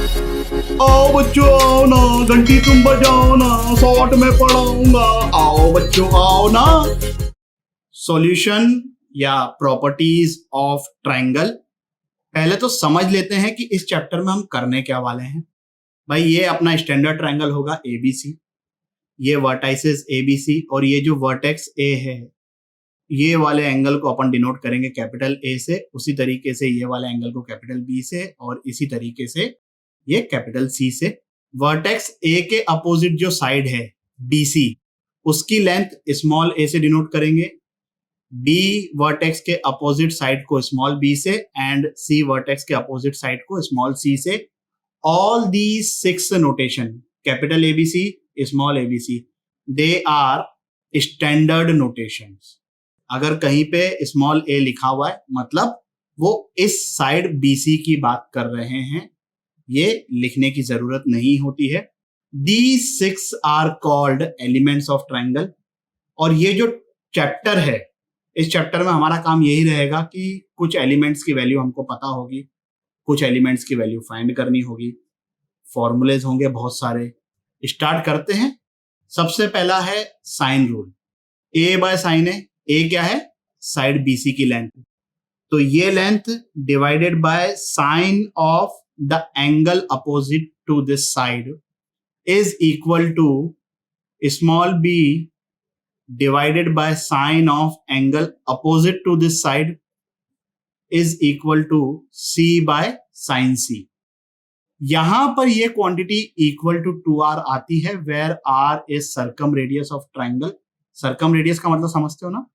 आओ बच्चों आओ ना, घंटी तुम बजाओ ना, शॉर्ट में पढ़ाऊंगा, आओ बच्चों आओ ना। सॉल्यूशन या प्रॉपर्टीज ऑफ ट्रायंगल। पहले तो समझ लेते हैं कि इस चैप्टर में हम करने क्या वाले हैं। भाई ये अपना स्टैंडर्ड ट्रायंगल होगा एबीसी, ये वर्टाइसेस एबीसी और ये जो वर्टेक्स ए है ये वाले एंगल को अपन डिनोट करेंगे कैपिटल ए से, उसी तरीके से ये वाले एंगल को कैपिटल बी से और इसी तरीके से ये कैपिटल सी से। वर्टेक्स ए के अपोजिट जो साइड है बीसी, उसकी लेंथ स्मॉल ए से डिनोट करेंगे, बी वर्टेक्स के अपोजिट साइड को स्मॉल बी से एंड सी वर्टेक्स के अपोजिट साइड को स्मॉल सी से। All the 6 notation capital ABC small ABC they are standard notations. अगर कहीं पे स्मॉल ए लिखा हुआ है मतलब वो इस साइड बीसी की बात कर रहे हैं, ये लिखने की जरूरत नहीं होती है। These 6 are called elements of triangle. और ये जो चैप्टर है, इस चैप्टर में हमारा काम यही रहेगा कि कुछ एलिमेंट्स की वैल्यू हमको पता होगी, कुछ एलिमेंट्स की वैल्यू फाइंड करनी होगी, फॉर्मूलेज होंगे बहुत सारे। स्टार्ट करते हैं। सबसे पहला है sine rule. A by sine है, ए क्या है? साइड बीसी की लेंथ, तो ये length divided by sine of the angle opposite to this side is equal to small B divided by sine of angle opposite to this side is equal to C by sine C. यहां पर ये quantity equal to 2r आती है, where r is circumradius of triangle. Circumradius का मतलब समझते हो ना?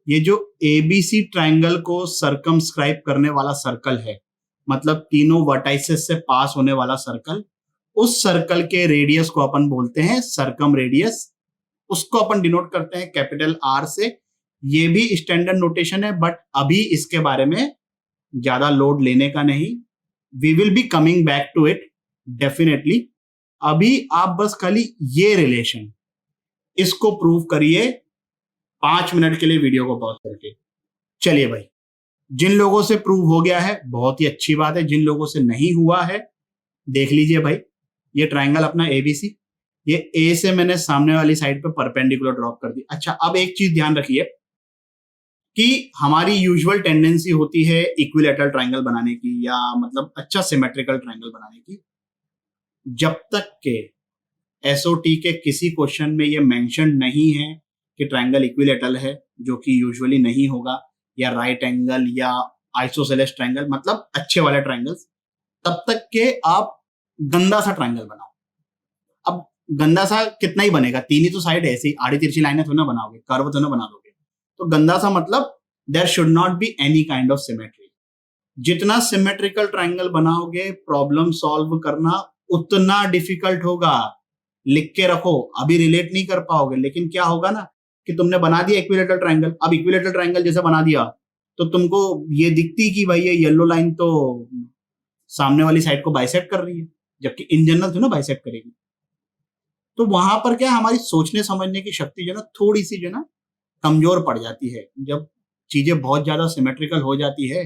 ये जो एबीसी ट्रायंगल को सर्कमस्क्राइब करने वाला सर्कल है, मतलब तीनों वर्टाइसेस से पास होने वाला सर्कल, उस सर्कल के रेडियस को अपन बोलते हैं सर्कम रेडियस। उसको अपन डिनोट करते हैं कैपिटल आर से। ये भी स्टैंडर्ड नोटेशन है बट अभी इसके बारे में ज्यादा लोड लेने का नहीं। We will be coming back to it definitely. अभी आप बस खाली ये रिलेशन इसको प्रूव करिए 5 मिनट के लिए वीडियो को पॉज करके। चलिए भाई, जिन लोगों से प्रूव हो गया है बहुत ही अच्छी बात है, जिन लोगों से नहीं हुआ है देख लीजिए भाई। ये ट्रायंगल अपना एबीसी, ये ए से मैंने सामने वाली साइड पे परपेंडिकुलर ड्रॉप कर दी। अच्छा, अब एक चीज ध्यान रखिए कि हमारी यूजुअल टेंडेंसी होती है इक्विलैटरल ट्रायंगल बनाने की, या मतलब अच्छा सिमेट्रिकल ट्रायंगल बनाने की। जब तक के एसओटी के किसी क्वेश्चन में ये मेंशन नहीं है कि ट्रायंगल इक्विलैटरल है, जो कि यूजुअली नहीं होगा, या राइट एंगल या आइसोसेलेस ट्रायंगल, मतलब अच्छे वाले ट्रायंगल्स, तब तक के आप गंदा सा ट्रायंगल बनाओ। अब गंदा सा कितना ही बनेगा, 3 ही तो साइड है, ऐसी आड़ी तिरछी लाइनें थोड़ी ना बनाओगे, कर्व तो ना बना दोगे। तो गंदा सा मतलब there should not be any kind of symmetry. जितना सिमेट्रिकल ट्रायंगल बनाओगे प्रॉब्लम सॉल्व करना उतना डिफिकल्ट होगा। लिख के रखो, अभी रिलेट नहीं कर पाओगे, लेकिन क्या होगा ना कि तुमने बना दिया इक्विलैटरल ट्रायंगल। अब इक्विलैटरल ट्रायंगल जैसे बना दिया तो तुमको ये दिखती कि भाई ये येलो लाइन तो सामने वाली साइड को बाइसेक्ट कर रही है, जबकि इन जनरल तो ना बाइसेक्ट करेगी। तो वहां पर क्या हमारी सोचने समझने की शक्ति जो ना थोड़ी सी जो ना कमजोर पड़ जाती है जब चीजें बहुत ज्यादा सिमेट्रिकल हो जाती है।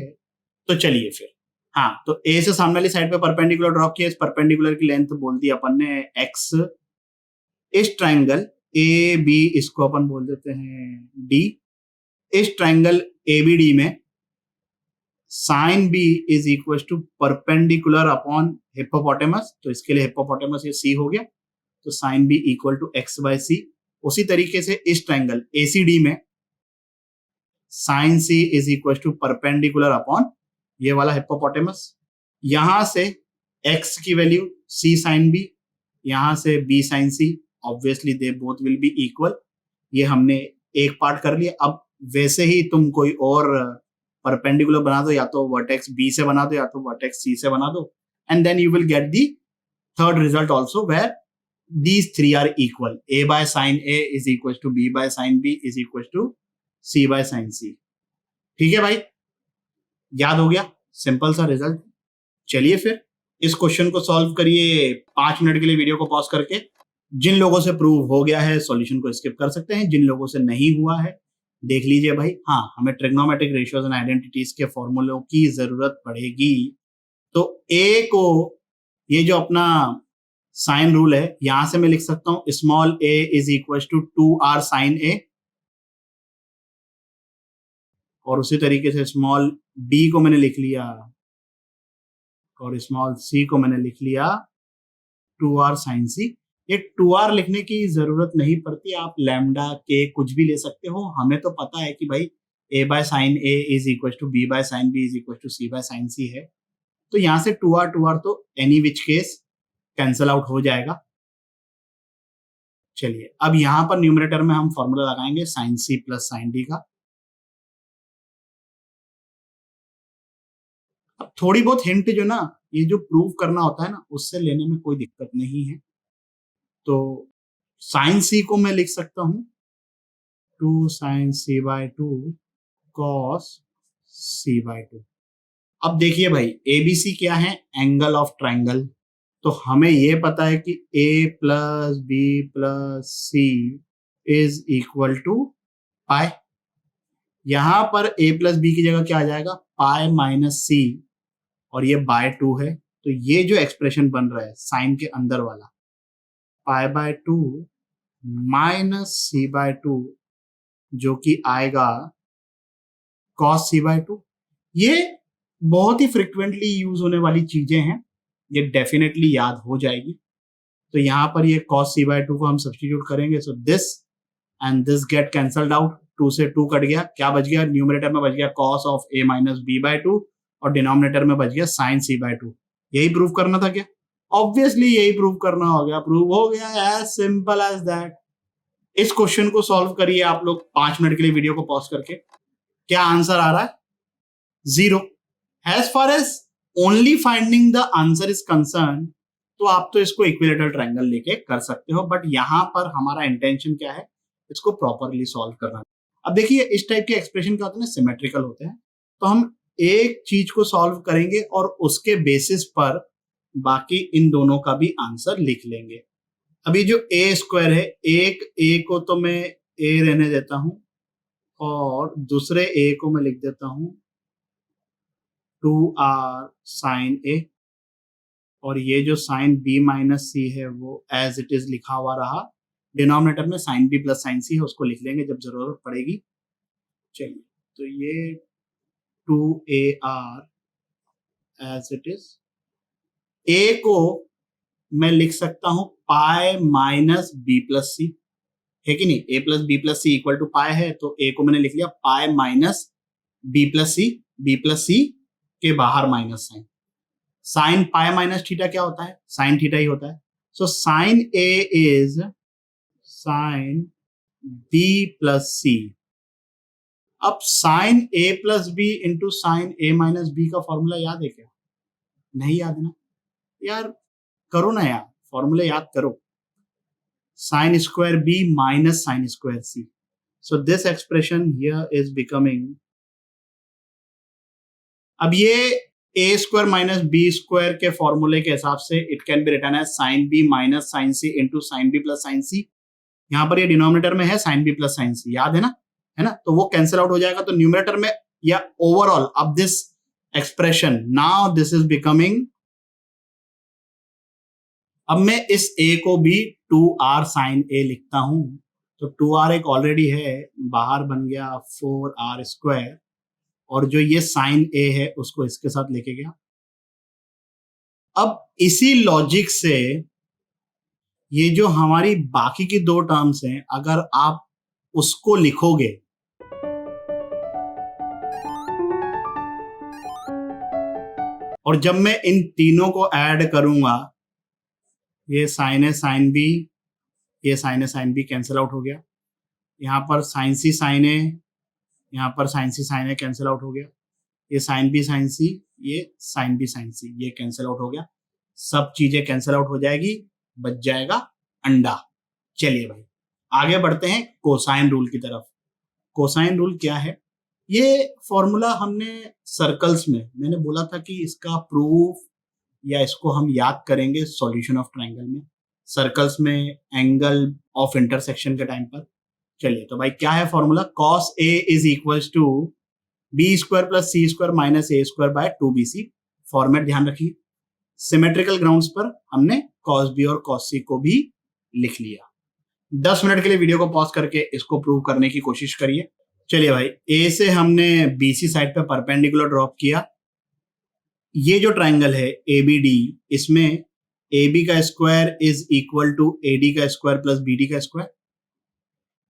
तो चलिए फिर, हाँ, तो ए से सामने वाली साइड पे परपेंडिकुलर ड्रॉप किया, इस परपेंडिकुलर की लेंथ बोल दी अपन ने एक्स। इस ट्रायंगल ए बी, इसको अपन बोल देते हैं डी। इस ट्रायंगल एबीडी में sine B is equal to perpendicular upon hippopotamus, तो इसके लिए हिप्पोपोटेमस ये सी हो गया, तो sine B equal to X by C. उसी तरीके से इस ट्रायंगल एसीडी में sine C is equal to perpendicular upon ये वाला हिप्पोपोटेमस। यहां से x की वैल्यू c साइन बी, यहां से b sine c, obviously they both will be equal. ये हमने एक पार्ट कर लिया। अब वैसे ही तुम कोई और परपेंडिकुलर बना दो, या तो वर्टेक्स b से बना दो या तो वर्टेक्स c से बना दो, and then you will get the third result also where these 3 are equal. a by sin a is equal to b by sin b is equal to c by sin c। ठीक है भाई, याद हो गया? Simple सा result. चलिए फिर इस क्वेश्चन को सॉल्व करिए 5 मिनट के लिए वीडियो को पॉज करके। जिन लोगों से प्रूव हो गया है सॉल्यूशन को स्किप कर सकते हैं, जिन लोगों से नहीं हुआ है देख लीजिए भाई। हाँ, हमें ट्रिग्नोमेट्रिक रेशियोज एंड आइडेंटिटीज के फॉर्मूलों की जरूरत पड़ेगी। तो ए को ये जो अपना साइन रूल है, यहां से मैं लिख सकता हूं small a is equal to 2r sine a, और उसी तरीके से स्मॉल d को मैंने लिख लिया और स्मॉल c को मैंने लिख लिया 2r साइन c। ये 2r लिखने की जरूरत नहीं पड़ती, आप लैम्डा के कुछ भी ले सकते हो। हमें तो पता है कि भाई a by sine a is equal to b by sine b is equal to c by sine c है। तो यहां से 2r तो any which case cancel out हो जाएगा। चलिए अब यहां पर न्यूमरेटर में हम फॉर्मूला लगाएंगे sine c plus sine d का। अब थोड़ी बहुत हिंट जो ना, ये जो प्रूव करना होता है ना, उससे लेने में कोई दिक्कत नहीं है। तो साइन c को मैं लिख सकता हूं 2 sine c by 2 cos c by 2। अब देखिए भाई एबीसी क्या है, एंगल ऑफ ट्राइंगल। तो हमें ये पता है कि a plus B plus C is equal to pi. यहां पर a प्लस बी की जगह क्या आ जाएगा, पाई माइनस सी, और ये बाय 2 है। तो ये जो एक्सप्रेशन बन रहा है साइन के अंदर वाला, pi by 2 minus C by 2, जो कि आएगा कॉस सी बाय 2। ये बहुत ही फ्रिक्वेंटली यूज होने वाली चीजें हैं, ये डेफिनेटली याद हो जाएगी। तो यहां पर ये cos c by 2 को हम सब्स्टिट्यूट करेंगे, so this and this get cancelled out, 2 से 2 कट गया, क्या बच गया, न्यूमरेटर में बच गया cos of a minus b by 2 और डिनोमिनेटर में बच गया sin c by 2। यही प्रूव करना था क्या? ऑब्वियसली यही प्रूव करना हो गया, प्रूव हो गया, एज सिंपल एज दैट। इस क्वेश्चन को सॉल्व करिए आप लोग 5 मिनट के लिए वीडियो को पॉज करके। क्या आंसर आ रहा है? 0। As far as only finding the answer is concern, तो आप तो इसको इक्विलेटरल ट्रायंगल लेके कर सकते हो, बट यहां पर हमारा इंटेंशन क्या है, इसको प्रॉपरली सॉल्व करना। अब देखिए इस टाइप के एक्सप्रेशन क्या होते हैं, सिमेट्रिकल होते हैं। तो हम एक चीज को सॉल्व करेंगे और उसके बेसिस पर बाकी इन दोनों का भी आंसर लिख लेंगे। अभी जो ए स्क्वायर है, एक ए को तो मैं ए रहने देता हूं और दूसरे ए को मैं लिख देता हूं 2r साइन ए, और ये जो साइन b माइनस सी है वो एज इट इज लिखा हुआ रहा। डिनोमिनेटर में साइन b प्लस साइन सी है, उसको लिख लेंगे जब जरूरत पड़ेगी। चलिए तो ये 2ar as it is, a को मैं लिख सकता हूं pi minus b plus C, है कि नहीं, a plus B plus C equal to pi है, तो a को मैंने लिख लिया pi minus b plus C के बाहर minus sine. Sine pi minus theta क्या होता है, साइन थीटा ही होता है। So sine A is sine B plus C. अब sine A plus B into sine A minus B का फॉर्मूला याद है क्या? नहीं याद ना यार, करो ना यार, फॉर्मूला याद करो। Sine square B minus sine square C, so this expression here is becoming, अब ये A square minus B square के फॉर्मूले के हिसाब से it can be written as sine B minus sine C into sine B plus sine C. यहां पर ये डिनोमिनेटर में है sine B plus sine C, याद है ना, तो वो कैंसिल आउट हो जाएगा। तो न्यूमरेटर में या ओवरऑल अब this expression now this is becoming, अब मैं इस a को भी 2r साइन a लिखता हूं। तो 2r एक ऑलरेडी है, बाहर बन गया 4r स्क्वायर, और जो ये साइन a है उसको इसके साथ लेके गया। अब इसी लॉजिक से ये जो हमारी बाकी की दो टर्म्स हैं, अगर आप उसको लिखोगे और जब मैं इन तीनों को ऐड करूंगा, ये साइन ए साइन बी, ये sign A sine B cancel out हो गया, यहां पर साइन सी साइन ए, यहां पर साइन सी साइन ए कैंसिल आउट हो गया, ये साइन बी साइन सी, ये साइन बी साइन सी, ये कैंसिल आउट हो गया। सब चीजें कैंसिल आउट हो जाएगी, बच जाएगा अंडा। चलिए भाई आगे बढ़ते हैं कोसाइन रूल की तरफ। कोसाइन रूल क्या है? ये फॉर्मूला हमने सर्कल्स में, मैंने बोला था कि इसका प्रूफ या इसको हम याद करेंगे सॉल्यूशन ऑफ ट्रायंगल में, सर्कल्स में एंगल ऑफ इंटरसेक्शन के टाइम पर। चलिए तो भाई क्या है formula, cos a is equals to B square plus C square minus A square by 2bc। Format ध्यान रखिए, सिमेट्रिकल ग्राउंड्स पर हमने cos b और cos c को भी लिख लिया। 10 मिनट के लिए वीडियो को पॉज करके इसको प्रूव करने की कोशिश करिए। चलिए भाई, ए से हमने BC साइड पे परपेंडिकुलर ड्रॉप किया। ये जो ट्राइंगल है ABD, इसमें AB का square is equal to AD का स्क्वायर प्लस BD का स्क्वायर।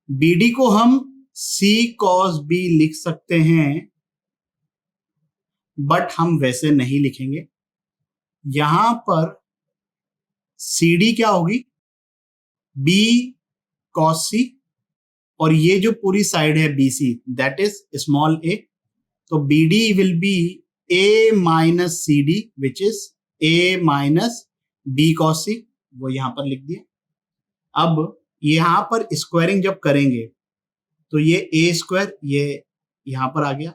BD को हम C cos B लिख सकते हैं, बट हम वैसे नहीं लिखेंगे। यहां पर CD क्या होगी? B cos C, और ये जो पूरी साइड है BC, that is small a, तो BD will be A minus CD which is A minus B cos C, वो यहां पर लिख दिया। अब यहां पर स्क्वायरिंग जब करेंगे तो ये A स्क्वायर ये यहां पर आ गया।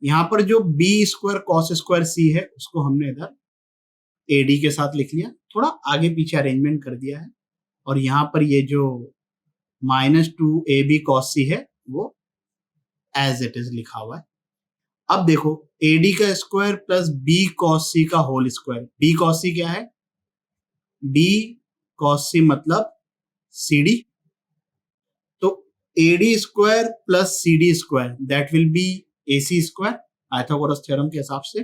यहां पर जो B square cos square C है उसको हमने इधर AD के साथ लिख लिया, थोड़ा आगे पीछे अरेंजमेंट कर दिया है। और यहां पर ये जो -2AB cos C है वो एज इट इज लिखा हुआ है। अब देखो, AD का square plus B cos C का whole square. B cos C क्या है? B cos C मतलब CD, तो AD square plus CD square that will B AC square Pythagoras theorem के हिसाब से।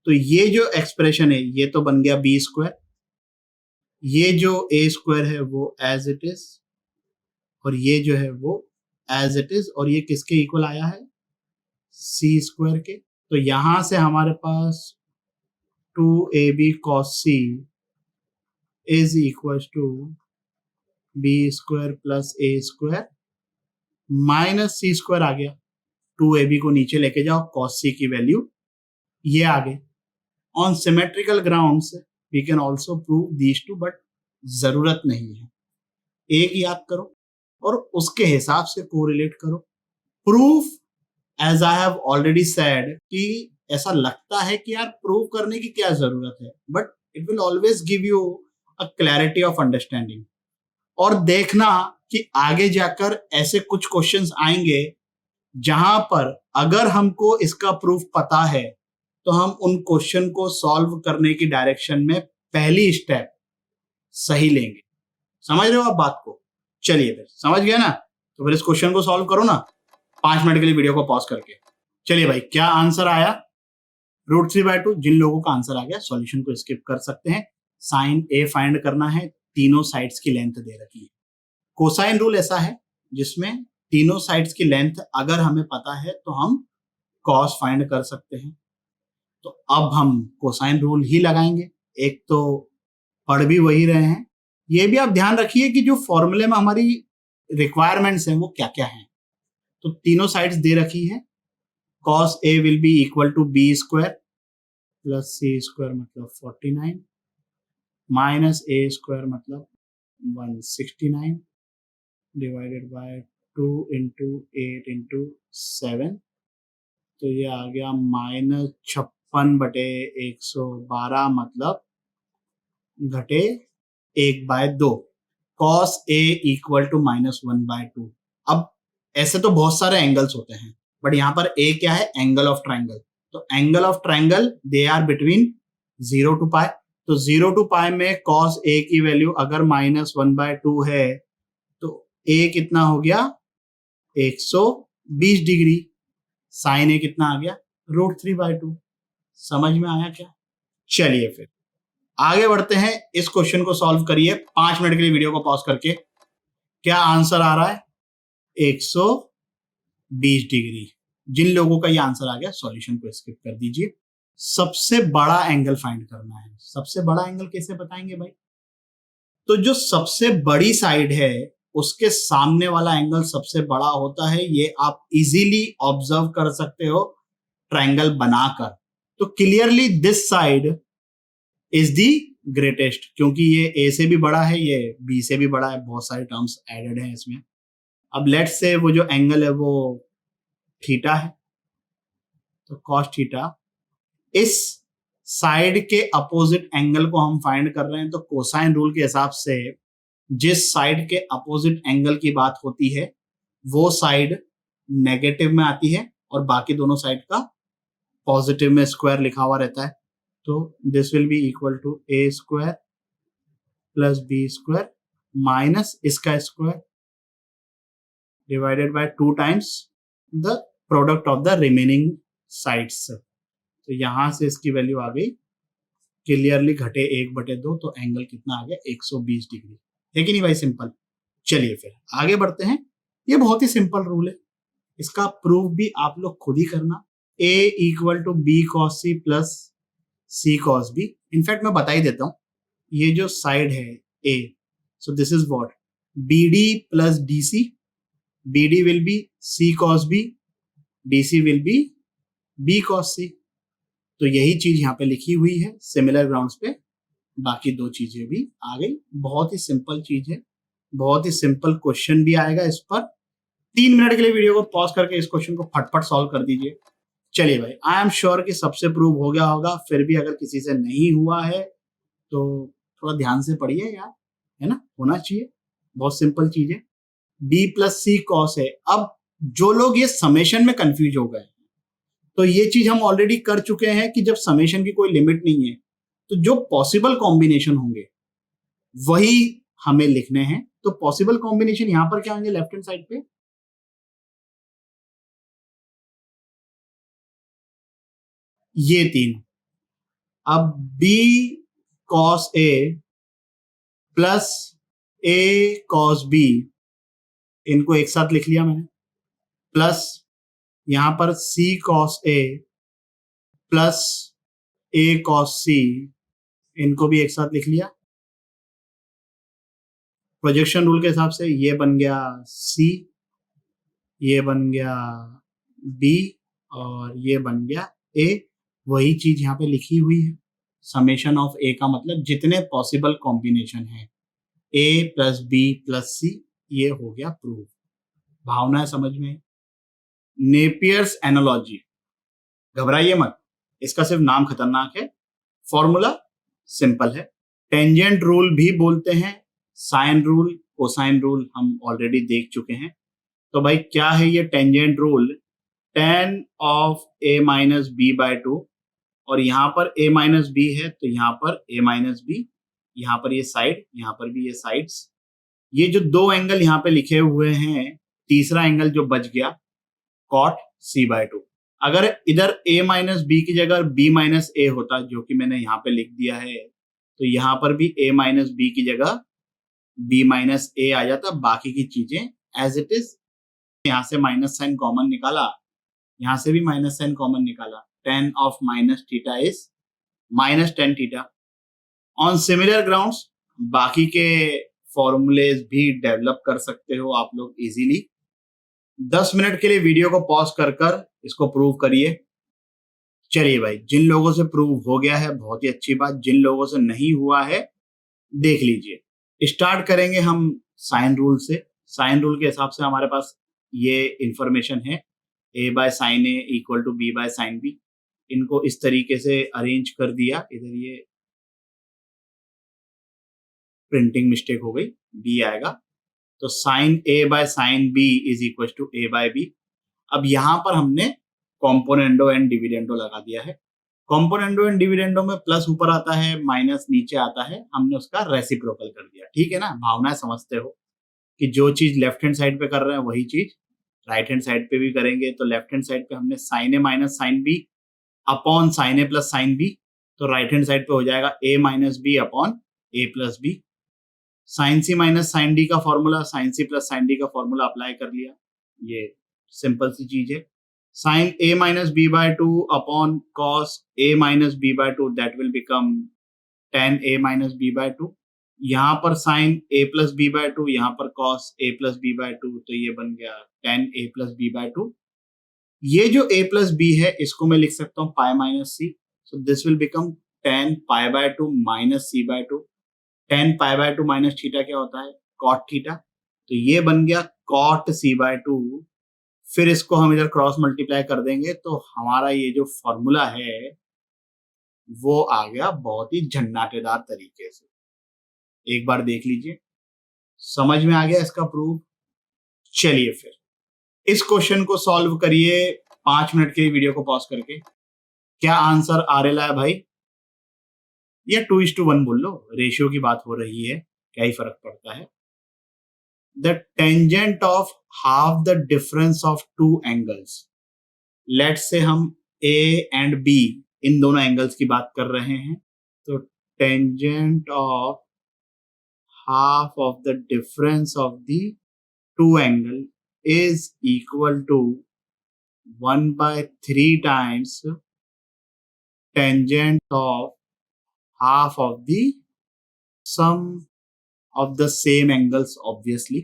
तो ये जो एक्सप्रेशन है ये तो बन गया B स्क्वायर, ये जो A स्क्वायर है वो एज इट इज, और ये जो है वो एज इट इज, और ये किसके इक्वल आया है? C स्क्वायर के। तो यहां से हमारे पास 2AB cos C is equal to B square plus A square minus C square आ गया। 2AB को नीचे लेके जाओ, cos C की वैल्यू ये आ गई। On symmetrical grounds we can also prove these two, but जरूरत नहीं है। एक याद करो और उसके हिसाब से कोरिलेट करो। Proof, as I have already said, कि ऐसा लगता है कि यार प्रूव करने की क्या जरूरत है, but it will always give you a clarity of understanding. और देखना कि आगे जाकर ऐसे कुछ क्वेश्चंस आएंगे जहां पर अगर हमको इसका प्रूफ पता है तो हम उन क्वेश्चन को सॉल्व करने की डायरेक्शन में पहली स्टेप सही लेंगे। समझ रहे हो आप बात को? चलिए फिर, समझ गए ना? तो फिर इस क्वेश्चन को सॉल्व करो ना 5 मिनट के लिए वीडियो को पॉज करके। चलिए भाई, क्या आंसर आया? √3/2। जिन लोगों का आंसर आ गया सॉल्यूशन को स्किप कर सकते हैं। साइन A फाइंड करना है, तीनों साइड्स की लेंथ दे रखी है। कोसाइन रूल ऐसा है जिसमें तीनों साइड्स की लेंथ अगर हमें पता है तो हम कॉस फाइंड कर सकते हैं। तो अब हम कोसाइन रूल ही लगाएंगे। एक तो पढ़ भी वही रहे हैं, ये भी आप ध्यान रखिए कि जो फॉर्मूले में हमारी रिक्वायरमेंट्स हैं वो क्या क्या हैं। तो तीनों साइड्स दे रखी है। cos A will be equal to B square plus C square मतलब 49 माइनस A स्क्वायर मतलब 169 डिवाइडेड बाय 2 इंटू 8 इंटू 7, तो ये आ गया -56/112 मतलब घटे 1/2। cos A equal to -1/2। अब ऐसे तो बहुत सारे एंगल्स होते हैं, बट यहाँ पर A क्या है? Angle of triangle. तो angle of triangle they are between 0 to π। तो 0 to π में cos A की वैल्यू अगर -1/2 है तो A कितना हो गया? 120 डिग्री। साइन A कितना आ गया? √3/2। समझ में आया क्या? चलिए फिर आगे बढ़ते हैं। इस क्वेश्चन को सॉल्व करिए 5 मिनट के लिए वीडियो को पॉज करके। क्या आंसर आ रहा है? 120 डिग्री। जिन लोगों का ये आंसर आ गया सॉल्यूशन को स्किप कर दीजिए। सबसे बड़ा एंगल फाइंड करना है। सबसे बड़ा एंगल कैसे बताएंगे भाई? तो जो सबसे बड़ी साइड है उसके सामने वाला एंगल सबसे बड़ा होता है। ये आप इजीली ऑब्जर्व कर सकते हो ट्रायंगल बनाकर। तो clearly this side is the greatest, क्योंकि ये A से भी बड़ा है, ये B से भी बड़ा है। बहुत सारे टर्म्स एडेड हैं इसमें। अब लेट्स से वो जो एंगल है वो थीटा है, तो cos थीटा। इस साइड के अपोजिट एंगल को हम फाइंड कर रहे हैं, तो कोसाइन रूल के हिसाब से जिस साइड के अपोजिट एंगल की बात होती है वो साइड नेगेटिव में आती है और बाकी दोनों साइड का पॉजिटिव में स्क्वायर लिखा हुआ रहता है। तो this will be equal to A square plus B square minus इसका square divided by 2 times the product of the remaining sides. तो यहां से इसकी वैल्यू आ गई क्लियरली घटे 1/2, तो एंगल कितना आ गया 120 डिग्री। है कि नहीं भाई सिंपल। चलिए फिर आगे बढ़ते हैं। ये बहुत ही सिंपल रूल है, इसका प्रूफ भी आप लोग खुद ही करना। a equal to B cos C plus C cos B. In fact मैं बता ही देता हूं, ये जो साइड है a, so this is what bd plus dc। bd will be c cos b, dc will be b cos c। तो यही चीज यहाँ पे लिखी हुई है सिमिलर ग्राउंड्स पे। बाकी दो चीजें भी आ गई। बहुत ही सिंपल चीज है, बहुत ही सिंपल क्वेश्चन भी आएगा इस पर। 3 मिनट के लिए वीडियो को पॉज करके इस क्वेश्चन को फटफट सॉल्व कर दीजिए। चलिए भाई, आई एम श्योर कि सबसे प्रूव हो गया होगा, फिर भी अगर किसी से नहीं हुआ है तो थोड़ा ध्यान से पढ़िए यार, है ना, होना चाहिए। बहुत सिंपल चीज है, b प्लस सी कॉस है। अब जो लोग ये समेशन में कंफ्यूज हो गए, तो ये चीज हम ऑलरेडी कर चुके हैं कि जब समेशन की कोई लिमिट नहीं है तो जो पॉसिबल कॉम्बिनेशन होंगे वही हमें लिखने हैं। तो पॉसिबल कॉम्बिनेशन यहां पर क्या होंगे लेफ्ट हैंड साइड पे, ये 3। अब b cos a plus a cos b, इनको एक साथ लिख लिया मैंने, प्लस यहां पर c cos a plus a cos c, इनको भी एक साथ लिख लिया। प्रोजेक्शन रूल के हिसाब से ये बन गया c, ये बन गया b और ये बन गया a। वही चीज यहाँ पे लिखी हुई है, समेशन ऑफ a का मतलब जितने पॉसिबल कॉम्बिनेशन है a plus b plus c, ये हो गया प्रूफ। भावना है समझ में। नेपियर्स एनालॉजी, घबराइए मत, इसका सिर्फ नाम खतरनाक है, फॉर्मूला सिंपल है। टेंजेंट रूल भी बोलते हैं, साइन रूल, कोसाइन रूल हम ऑलरेडी देख चुके हैं। तो भाई क्या है ये tangent rule, tan of a minus B by 2, और यहां पर a माइनस बी है तो यहां पर a माइनस बी, यहां पर ये साइड, यहां पर भी ये साइड्स। ये जो दो एंगल यहाँ पे लिखे हुए हैं, तीसरा एंगल जो बच गया cot c बाय 2। अगर इधर a माइनस बी की जगह b माइनस a होता, जो कि मैंने यहाँ पे लिख दिया है, तो यहाँ पर भी a माइनस बी की जगह b माइनस a आ जाता। बाकी की चीजें एज इट इज। यहाँ से माइनस साइन कॉमन निकाला, यहाँ से भी माइनस साइन कॉमन निकाला, tan of minus theta is minus tan theta. On similar grounds बाकी के फॉर्मूलेज भी डेवलप कर सकते हो आप लोग इजीली। 10 मिनट के लिए वीडियो को पॉज कर कर इसको प्रूव करिए। चलिए भाई, जिन लोगों से प्रूव हो गया है बहुत ही अच्छी बात, जिन लोगों से नहीं हुआ है देख लीजिए। स्टार्ट करेंगे हम साइन रूल से। साइन रूल के हिसाब से हमारे पास ये इंफॉर्मेशन है, a by sine A equal to b by sine B. इनको इस तरीके से अरेंज कर दिया, इधर ये प्रिंटिंग मिस्टेक हो गई, b आएगा, तो sine a by sine b is equal to a by b। अब यहां पर हमने कॉम्पोनेंडो एंड डिविडेंडो लगा दिया है। कॉम्पोनेंडो एंड डिविडेंडो में प्लस ऊपर आता है माइनस नीचे आता है, हमने उसका रेसिप्रोकल कर दिया। ठीक है ना, भावनाएं समझते हो कि जो चीज लेफ्ट हैंड साइड पे कर रहे हैं वही चीज राइट हैंड साइड पे भी करेंगे। तो लेफ्ट हैंड साइड पे हमने sine A minus sine B upon sine A plus sine B, तो राइट हैंड साइड पे हो जाएगा a minus B upon A plus B. Sine C minus sine D का formula sine C plus sine D का formula apply कर लिया, ये simple सी चीज है। Sine A minus B by 2 upon cos A minus B by 2, that will become tan a minus B by 2। यहाँ पर sine a plus B by 2, यहाँ पर cos a plus B by 2, तो ये बन गया tan a plus B by 2। ये जो a प्लस बी है इसको मैं लिख सकता हूँ pi minus C, so this will become tan pi by 2 minus C by 2। tan pi by 2 minus theta क्या होता है, cot थीटा, तो ये बन गया cot c बाय 2। फिर इसको हम इधर क्रॉस मल्टीप्लाई कर देंगे तो हमारा ये जो फॉर्मूला है वो आ गया बहुत ही झन्नाटेदार तरीके से। एक बार देख लीजिए, समझ में आ गया इसका प्रूफ। चलिए फिर इस क्वेश्चन को सॉल्व करिए 5 मिनट के वीडियो को पॉज करके। क्या आंसर आ रहा है भाई, या 2:1 बोल लो, रेशियो की बात हो रही है, क्या ही फर्क पड़ता है। The tangent of half the difference of two angles. Let's say हम ए एंड बी इन दोनों एंगल्स की बात कर रहे हैं, तो tangent of half of the difference of the two angle is equal to 1/3 times tangent of half of the sum of the same angles obviously।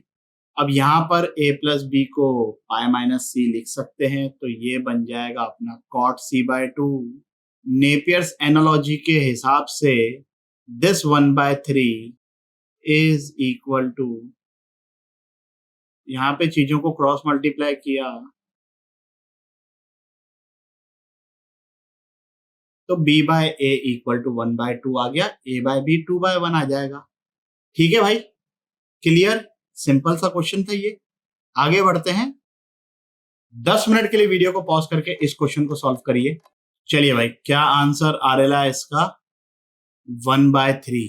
अब यहाँ पर a प्लस बी को पाई माइनस सी लिख सकते हैं, तो ये बन जाएगा अपना cot c/2। नेपियर्स एनालॉजी के हिसाब से दिस 1/3 इज इक्वल टू, यहाँ पे चीजों को क्रॉस मल्टीप्लाई किया तो b by A equal to 1/2 आ गया, a बाय बी 2/1 आ जाएगा। ठीक है भाई, क्लियर, सिंपल सा क्वेश्चन था ये। आगे बढ़ते हैं, 10 मिनट के लिए वीडियो को पॉज करके इस क्वेश्चन को सॉल्व करिए। चलिए भाई, क्या आंसर आ रहा है इसका? 1/3।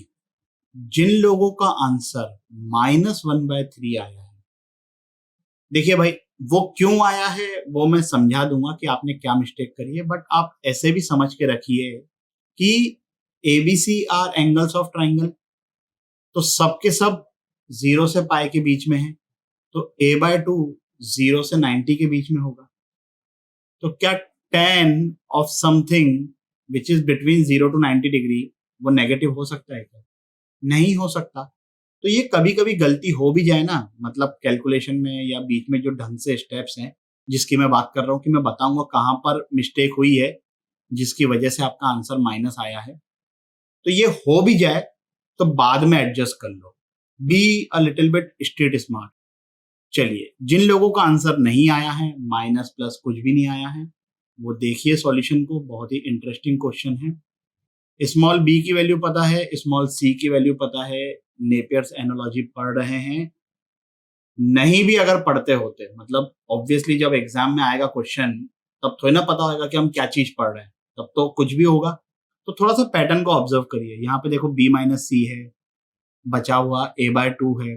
जिन लोगों का आंसर -1/3 आया है, देखिए भाई वो क्यों आया है वो मैं समझा दूंगा कि आपने क्या मिस्टेक करी है, बट आप ऐसे भी समझ के रखिए कि ABC are angles of triangle, तो सबके सब 0 से पाई के बीच में है, तो a/2 0 से 90 के बीच में होगा। तो क्या tan of something which is between 0 to 90 degree वो नेगेटिव हो सकता है क्या? नहीं हो सकता। तो ये कभी कभी गलती हो भी जाए ना, मतलब कैलकुलेशन में या बीच में जो ढंग से स्टेप्स हैं जिसकी मैं बात कर रहा हूँ कि मैं बताऊंगा कहाँ पर मिस्टेक हुई है जिसकी वजह से आपका आंसर माइनस आया है, तो ये हो भी जाए तो बाद में एडजस्ट कर लो, be a little bit street smart. चलिए, जिन लोगों का आंसर नहीं आया है, माइनस प्लस कुछ भी नहीं आया है, वो देखिए सॉल्यूशन को, बहुत ही इंटरेस्टिंग क्वेश्चन है। स्मॉल बी की वैल्यू पता है, स्मॉल सी की वैल्यू पता है, नेपियर्स एनालॉजी पढ़ रहे हैं। नहीं भी अगर पढ़ते होते, मतलब ऑब्वियसली जब एग्जाम में आएगा क्वेश्चन तब थोड़ी ना पता होगा कि हम क्या चीज पढ़ रहे हैं, तब तो कुछ भी होगा। तो थोड़ा सा पैटर्न को ऑब्जर्व करिए, यहाँ पे देखो b माइनस सी है, बचा हुआ a/2 है।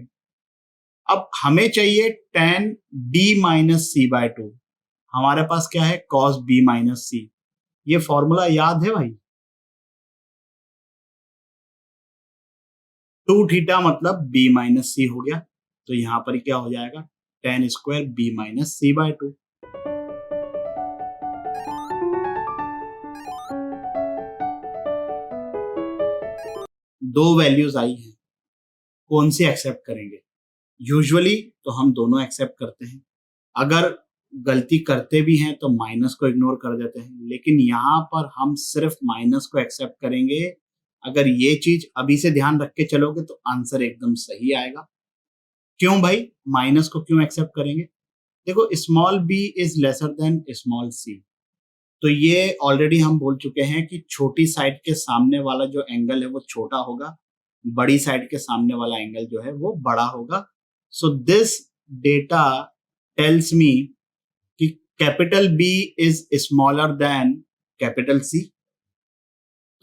अब हमें चाहिए tan b माइनस c/2, हमारे पास क्या है cos b माइनस सी। ये फॉर्मूला याद है भाई, 2θ मतलब b माइनस सी हो गया, तो यहां पर क्या हो जाएगा tan square b minus c/2। दो वैल्यूज आई हैं, कौन सी एक्सेप्ट करेंगे? यूजुअली तो हम दोनों एक्सेप्ट करते हैं, अगर गलती करते भी हैं तो माइनस को इग्नोर कर देते हैं, लेकिन यहाँ पर हम सिर्फ माइनस को एक्सेप्ट करेंगे। अगर ये चीज अभी से ध्यान रख के चलोगे तो आंसर एकदम सही आएगा। क्यों भाई, माइनस को क्यों एक्सेप्ट करेंगे? देखो, small b is lesser then small c, तो ये ऑलरेडी हम बोल चुके हैं कि छोटी साइड के सामने वाला जो एंगल है वो छोटा होगा, बड़ी साइड के सामने वाला एंगल जो है वो बड़ा होगा। So this data tells me कि capital B is smaller than capital C,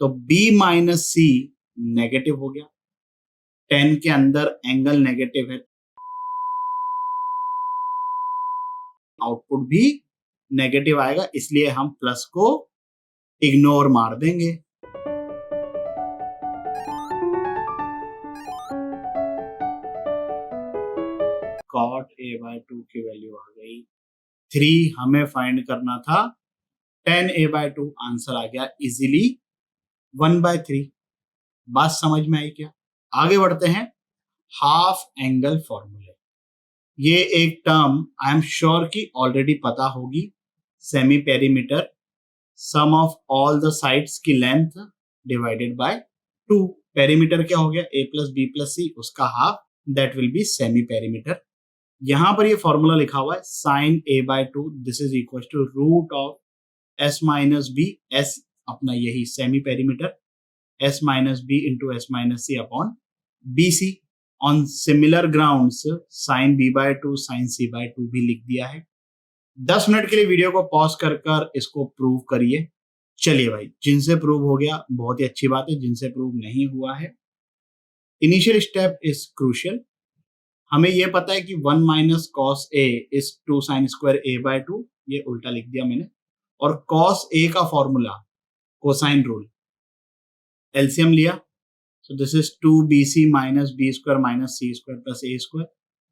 तो B माइनस C नेगेटिव हो गया, 10 के अंदर एंगल नेगेटिव है, आउटपुट भी नेगेटिव आएगा, इसलिए हम प्लस को इग्नोर मार देंगे। cot a/2 की वैल्यू आ गई 3, हमें फाइंड करना था tan a/2, आंसर आ गया इजीली 1/3। बात समझ में आई क्या? आगे बढ़ते हैं, हाफ एंगल फॉर्मूले। ये एक टर्म आई एम श्योर कि ऑलरेडी पता होगी, semi perimeter, sum of all the sides की लेंथ डिवाइडेड बाय 2। पेरीमीटर क्या हो गया, a plus B plus C, उसका half, that will be semi perimeter. यहां पर ये फॉर्मूला लिखा हुआ है sine a/2 this is equal to root of s minus B, s अपना यही semi perimeter, s minus B into s minus C upon B C. On similar grounds sine b/2 sine c/2 भी लिख दिया है। 10 minute के लिए video को pause कर इसको प्रूव करिए। चलिए भाई, जिनसे प्रूव हो गया बहुत ही अच्छी बात है, जिनसे प्रूव नहीं हुआ है, इनिशियल स्टेप इज क्रूशियल। हमें यह पता है कि 1 minus cos A is 2 sine square A by 2, ये उल्टा लिख दिया मैंने। और कॉस ए का फॉर्मूला कोसाइन रूल, एलसीएम लिया, so this is 2bc minus B square minus C square plus A square.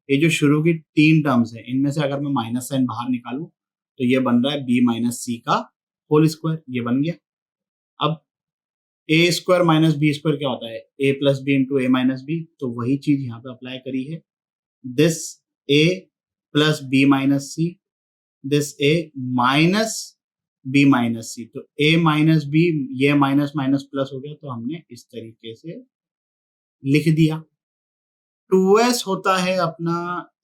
ये जो शुरू की 3 टर्म्स है, इनमें से अगर मैं माइनस साइन बाहर निकालूं तो ये बन रहा है b माइनस सी का होल स्क्वायर, ये बन गया। अब A square minus B square क्या होता है, A plus B into A minus B, तो वही चीज यहाँ पे अप्लाई करी है। This A plus B minus C, this A minus B minus C, तो ए माइनस बी, ये माइनस माइनस प्लस हो गया, तो हमने इस तरीके से लिख दिया। 2s होता है अपना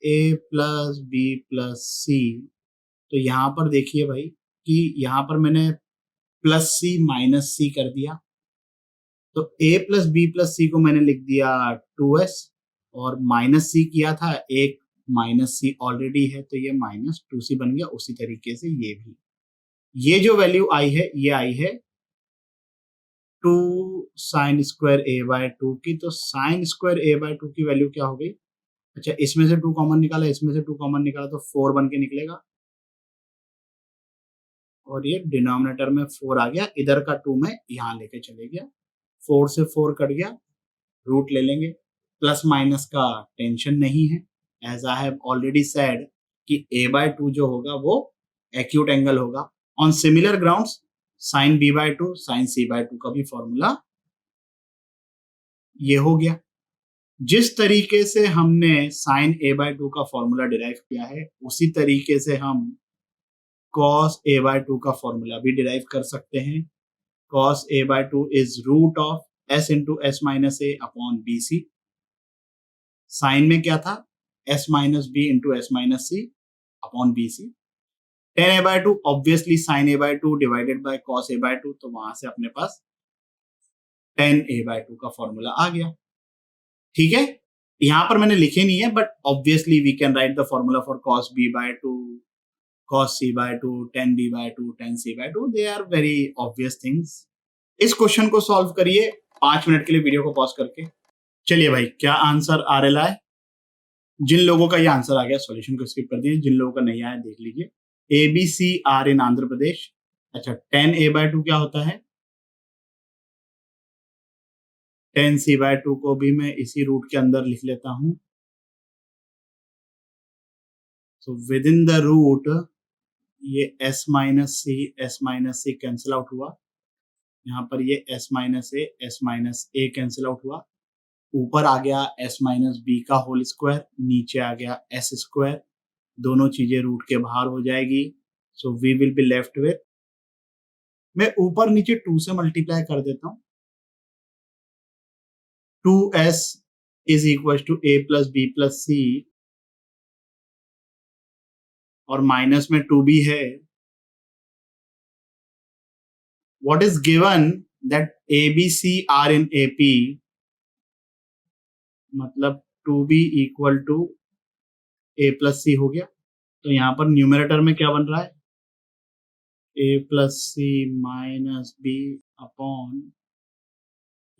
a प्लस बी प्लस सी, तो यहां पर देखिए भाई कि यहां पर मैंने प्लस सी माइनस सी कर दिया, तो a प्लस बी प्लस सी को मैंने लिख दिया 2s, और माइनस सी किया था, एक माइनस सी ऑलरेडी है तो ये माइनस 2c बन गया। उसी तरीके से ये भी, ये जो वैल्यू आई है ये आई है 2 साइन स्क्वायर ए बाय 2 की, तो साइन स्क्वायर ए बाय 2 की वैल्यू क्या हो गई, अच्छा इसमें से 2 कॉमन निकाला, इसमें से 2 कॉमन निकाला, तो 4 बन के निकलेगा, और ये डिनोमिनेटर में 4 आ गया, इधर का 2 में यहां लेके चले गया, 4 से 4 कट गया, रूट ले लेंगे। प्लस माइनस का टेंशन नहीं है, as I have already said कि a बाय 2 जो होगा वो एक्यूट एंगल होगा। On similar grounds sine b by 2 sine c by 2 का भी फॉर्मूला ये हो गया। जिस तरीके से हमने साइन a बाय 2 का फॉर्मूला डिराइव किया है, उसी तरीके से हम cos a बाय 2 का फॉर्मूला भी डिराइव कर सकते हैं। cos a by 2 is root of s into S minus A upon B C. Sine में क्या था, s minus B into S minus C upon B C. tan a by 2 obviously sine a by 2 divided by cos a by 2, तो वहां से अपने पास tan a by 2 का formula आ गया। ठीक है, यहां पर मैंने लिखे नहीं है, but obviously we can write the formula for cos b by 2, cos c by 2, tan b by 2, tan c by 2, they are very obvious things. इस क्वेश्चन को सॉल्व करिए 5 मिनट के लिए वीडियो को पॉज करके। चलिए भाई, क्या आंसर आ रहा है? जिन लोगों का ये आंसर आ गया सॉल्यूशन को स्किप कर दिए, जिन लोगों का नहीं आया देख लीजिए। A B C are in Andhra Pradesh. अच्छा, tan a बाय 2 क्या होता है, tan c बाय 2 को भी मैं इसी रूट के अंदर लिख लेता हूं। So within the root ये s minus C cancel out हुआ, यहाँ पर ये s minus A cancel out हुआ, ऊपर आ गया s माइनस बी का होल स्क्वायर, नीचे आ गया s स्क्वायर, दोनों चीजें रूट के बाहर हो जाएगी। So we will be left with, मैं ऊपर नीचे 2 से मल्टीप्लाई कर देता हूं, 2s is equal to a plus B plus C, और माइनस में 2b है। What is given that a b c are in AP, मतलब 2b equal to a plus C हो गया। तो यहां पर न्यूमरेटर में क्या बन रहा है, a plus C minus B upon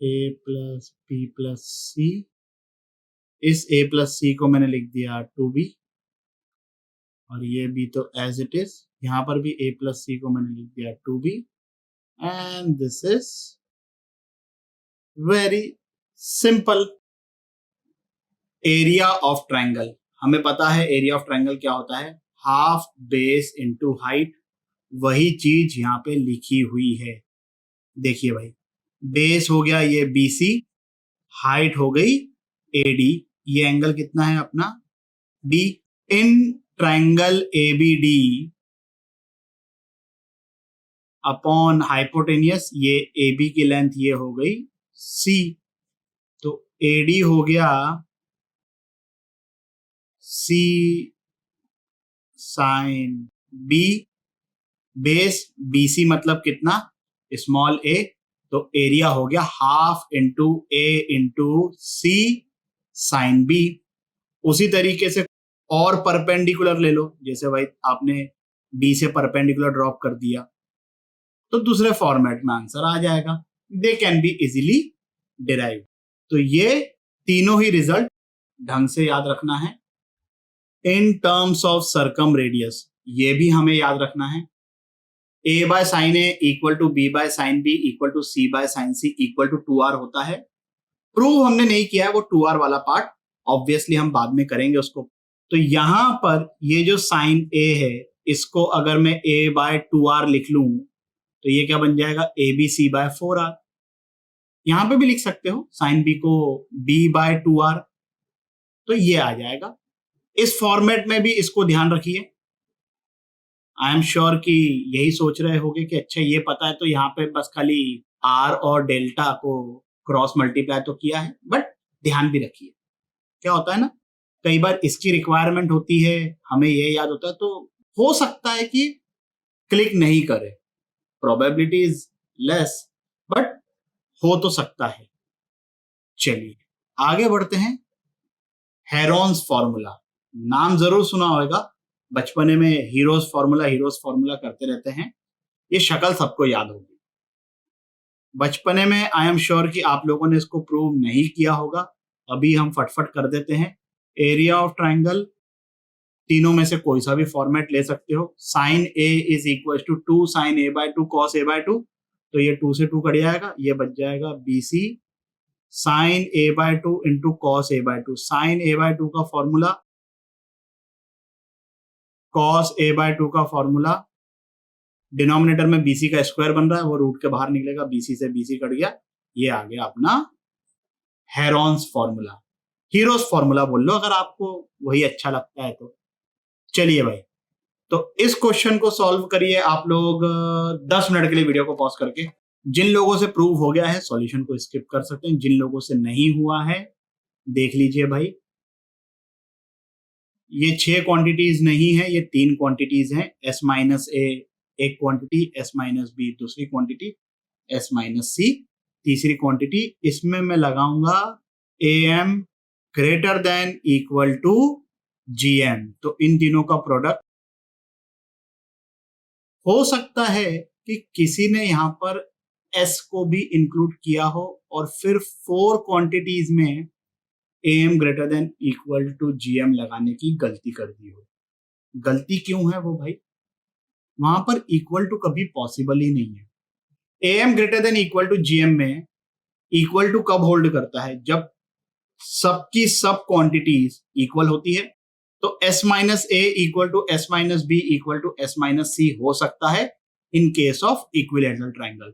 a plus B plus C. इस a प्लस सी को मैंने लिख दिया 2b, और ये भी तो एज इट इज, यहां पर भी a प्लस सी को मैंने लिख दिया 2b, and this is very simple. Area of triangle, हमें पता है एरिया ऑफ ट्रायंगल क्या होता है, हाफ बेस इनटू हाइट, वही चीज यहाँ पे लिखी हुई है। देखिए भाई, बेस हो गया ये BC, हाइट हो गई AD, ये एंगल कितना है अपना D। In triangle ABD upon hypotenuse, ये AB की लेंथ ये हो गई C, तो AD हो गया C sine B, base BC मतलब कितना, स्मॉल a, तो एरिया हो गया half into A into C sine B। उसी तरीके से और परपेंडिकुलर ले लो, जैसे भाई आपने B से परपेंडिकुलर ड्रॉप कर दिया, तो दूसरे फॉर्मेट में आंसर आ जाएगा। They can be easily derive. तो ये तीनों ही रिजल्ट ढंग से याद रखना है। In terms of circumradius, ये भी हमें याद रखना है। a by sine A equal to b by sine b equal to c by sine c equal to 2r होता है। प्रूव हमने नहीं किया है, वो 2r वाला पार्ट ऑब्वियसली हम बाद में करेंगे उसको। तो यहां पर ये जो साइन a है, इसको अगर मैं a बाय 2r लिख लूं तो ये क्या बन जाएगा, abc बाय 4r। यहां पे भी लिख सकते हो साइन b को b बाय 2r, तो ये आ जाएगा। इस फॉर्मेट में भी इसको ध्यान रखिए। आई एम श्योर कि यही सोच रहे होगे कि अच्छा ये पता है तो यहाँ पे बस खाली r और डेल्टा को क्रॉस मल्टीप्लाई तो किया है, बट ध्यान भी रखिए। क्या होता है ना, कई बार इसकी रिक्वायरमेंट होती है, हमें ये याद होता है, तो हो सकता है कि क्लिक नहीं करे, प्रोबेबिलिटी इज लेस, बट हो तो सकता है। चलिए आगे बढ़ते हैं। हेरोन्स फॉर्मूला, नाम जरूर सुना होगा, बचपने में हीरोज फॉर्मूला करते रहते हैं, ये शक्ल सबको याद होगी। बचपने में आई एम श्योर कि आप लोगों ने इसको प्रूव नहीं किया होगा, अभी हम फटफट कर देते हैं। एरिया ऑफ ट्राइंगल, तीनों में से कोई सा भी फॉर्मेट ले सकते हो। Sine A is equal to 2 sine A by 2 cos A by 2, तो ये 2 से 2 कट जाएगा, ये बच जाएगा BC sign A by 2 into cos A by 2। Sine A by 2 का फॉर्मूला, कॉस ए बाय 2 का फॉर्मूला, डिनोमिनेटर में BC का स्क्वायर बन रहा है, वो रूट के बाहर निकलेगा, BC से BC कट गया, ये आ गया अपना हेरोन्स फॉर्मूला। हीरोज फॉर्मूला बोल लो अगर आपको वही अच्छा लगता है तो। चलिए भाई, तो इस क्वेश्चन को सॉल्व करिए आप लोग 10 मिनट के लिए वीडियो को पॉज करके। जिन लोगों से प्रूव हो गया है सॉल्यूशन को स्किप कर सकते हैं, जिन लोगों से नहीं हुआ है देख लीजिए भाई। ये 6 क्वांटिटीज नहीं है, ये 3 क्वांटिटीज हैं। s माइनस ए एक क्वांटिटी, s माइनस बी दूसरी क्वांटिटी, s माइनस सी तीसरी क्वांटिटी। इसमें मैं लगाऊंगा am greater than equal to gm, तो इन तीनों का प्रोडक्ट। हो सकता है कि किसी ने यहां पर s को भी इंक्लूड किया हो और फिर 4 क्वांटिटीज में am greater than equal to gm लगाने की गलती कर दी हो। गलती क्यों है वो भाई, वहां पर इक्वल टू कभी पॉसिबल ही नहीं है। am greater than equal to gm में इक्वल टू कब होल्ड करता है, जब सबकी सब क्वांटिटीज इक्वल होती है। तो s minus A equal to s minus B equal to s minus C हो सकता है in case of equilateral triangle,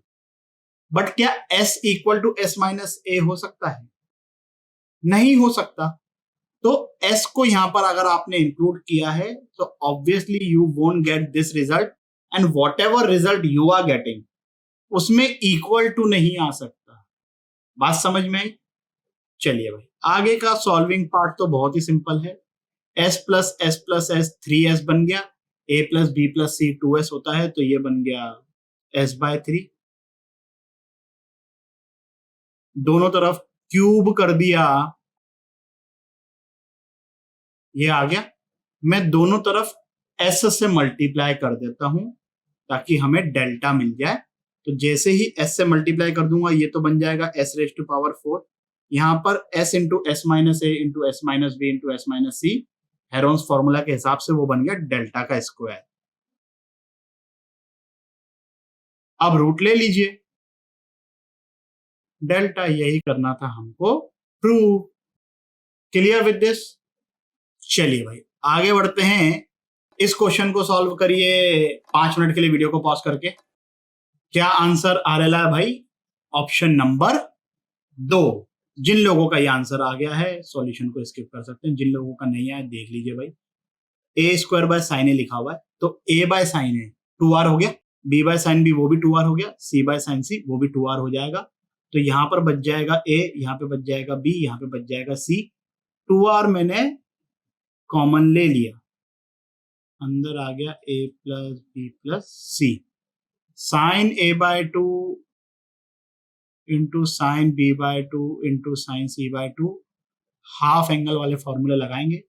but क्या s equal to s minus A हो सकता है, नहीं हो सकता। तो s को यहां पर अगर आपने इंक्लूड किया है तो obviously you won't get this result, and whatever result you are getting उसमें इक्वल टू नहीं आ सकता। बात समझ में आई। चलिए भाई, आगे का सॉल्विंग पार्ट तो बहुत ही सिंपल है। s plus S plus S 3s बन गया, a plus B plus C 2s होता है, तो ये बन गया s बाय 3। दोनों तरफ क्यूब कर दिया, ये आ गया। मैं दोनों तरफ s से मल्टीप्लाई कर देता हूं ताकि हमें डेल्टा मिल जाए। तो जैसे ही s से मल्टीप्लाई कर दूंगा ये तो बन जाएगा s रेज टू पावर 4। यहां पर s into S minus A into S minus B into S minus C, Heron's formula के हिसाब से वो बन गया डेल्टा का स्क्वायर। अब रूट ले लीजिए, डेल्टा यही करना था हमको प्रूव। Clear with this. चलिए भाई आगे बढ़ते हैं। इस क्वेश्चन को सॉल्व करिए 5 मिनट के लिए वीडियो को पॉज करके। क्या आंसर आ रहा है भाई, ऑप्शन नंबर 2। जिन लोगों का ये आंसर आ गया है सॉल्यूशन को स्किप कर सकते हैं, जिन लोगों का नहीं आया देख लीजिए भाई। ए स्क्वायर बाय साइन ए लिखा हुआ है, तो ए बाय साइन ए 2r हो गया, बी बाय साइन बी वो भी 2r हो गया, सी बाय साइन सी वो भी 2r हो जाएगा। तो यहां पर बच जाएगा ए, यहां पे बच जाएगा बी, यहां पे बच जाएगा सी। 2r मैंने कॉमन ले लिया, अंदर आ गया a plus B plus C. Sine A by 2 into sine B by 2 into sine C by 2, half angle वाले फॉर्मूले लगाएंगे।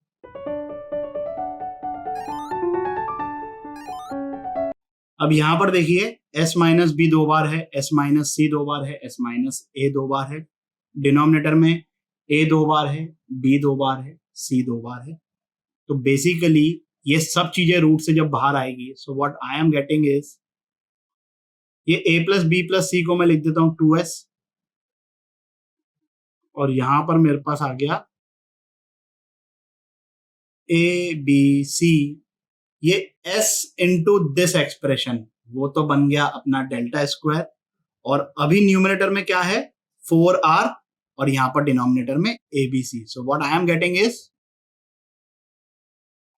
अब यहां पर देखिए एस माइनस बी 2 बार है, एस माइनस सी 2 बार है, एस माइनस ए 2 बार है, डिनोमिनेटर में ए 2 बार है, बी 2 बार है, सी 2 बार है। तो बेसिकली ये सब चीजें रूट से जब बाहर आएगी, सो what I am getting is, ये a प्लस बी प्लस सी को मैं लिख देता हूं 2s, और यहां पर मेरे पास आ गया ए बी सी, ये s इंटू दिस एक्सप्रेशन, वो तो बन गया अपना डेल्टा स्क्वायर, और अभी न्यूमिनेटर में क्या है 4r, और यहां पर डिनोमिनेटर में abc। So what I am getting is,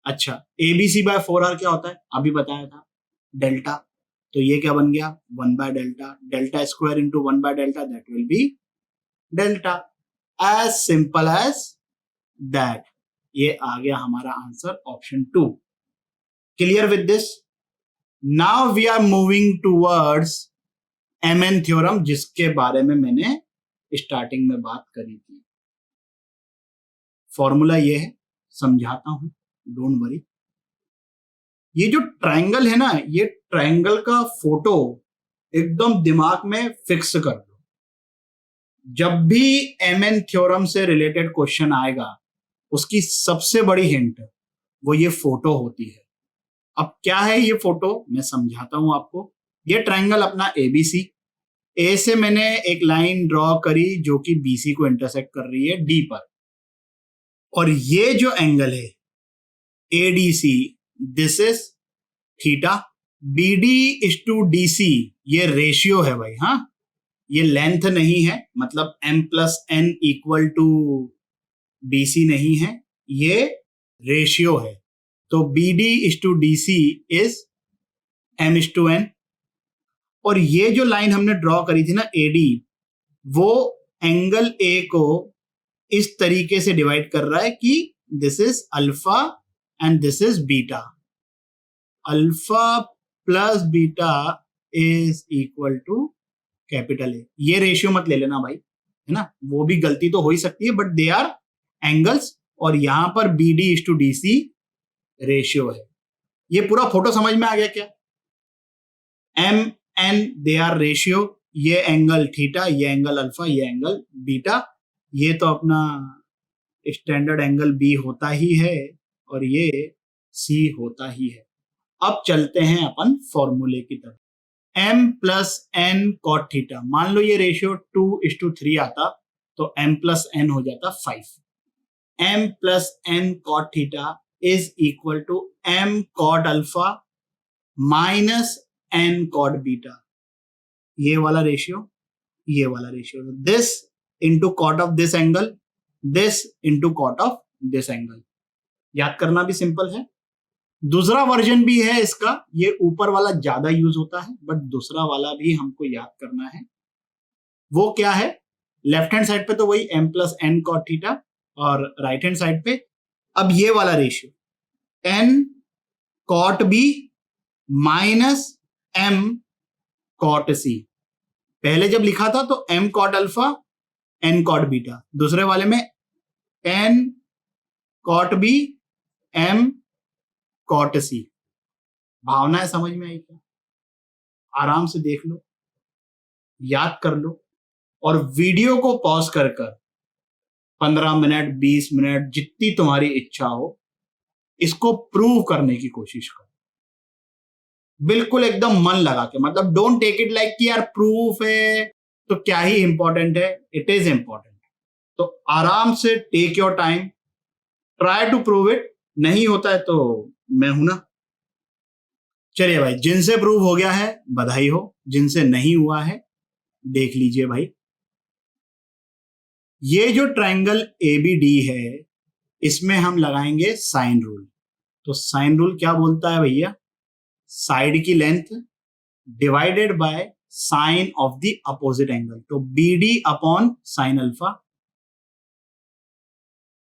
अच्छा abc बाय 4r क्या होता है अभी बताया था, डेल्टा, तो ये क्या बन गया 1 by delta, delta square into 1 by delta, that will be delta, as simple as that. ये आ गया हमारा answer option 2। Clear with this? Now we are moving towards MN theorem, जिसके बारे में मैंने स्टार्टिंग में बात करी थी। फॉर्मूला ये है, समझाता हूं, डोंट वरी। ये जो ट्रायंगल है ना, ये ट्रायंगल का फोटो एकदम दिमाग में फिक्स कर दो। जब भी एमएन थ्योरम से रिलेटेड क्वेश्चन आएगा, उसकी सबसे बड़ी हिंट वो ये फोटो होती है। अब क्या है ये फोटो, मैं समझाता हूं आपको। ये ट्रायंगल अपना एबीसी, ए से मैंने एक लाइन ड्रॉ करी जो कि बीसी को इंटरसेक्ट कर रही है डी पर, और ये जो एंगल है ADC, this is theta. BD is to DC, ये रेशियो है भाई, हाँ, ये लेंथ नहीं है, मतलब m plus N equal to BC नहीं है, ये रेशियो है। तो BD is to DC is m is to N, और ये जो लाइन हमने ड्रॉ करी थी ना एडी, वो एंगल ए को इस तरीके से डिवाइड कर रहा है कि this is alpha and this is beta, alpha plus beta is equal to capital A. ये रेशियो मत ले लेना भाई, है ना, वो भी गलती तो हो ही सकती है, बट दे आर एंगल्स, और यहां पर B D is to D C ratio है। ये पूरा फोटो समझ में आ गया क्या? M N they are ratio, ये एंगल थीटा, ये एंगल अल्फा, ये एंगल बीटा, ये तो अपना स्टैंडर्ड एंगल बी होता ही है, और ये सी होता ही है। अब चलते हैं अपन फॉर्मूले की तरफ। m plus N cot theta, मान लो ये रेशियो 2:3 आता, तो m प्लस एन हो जाता 5। m plus N cot theta is equal to m cot alpha minus n cot beta, ये वाला रेशियो, ये वाला ratio, this into cot of this angle, this into cot of this angle. याद करना भी simple है। दूसरा वर्जन भी है इसका, ये ऊपर वाला ज्यादा यूज होता है, बट दूसरा वाला भी हमको याद करना है। वो क्या है, लेफ्ट हैंड साइड पे तो वही m plus N cot theta, और राइट हैंड साइड पे अब ये वाला ratio n cot B minus m cot C. पहले जब लिखा था तो m cot alpha n cot beta, दूसरे वाले में n cot B m cot C. भावना है, समझ में आई क्या? आराम से देख लो, याद कर लो, और वीडियो को पॉज कर 15 मिनट 20 मिनट जितनी तुम्हारी इच्छा हो, इसको प्रूव करने की कोशिश करो, बिल्कुल एकदम मन लगा के। मतलब डोंट टेक इट लाइक कि यार प्रूफ है तो क्या ही इंपॉर्टेंट है, इट इज इंपॉर्टेंट। तो आराम से take your time, try to prove it. नहीं होता है तो मैं हूं ना। चलिए भाई, जिनसे प्रूव हो गया है बधाई हो, जिनसे नहीं हुआ है देख लीजिए भाई। ये जो ट्रायंगल एबीडी है, इसमें हम लगाएंगे साइन रूल। तो साइन रूल क्या बोलता है भैया, साइड की length divided by sine of the opposite angle. तो BD upon sine alpha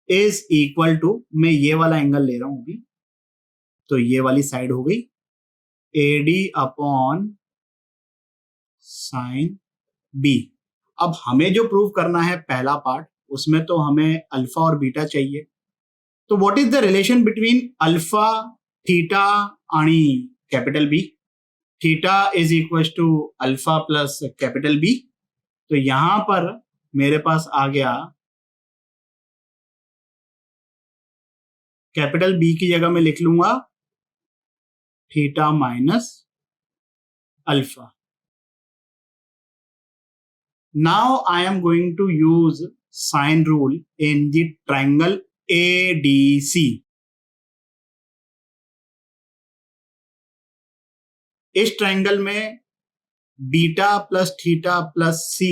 is equal to, मैं ये वाला एंगल ले रहा हूं अभी, तो ये वाली साइड हो गई AD अपॉन साइन B। अब हमें जो प्रूव करना है पहला पार्ट, उसमें तो हमें अल्फा और बीटा चाहिए। तो what is the relation between alpha theta आणि capital B? Theta is equal to alpha plus capital B. तो यहां पर मेरे पास आ गया कैपिटल बी की जगह मैं लिख लूंगा theta minus alpha. Now I am going to use sine rule in the triangle ADC. इस ट्रायंगल में beta plus theta plus C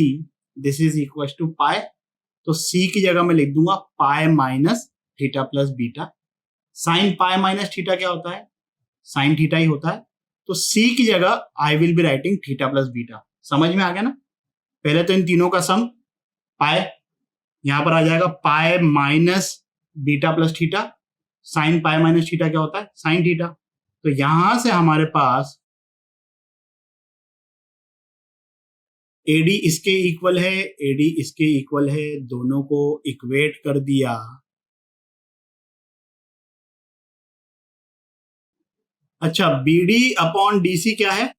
this is equal to pi. तो सी की जगह मैं लिख दूंगा pi minus theta plus beta. Sine pi minus theta क्या होता है? साइन थीटा ही होता है। तो सी की जगह I will be writing theta plus beta. समझ में आ गया ना? पहले तो इन तीनों का सम पाई, यहां पर आ जाएगा pi minus beta plus theta. Sign pi minus theta क्या होता है? Sine theta. तो यहां से हमारे पास एडी इसके इक्वल है, एडी इसके इक्वल है, दोनों को इक्वेट कर दिया। अच्छा, बीडी अपॉन डीसी क्या है?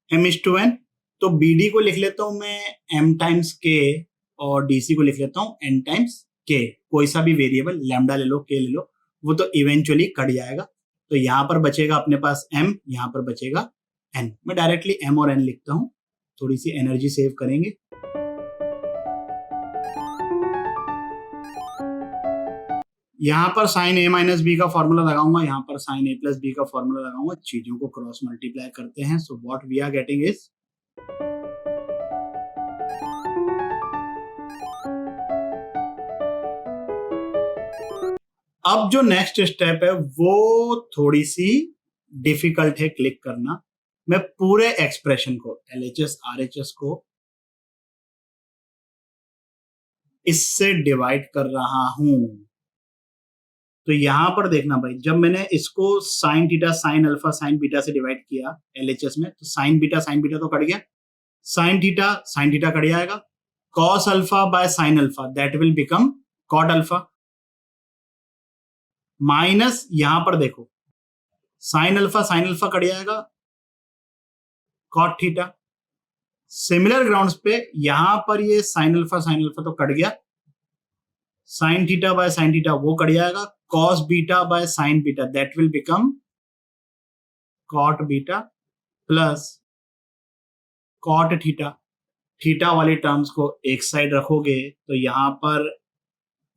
M is to n. तो बीडी को लिख लेता हूं मैं एम टाइम्स के और डीसी को लिख लेता हूं एन टाइम्स के। कोई सा भी वेरिएबल, लैम्डा ले लो, के ले लो, वो तो इवेंचुअली कट जाएगा। तो यहां पर बचेगा अपने पास एम, यहां पर बचेगा एन। मैं डायरेक्टली एम और एन लिखता हूं, थोड़ी सी एनर्जी सेव करेंगे। यहां पर साइन ए माइनस बी का फॉर्मूला लगाऊंगा, यहां पर साइन ए प्लस बी का फॉर्मूला लगाऊंगा। चीजों को क्रॉस मल्टीप्लाई करते हैं। So what we are getting is अब जो नेक्स्ट स्टेप है वो थोड़ी सी डिफिकल्ट है क्लिक करना। मैं पूरे एक्सप्रेशन को एलएचएस आरएचएस को इससे डिवाइड कर रहा हूं। तो यहां पर देखना भाई, जब मैंने इसको sine theta sine alpha sine beta से डिवाइड किया एलएचएस में, तो साइन बीटा तो कट गया, साइन थीटा कट जाएगा। Cos alpha by sine alpha that will become cot alpha. Minus यहां पर देखो साइन अल्फा कट जाएगा, कॉट थीटा। सिमिलर ग्राउंड्स पे यहां पर ये साइन अल्फा तो कट गया, sine theta by sine theta वो कट जाएगा, cos beta by sine beta that will become cot beta plus cot theta. Theta वाली टर्म्स को एक साइड रखोगे तो यहां पर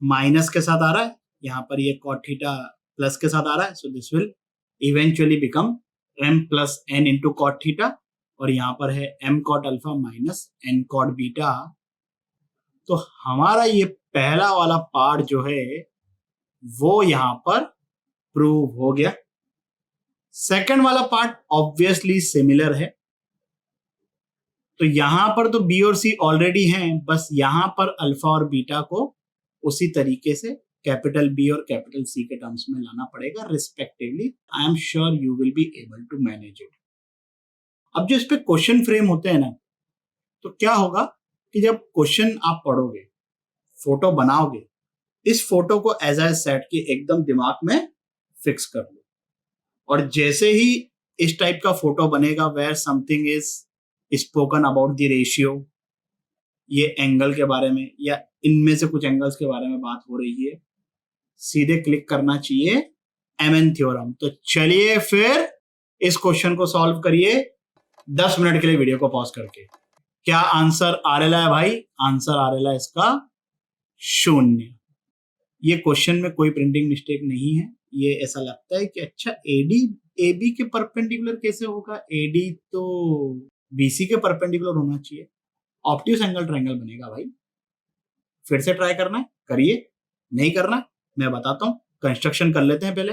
माइनस के साथ आ रहा है, यहां पर ये कॉट थीटा प्लस के साथ आ रहा है। So this will eventually become m plus n into cot theta, और यहां पर है m cot alpha minus n cot beta. तो हमारा ये पहला वाला पार्ट जो है वो यहां पर प्रूव हो गया। सेकंड वाला पार्ट ऑब्वियसली सिमिलर है। तो यहां पर तो बी और सी ऑलरेडी हैं, बस यहां पर अल्फा और बीटा को उसी तरीके से कैपिटल बी और कैपिटल सी के टर्म्स में लाना पड़ेगा respectively. I am sure you will be able to manage it. अब जो इस पे क्वेश्चन फ्रेम होते हैं ना, तो क्या होगा कि जब क्वेश्चन आप पढ़ोगे, फोटो बनाओगे, इस फोटो को एज ए सेट के एकदम दिमाग में फिक्स कर लो। और जैसे ही इस टाइप का फोटो बनेगा where something is spoken about the ratio, ये एंगल के बारे में या इनमें से कुछ एंगल्स के बारे में बात हो रही है, सीधे क्लिक करना चाहिए एमएन थ्योरम। तो चलिए फिर इस क्वेश्चन को सॉल्व करिए 10 मिनट के लिए वीडियो को पॉज करके। क्या आंसर आ रहा है भाई? आंसर आ रहा है इसका 0। ये क्वेश्चन में कोई प्रिंटिंग मिस्टेक नहीं है। ये ऐसा लगता है कि अच्छा एडी एबी के परपेंडिकुलर कैसे होगा? एडी तो बीसी के परपेंडिकुलर होना चाहिए। ऑब्ट्यूज एंगल ट्रायंगल बनेगा भाई। फिर से ट्राई करना है, करिए। नहीं करना मैं बताता हूं, कंस्ट्रक्शन कर लेते हैं पहले।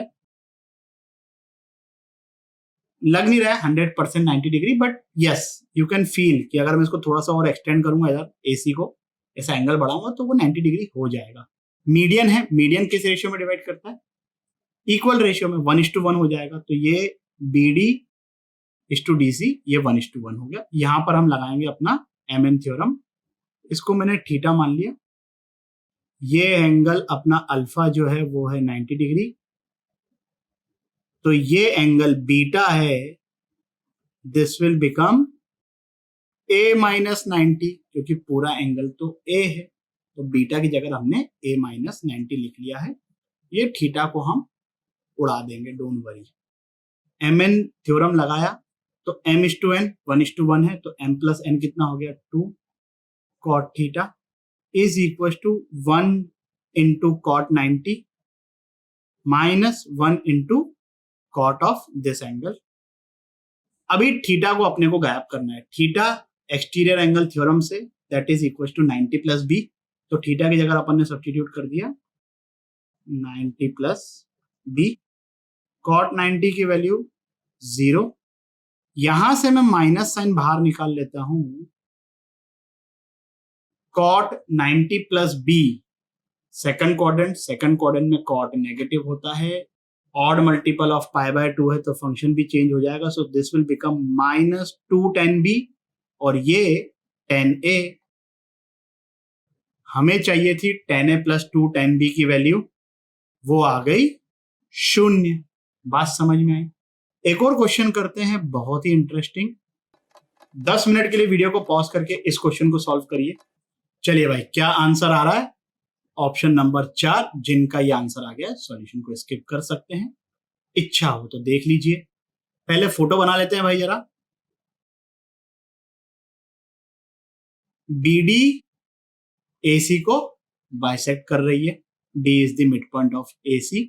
लग नहीं रहा है 100% 90 degree, but yes you can feel कि अगर मैं इसको थोड़ा सा और एक्सटेंड करूंगा इधर एसी को, ऐसा एंगल बढ़ाऊंगा तो वो 90 डिग्री हो जाएगा। मीडियन है, मीडियन किस रेशियो में डिवाइड करता है? इक्वल रेशियो में 1:1 हो जाएगा। तो ये BD इज टू DC, ये 1:1 हो गया। यहां पर हम लगाएंगे अपना एमएन थ्योरम। इसको मैंने थीटा मान लिया। ये एंगल अपना अल्फा जो है वो है 90 डिग्री। तो ये एंगल बीटा है this will become a minus 90, क्योंकि पूरा एंगल तो a है, तो बीटा की जगह हमने a माइनस 90 लिख लिया है। ये थीटा को हम उड़ा देंगे, डोंट वरी। mn थ्योरम लगाया तो m इज टू एन 1:1 है, तो m प्लस n कितना हो गया 2 cot theta is equal to 1 into cot 90 minus 1 into cot of this angle. अभी थीटा को अपने को गायब करना है। थीटा एक्सटीरियर एंगल थ्योरम से that is equal to 90 plus B, तो थीटा की जगह अपन ने सब्स्टिट्यूट कर दिया 90 प्लस बी। cot 90 की वैल्यू 0, यहां से मैं माइनस साइन बाहर निकाल लेता हूं। cot 90 plus B second quadrant में cot नेगेटिव होता है, ऑड मल्टीपल ऑफ π/2 है, तो फंक्शन भी चेंज हो जाएगा। सो this will become minus 2 tan b, और ये tan a। हमें चाहिए थी tan a plus 2 tan b की वैल्यू, वो आ गई 0। बात समझ में आई? एक और क्वेश्चन करते हैं, बहुत ही इंटरेस्टिंग। 10 मिनट के लिए वीडियो को पॉज करके इस क्वेश्चन को सॉल्व करिए। चलिए भाई, क्या आंसर आ रहा है? ऑप्शन नंबर 4, जिनका ये आंसर आ गया सॉल्यूशन को स्किप कर सकते हैं, इच्छा हो तो देख लीजिए। पहले फोटो बना लेते हैं भाई जरा। BD AC को बाइसेक्ट कर रही है, D is the mid point of AC।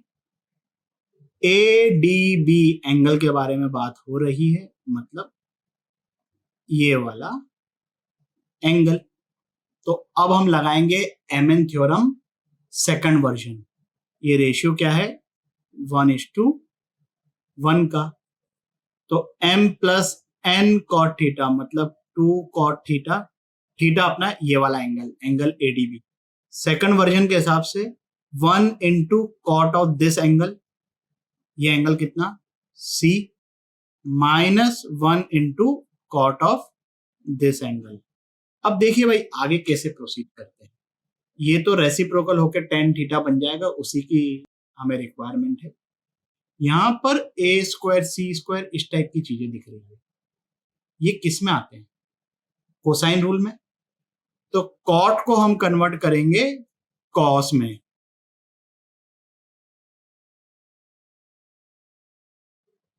ADB angle के बारे में बात हो रही है, मतलब ये वाला एंगल। तो अब हम लगाएंगे MN थ्योरम सेकंड वर्जन। ये रेशियो क्या है 1:1 का, तो m plus n cot theta मतलब 2 cot थीटा, थीटा अपना ये वाला एंगल ADB। सेकंड वर्जन के हिसाब से 1 into cot of this angle, ये एंगल कितना C, minus 1 into cot of this angle. अब देखिए भाई आगे कैसे प्रोसीड करते हैं। ये तो रेसिप्रोकल होकर tan थीटा बन जाएगा, उसी की हमें रिक्वायरमेंट है। यहां पर a² c² इस टाइप की चीजें दिख रही है, ये किस में आते हैं? कोसाइन रूल में। तो कॉट को हम कन्वर्ट करेंगे कॉस में।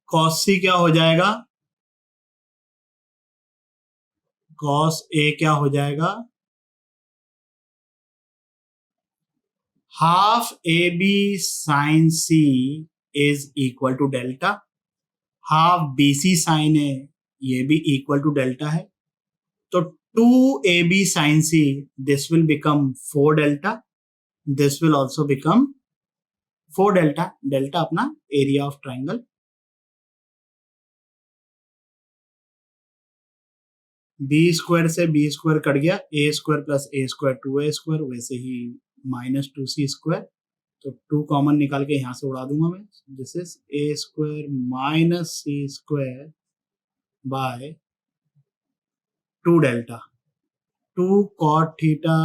कॉस सी क्या हो जाएगा? कॉस ए क्या हो जाएगा? Half AB sine C is equal to delta, half BC sine A ये भी इक्वल टू डेल्टा है, तो 2AB sin C this will become 4 delta, this will also become 4 delta, delta अपना एरिया ऑफ ट्राइंगल। B² से B² cut गया, A² plus A² 2A², वैसे ही minus 2C², तो 2 common निकाल के यहां से उड़ा दूंगा मैं। This is A² minus C² by 2 delta. 2 cot theta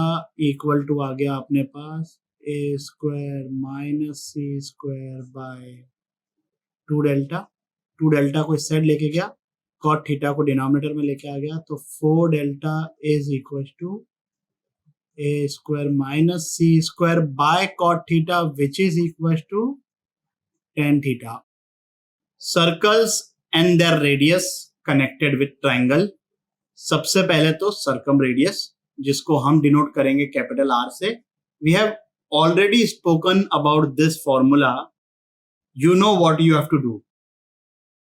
equal to आ गया अपने पास A² minus C² by 2 delta. 2 delta को इस साइड लेके गया, cot थीटा को डिनोमिनेटर में लेके आ गया, तो 4 delta is equal to A² minus C² by cot theta which is equal to tan theta. Circles and their radius connected with triangle. सबसे पहले तो सर्कम रेडियस, जिसको हम डिनोट करेंगे कैपिटल R से। We have already spoken about this formula, you know what you have to do.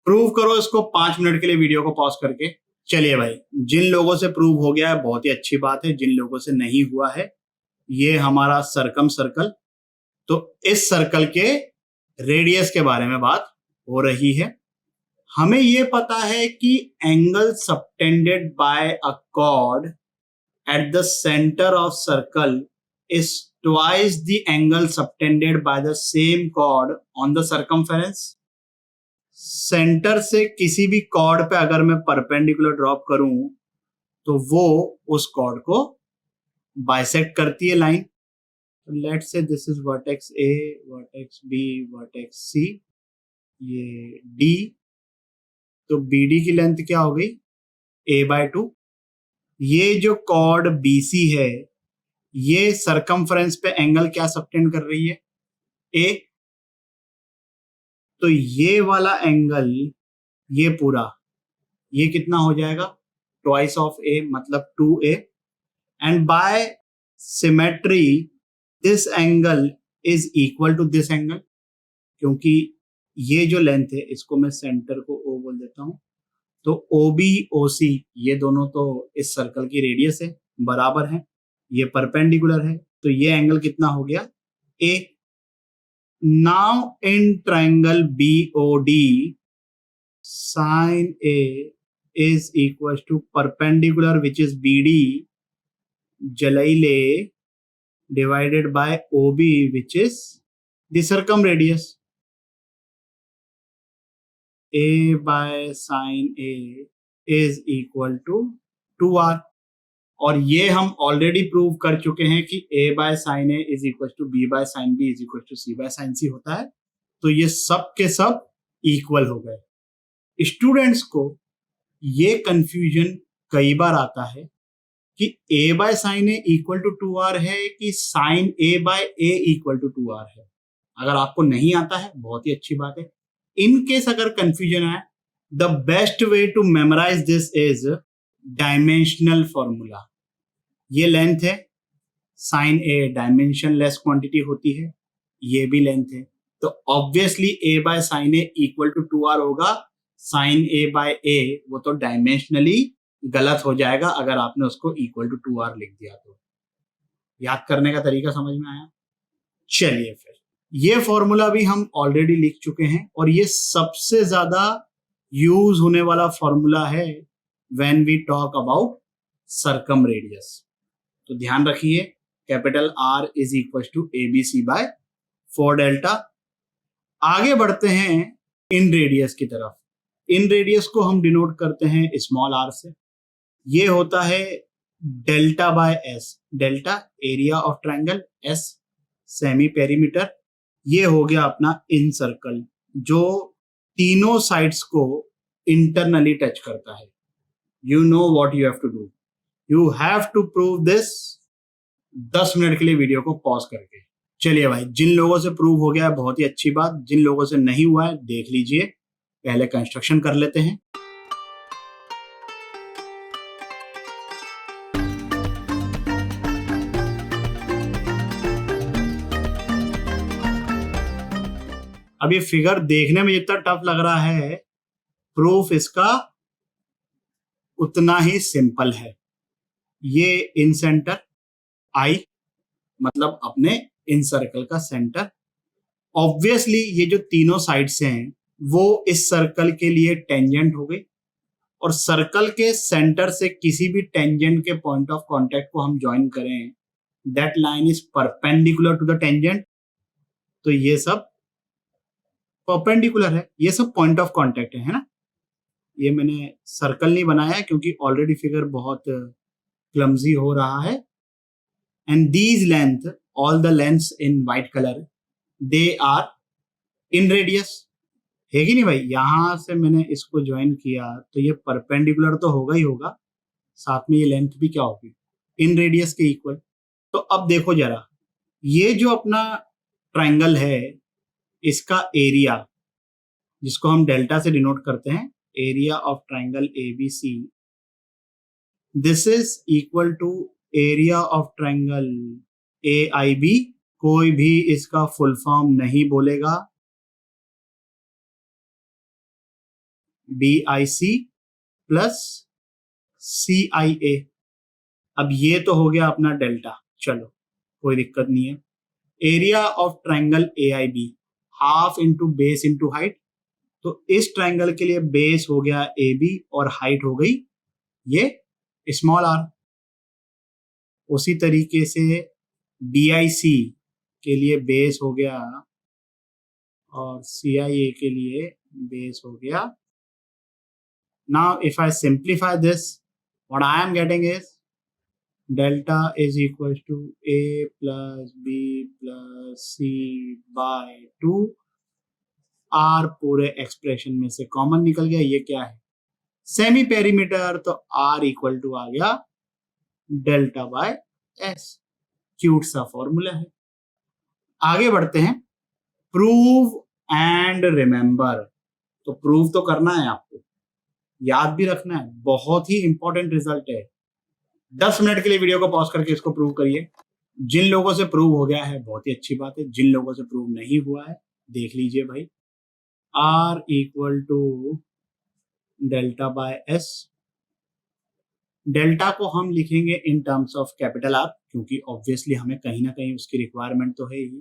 Prove करो इसको 5 minute के लिए वीडियो को पॉज करके। चलिए भाई, जिन लोगों से प्रूव हो गया है बहुत ही अच्छी बात है, जिन लोगों से नहीं हुआ है, ये हमारा सरकम सर्कल। तो इस सर्कल के रेडियस के बारे में बात हो रही है। हमें यह पता है कि angle subtended by a chord at the centre of circle is twice the angle subtended by the same chord on the circumference. Centre से किसी भी कॉर्ड पे अगर मैं परपेंडिकुलर ड्रॉप करूं तो वो उस कॉर्ड को बाइसेक्ट करती है line. Let's say this is vertex A, vertex B, vertex C, ये D। तो BD की लेंथ क्या हो गई, a/2। ये जो कॉर्ड BC है ये सरकमफ्रेंस पे एंगल क्या सबटेंड कर रही है, A। तो ये वाला एंगल, ये पूरा, ये कितना हो जाएगा, ट्वाइस ऑफ A, मतलब 2A। And by symmetry this angle is equal to this angle, क्योंकि ये जो लेंथ है इसको मैं सेंटर को O बोल देता हूं, तो OB OC ये दोनों तो इस सर्कल की रेडियस है, बराबर है, ये परपेंडिकुलर है, तो ये एंगल कितना हो गया, A। Now in triangle BOD sin A is equals to perpendicular which is BD Jalile divided by OB which is the circumradius। A by sin A is equal to 2R। और ये हम already prove कर चुके हैं कि A by sin A is equal to B by sin B is equal to C by sin C होता है, तो ये सब के सब इक्वल हो गए। स्टूडेंट्स को ये कंफ्यूजन कई बार आता है कि A by sin A equal to 2R है कि sin A by A equal to 2R है। अगर आपको नहीं आता है बहुत ही अच्छी बात है, इन केस अगर कंफ्यूजन आए, the best way to memorise this is dimensional formula. ये लेंथ है, sin A dimensionless quantity होती है, ये भी लेंथ है, तो obviously A by sin A equal to 2R होगा। sin A by A वो तो डायमेंशनली गलत हो जाएगा अगर आपने उसको इक्वल टू 2R लिख दिया तो। याद करने का तरीका समझ में आया? चलिए फिर, ये फॉर्मूला भी हम ऑलरेडी लिख चुके हैं और ये सबसे ज्यादा यूज होने वाला फॉर्मूला है when we talk about circum radius. तो ध्यान रखिए, capital R is equal to ABC by 4 delta. आगे बढ़ते हैं इन रेडियस की तरफ। इन रेडियस को हम डिनोट करते हैं स्मॉल r से। ये होता है delta by S। Delta area of triangle, S semi perimeter. ये हो गया अपना इन सर्कल जो तीनों साइड्स को इंटरनली टच करता है। You know what you have to do, you have to prove this 10 minute के लिए वीडियो को पॉज करके। चलिए भाई, जिन लोगों से प्रूव हो गया है बहुत ही अच्छी बात, जिन लोगों से नहीं हुआ है देख लीजिए, पहले कंस्ट्रक्शन कर लेते हैं। अब ये फिगर देखने में जितना टफ लग रहा है, प्रूफ इसका उतना ही सिंपल है। ये इन सेंटर I मतलब अपने इन सर्कल का सेंटर, ऑब्वियसली ये जो तीनों साइड्स हैं वो इस सर्कल के लिए टेंजेंट हो गई, और सर्कल के सेंटर से किसी भी टेंजेंट के पॉइंट ऑफ कांटेक्ट को हम ज्वाइन करें, that line is perpendicular to the tangent. तो ये सब परपेंडिकुलर है, ये सब पॉइंट ऑफ कांटेक्ट है ना। ये मैंने सर्कल नहीं बनाया है क्योंकि ऑलरेडी फिगर बहुत क्लमजी हो रहा है। And these length, all the lengths in white colour, they are in radius, है कि नहीं भाई। यहां से मैंने इसको ज्वाइन किया तो ये परपेंडिकुलर तो होगा ही होगा, साथ में ये लेंथ भी क्या होगी, इन रेडियस के इक्वल। तो अब देखो जरा, ये जो अपना ट्रायंगल है इसका एरिया, जिसको हम डेल्टा से डिनोट करते हैं, area of triangle ABC, this is equal to area of triangle AIB। कोई भी इसका फुल फॉर्म नहीं बोलेगा, BIC प्लस CIA। अब ये तो हो गया अपना डेल्टा, चलो कोई दिक्कत नहीं है। Area of triangle AIB half into base into height, तो इस ट्रायंगल के लिए बेस हो गया AB और हाइट हो गई ये स्मॉल r। उसी तरीके से BIC के लिए बेस हो गया और CIA के लिए बेस हो गया। Now if I simplify this, what I am getting is delta is equal to A plus B plus C by 2। R पूरे एक्सप्रेशन में से कॉमन निकल गया, ये क्या है, सेमी पेरीमीटर तो आर इक्वल टू आ गया डेल्टा बाय एस। क्यूट सा फॉर्मूला है। आगे बढ़ते हैं, प्रूव एंड रिमेंबर। तो प्रूव तो करना है आपको, याद भी रखना है, बहुत ही इंपॉर्टेंट रिजल्ट है। 10 मिनट के लिए वीडियो को पॉज करके इसको प्रूव करिए। जिन लोगों से प्रूव हो गया है बहुत ही अच्छी बात है, जिन लोगों से प्रूव नहीं हुआ है देख लीजिए भाई। R equal to delta by s. Delta को हम लिखेंगे in terms of capital R, क्योंकि ऑब्वियसली हमें कहीं ना कहीं उसकी रिक्वायरमेंट तो है ही।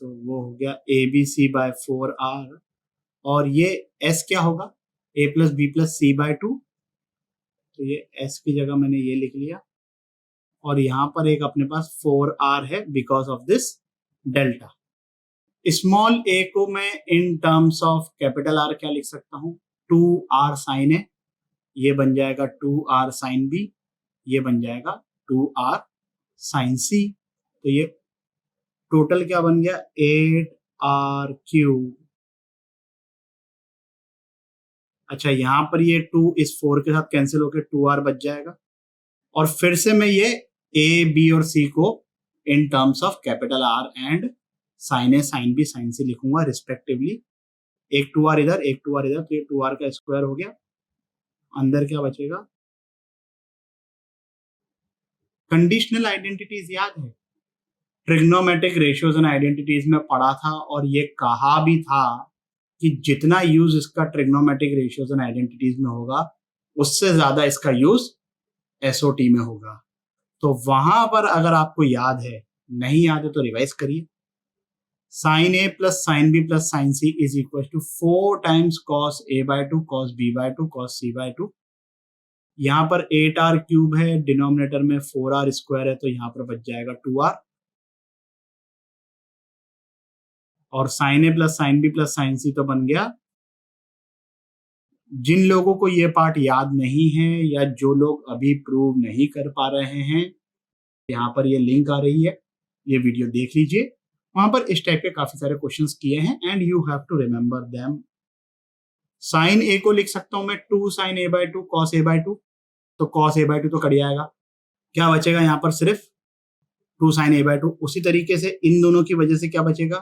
तो वो हो गया ए बी सी बाय 4R, और ये एस क्या होगा, ए plus B plus C by 2। तो ये एस की जगह मैंने ये लिख लिया, और यहां पर एक अपने पास 4R है because of this delta. Small A को मैं in terms of capital R क्या लिख सकता हूं, 2R साइन ए, ये बन जाएगा 2R साइन बी, ये बन जाएगा 2R साइन सी। तो ये टोटल क्या बन गया, 8R क्यूब। अच्छा, यहां पर ये 2 इस 4 के साथ कैंसिल होकर 2R बच जाएगा, और फिर से मैं ये ए बी और सी को in terms of capital R and sine A sine B sine C लिखूंगा रिस्पेक्टिवली। एक 2R इधर, एक 2R इधर, तो ये 2R का स्क्वायर हो गया। अंदर क्या बचेगा, कंडीशनल आइडेंटिटीज याद है, ट्रिग्नोमेट्रिक रेशियोज एंड आइडेंटिटीज में पढ़ा था, और ये कहा भी था कि जितना यूज इसका ट्रिग्नोमेट्रिक रेशियोज एंड आइडेंटिटीज में होगा उससे ज्यादा इसका यूज एसओटी में होगा। तो वहां पर अगर आपको याद है, नहीं याद है तो रिवाइज करिए। Sine A plus sine B plus sine C is equal to 4 times cos A by 2 cos B by 2 cos C by 2। यहाँ पर 8R क्यूब है, डिनोमिनेटर में 4R स्क्वायर है, तो यहाँ पर बच जाएगा 2R, और sine A plus sine B plus sine C तो बन गया। जिन लोगों को ये पार्ट याद नहीं है, या जो लोग अभी प्रूव नहीं कर पा रहे हैं, यहाँ पर ये लिंक आ रही है, ये वीडियो देख लीजिए। वहां पर इस टाइप के काफी सारे क्वेश्चंस किए हैं, and you have to remember them. Sine A को लिख सकता हूं मैं 2 sine A by 2 cos A by 2, तो कॉस ए बाय 2 तो कट जाएगा, क्या बचेगा यहाँ पर सिर्फ 2 साइन ए बाय 2। उसी तरीके से इन दोनों की वजह से क्या बचेगा,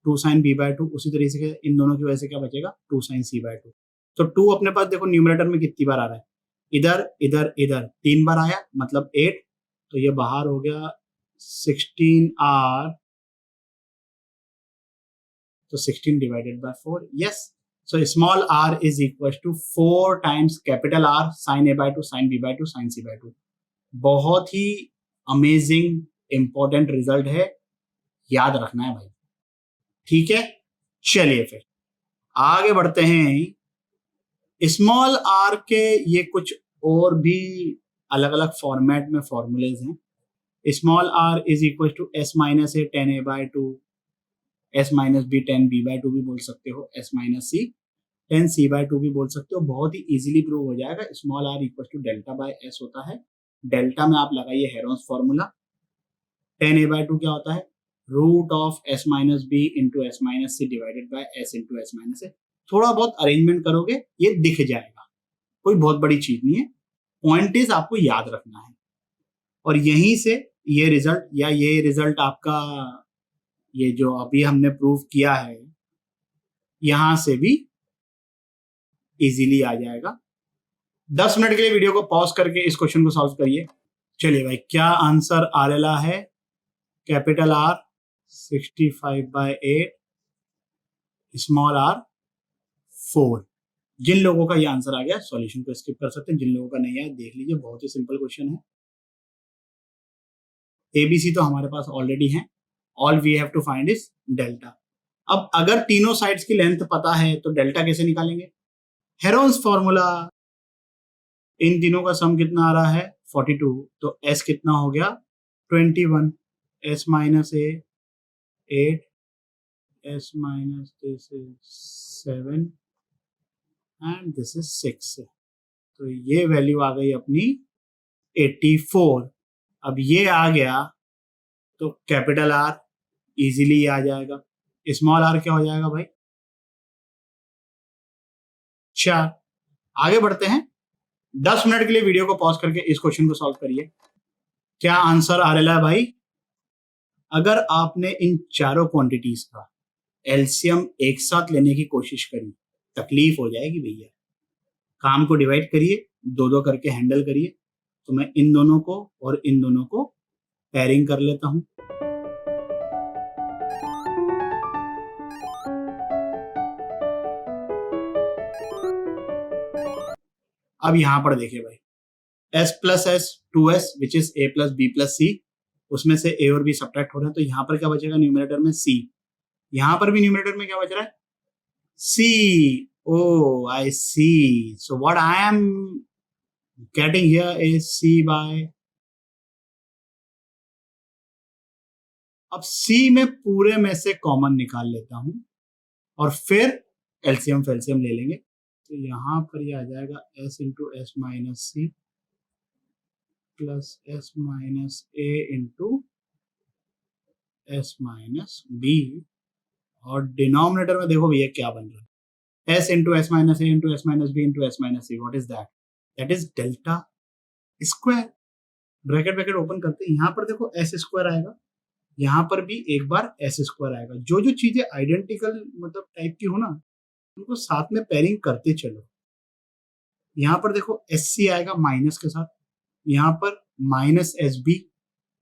2 साइन बी बाय 2। उसी तरीके से इन दोनों की वजह से क्या बचेगा, 2 साइन सी बाय 2। तो 2 अपने पास देखो न्यूमरेटर में कितनी बार आ रहा है, इधर इधर इधर 3 बार आया, मतलब 8, तो ये बाहर हो गया 16R, तो 16 divided by 4। Yes, so small r is equal to 4 times capital R sine A by 2 sine B by 2 sine C by 2। बहुत ही अमेजिंग इंपॉर्टेंट रिजल्ट है, याद रखना है भाई। ठीक है, चलिए फिर आगे बढ़ते हैं। स्मॉल r के ये कुछ और भी अलग अलग फॉर्मेट में फॉर्मूलेज हैं। Small r is equal to s minus A 10a by 2, s minus B 10b by 2 भी बोल सकते हो, s माइनस सी 10c बाय 2 भी बोल सकते हो, बहुत ही इजीली प्रूव हो जाएगा। Small r equal to delta by s होता है। डेल्टा में आप लगाइए हेरोन्स फॉर्मूला, 10a बाय 2 क्या होता है, root of s minus B into S minus C divided by s into S minus A. थोड़ा बहुत अरेंजमेंट करोगे ये दिख जाएगा, कोई बहुत बड़ी चीज नहीं है। पॉइंट इज आपको याद रखना है, और यहीं से ये रिजल्ट, या ये रिजल्ट आपका ये जो अभी हमने प्रूव किया है, यहां से भी इजीली आ जाएगा। 10 मिनट के लिए वीडियो को पॉज करके इस क्वेश्चन को सॉल्व करिए। चलिए भाई, क्या आंसर आ रहा है, capital R 65 by 8, small r 4। जिन लोगों का ये आंसर आ गया सॉल्यूशन को स्किप कर सकते हैं, जिन लोगों का नहीं आया देख लीजिए, बहुत ही सिंपल क्वेश्चन है। एबीसी तो हमारे पास ऑलरेडी है, all we have to find is delta. अब अगर तीनों साइड्स की लेंथ पता है तो डेल्टा कैसे निकालेंगे, हेरोन्स फॉर्मूला। इन तीनों का सम कितना आ रहा है 42, तो s कितना हो गया 21, s minus A 8, s minus this is 7 and this is 6। तो ये वैल्यू आ गई अपनी 84। अब ये आ गया तो कैपिटल R इजीली आ जाएगा। स्मॉल r क्या हो जाएगा भाई 4, आगे बढ़ते हैं। 10 मिनट के लिए वीडियो को पॉज करके इस क्वेश्चन को सॉल्व करिए। क्या आंसर आ रहा है भाई? अगर आपने इन चारों क्वांटिटीज का एलसीएम एक साथ लेने की कोशिश करी, तकलीफ हो जाएगी भैया। काम को डिवाइड करिए, दो दो करके हैंडल करिए। तो मैं इन दोनों को और इन दोनों को पेयरिंग कर लेता हूं। अब यहां पर देखिए भाई, s plus S 2s which is a plus B plus C, उसमें से a और b सब्ट्रैक्ट हो रहे हैं, तो यहां पर क्या बचेगा न्यूमरेटर में c। यहां पर भी न्यूमरेटर में क्या बच रहा है? c। oh I see, so what I am getting here is c by, अब c में पूरे में से कॉमन निकाल लेता हूं और फिर एलसीएम फेल्सियम ले लेंगे। तो यहां पर ये आ जाएगा s into S minus C plus S minus A into S minus B, और डिनोमिनेटर में देखो भैया क्या बन रहा है, s into S minus A into S minus B into S minus C. What is that? That is delta square. Bracket bracket open करते हैं, यहां पर देखो एस स्क्वायर आएगा, यहां पर भी एक बार एस स्क्वायर आएगा। जो जो चीजें आइडेंटिकल मतलब टाइप की हो ना, उनको साथ में पेयरिंग करते चलो। यहां पर देखो एस सी आएगा माइनस के साथ, यहां पर माइनस एस बी,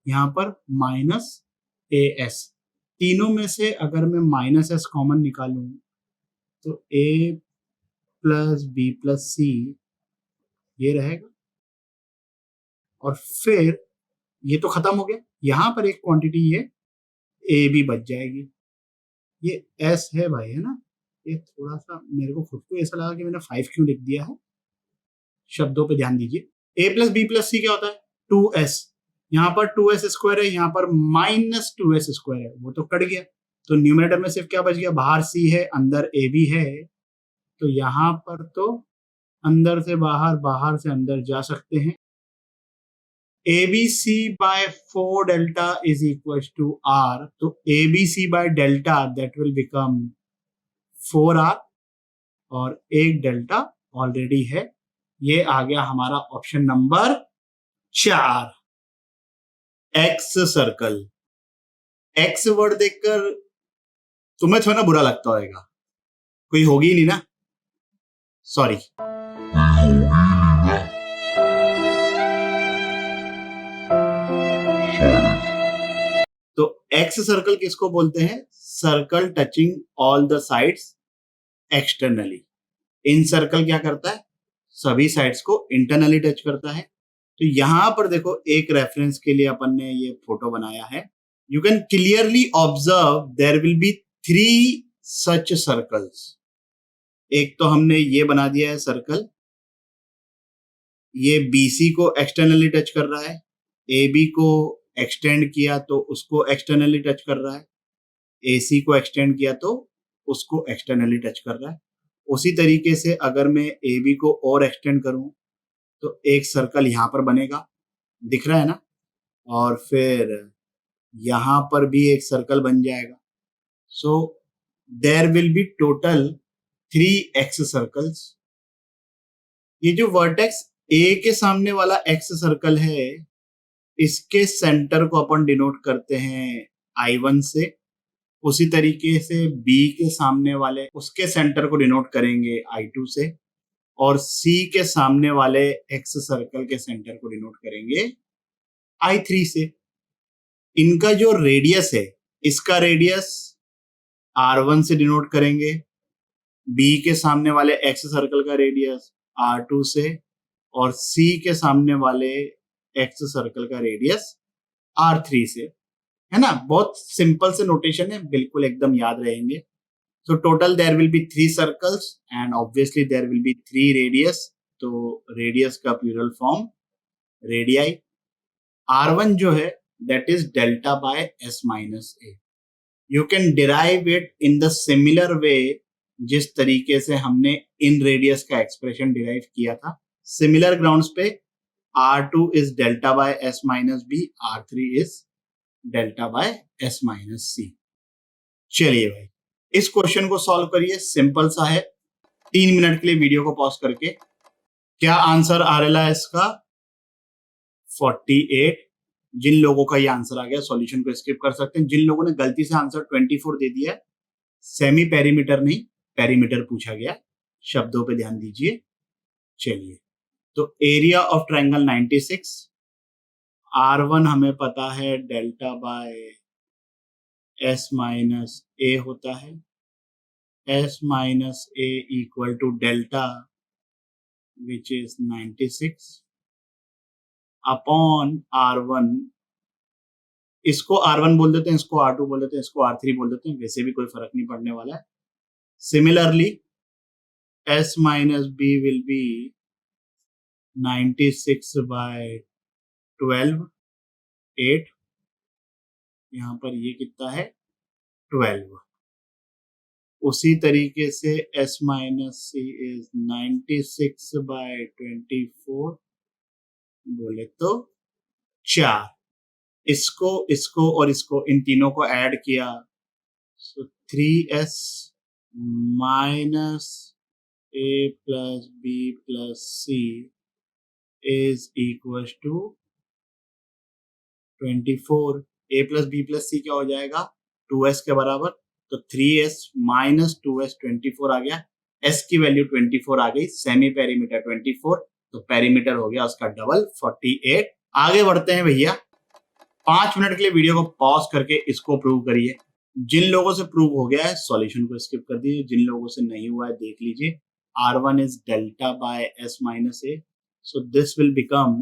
यहां पर माइनस ए एस। तीनों में से अगर मैं माइनस एस कॉमन निकालूं तो ए प्लस बी प्लस सी ये रहेगा, और फिर ये तो खत्म हो गया। यहां पर एक क्वांटिटी ये ए बी बच जाएगी। ये एस है भाई, है ना? ये थोड़ा सा मेरे को खुद को ऐसा लगा कि मैंने 5 क्यों लिख दिया है। शब्दों पे ध्यान दीजिए। a plus B plus C क्या होता है? 2s। यहाँ पर 2s स्क्वायर है, यहाँ पर माइनस 2s स्क्वायर है, वो तो कट गया। तो न्यूमरेटर में सिर्फ क्या बच गया? बाहर c है, अंदर a b है। तो यहाँ पर तो अंदर से बाहर, बाहर से अंदर जा सकते हैं। abc by 4 delta is equals to r, तो abc by delta that will become 4r, और एक डेल्टा ऑलरेडी है। ये आ गया हमारा option number 4, x circle. X word देखकर तुम्हें थोड़ा ना बुरा लगता होगा, कोई होगी ही नहीं ना, सॉरी। तो एक्स सर्कल किसको बोलते हैं? Circle touching all the sides externally. In circle क्या करता है? सभी साइड्स को इंटरनली टच करता है। तो यहां पर देखो, एक रेफरेंस के लिए अपन ने ये फोटो बनाया है। You can clearly observe there will be 3 such circles. एक तो हमने ये बना दिया है सर्कल, ये BC को एक्सटर्नली टच कर रहा है, AB को एक्सटेंड किया तो उसको एक्सटर्नली टच कर रहा है, AC को एक्सटेंड किया तो उसको एक्सटर्नली टच कर रहा है। उसी तरीके से अगर मैं AB को और एक्सटेंड करूं तो एक सर्कल यहां पर बनेगा, दिख रहा है ना? और फिर यहां पर भी एक सर्कल बन जाएगा। So there will be total 3 ex circles. ये जो वर्टेक्स A के सामने वाला एक्स सर्कल है, इसके सेंटर को अपन डिनोट करते हैं I1 से। उसी तरीके से B के सामने वाले उसके सेंटर को डिनोट करेंगे I2 से, और C के सामने वाले एक्स सर्कल के सेंटर को डिनोट करेंगे I3 से। इनका जो रेडियस है, इसका रेडियस R1 से डिनोट करेंगे, B के सामने वाले एक्स सर्कल का रेडियस R2 से, और C के सामने वाले एक्स सर्कल का रेडियस R3 से, है ना? बहुत सिंपल से नोटेशन है, बिल्कुल एकदम याद रहेंगे। So total there will be 3 circles and obviously there will be 3 radius. तो रेडियस का प्लूरल फॉर्म रेडियाई। R1 जो है that is delta by s minus a। You can derive it in the similar way जिस तरीके से हमने in radius का expression derive किया था। सिमिलर ग्राउंड्स पे R2 is delta by s minus b, R3 is delta by s minus c। चलिए भाई, इस क्वेश्चन को सॉल्व करिए, सिंपल सा है। 3 मिनट के लिए वीडियो को पॉज करके क्या आंसर आ रहा है इसका? 48। जिन लोगों का ये आंसर आ गया सॉल्यूशन को स्किप कर सकते हैं। जिन लोगों ने गलती से आंसर 24 दे दिया है, सेमी पेरीमीटर नहीं पेरीमीटर पूछा गया, शब्दों पे ध्यान दीजिए। चलिए, तो एरिया ऑफ ट्रायंगल 96, R1 हमें पता है delta by S minus A होता है, S minus A equal to delta which is 96 upon R1। इसको R1 बोल देते हैं, इसको R2 बोल देते हैं, इसको R3 बोल देते हैं, वैसे भी कोई फर्क नहीं पड़ने वाला है। Similarly S minus B will be 96 by 12, 8, यहाँ पर ये कितना है 12। उसी तरीके से S minus C is 96 by 24, बोले तो 4। इसको इसको और इसको इन तीनों को ऐड किया, so 3S minus A plus B plus C is equal to 24। A plus B plus C क्या हो जाएगा 2S के बराबर, तो 3S माइनस 2S 24 आ गया, S की वैल्यू 24 आ गई, सेमी पेरीमीटर 24, तो पेरीमीटर हो गया उसका डबल 48। आगे बढ़ते हैं भैया, 5 मिनट के लिए वीडियो को पॉज करके इसको प्रूव करिए। जिन लोगों से प्रूव हो गया है सॉल्यूशन को स्किप कर दीजिए, जिन लोगों से नहीं हुआ है देख लीजिए। R1 is delta by S minus A, so this will become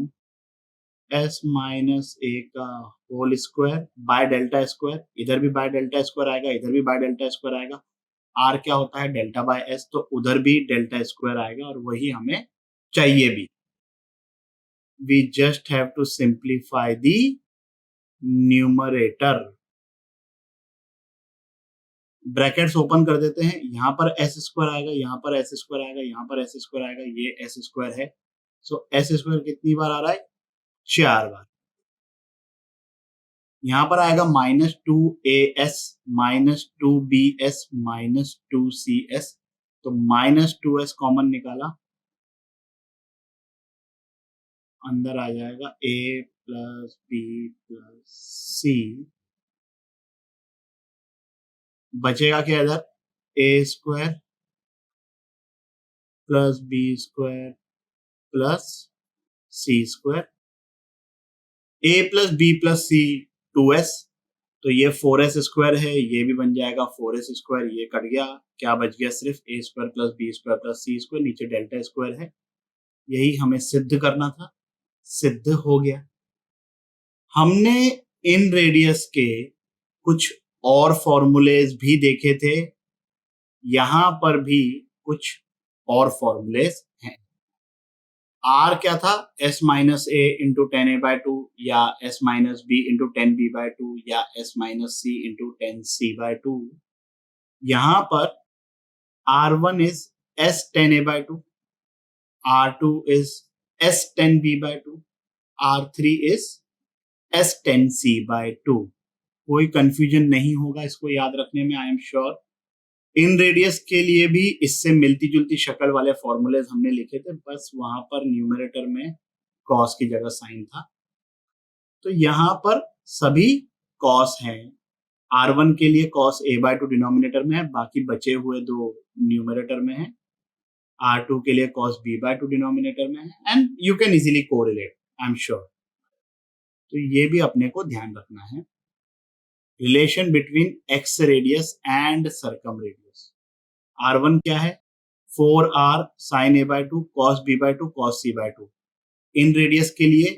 S minus A का whole square by delta square, इधर भी बाय डेल्टा स्क्वायर आएगा, इधर भी बाय डेल्टा स्क्वायर आएगा। R क्या होता है डेल्टा बाय S, तो उधर भी डेल्टा स्क्वायर आएगा और वही हमें चाहिए भी। We just have to simplify the numerator। Brackets open कर देते हैं, यहाँ पर एस स्क्वायर आएगा, यहाँ पर एस स्क्वायर आएगा, यहाँ पर एस स्क्वायर आएगा, ये एस स्क्वायर है, सो एस स्क्वायर कितनी बार आ रहा है 4 बार। यहाँ पर आएगा minus 2AS minus 2BS minus 2CS, तो माइनस 2S कॉमन निकाला, अंदर आ जाएगा A plus B plus C, बचेगा क्या इधर A square plus B square plus C square. A plus B plus C 2S, तो ये 4S स्क्वायर है, ये भी बन जाएगा 4S स्क्वायर, ये कट गया, क्या बच गया सिर्फ A square plus B square plus C square, नीचे डेल्टा स्क्वायर है। यही हमें सिद्ध करना था, सिद्ध हो गया। हमने इन रेडियस के कुछ और फॉर्मूलेज भी देखे थे, यहां पर भी कुछ और फॉर्मूलेज हैं। R क्या था S minus A into 10A/2 या S minus B into 10B/2 या S माइनस सी इंटू 10C/2। यहां पर R1 is S 10A/2, R2 is S 10B/2, R3 is S 10C/2। कोई कंफ्यूजन नहीं होगा इसको याद रखने में, आई एम श्योर। इन रेडियस के लिए भी इससे मिलती जुलती शक्ल वाले फॉर्मूलेज हमने लिखे थे, बस वहां पर न्यूमरेटर में कॉस की जगह साइन था, तो यहां पर सभी कॉस हैं। R1 के लिए कॉस A/2 डिनोमिनेटर में है, बाकी बचे हुए दो न्यूमरेटर में है। R2 के लिए कॉस B/2 डिनोमिनेटर में है, and you can easily correlate, I am sure. तो ये भी अपने को ध्यान रखना है, relation between ex radius and circum radius. R1 क्या है 4R sine A/2 cos B/2 cos C/2। In radius के लिए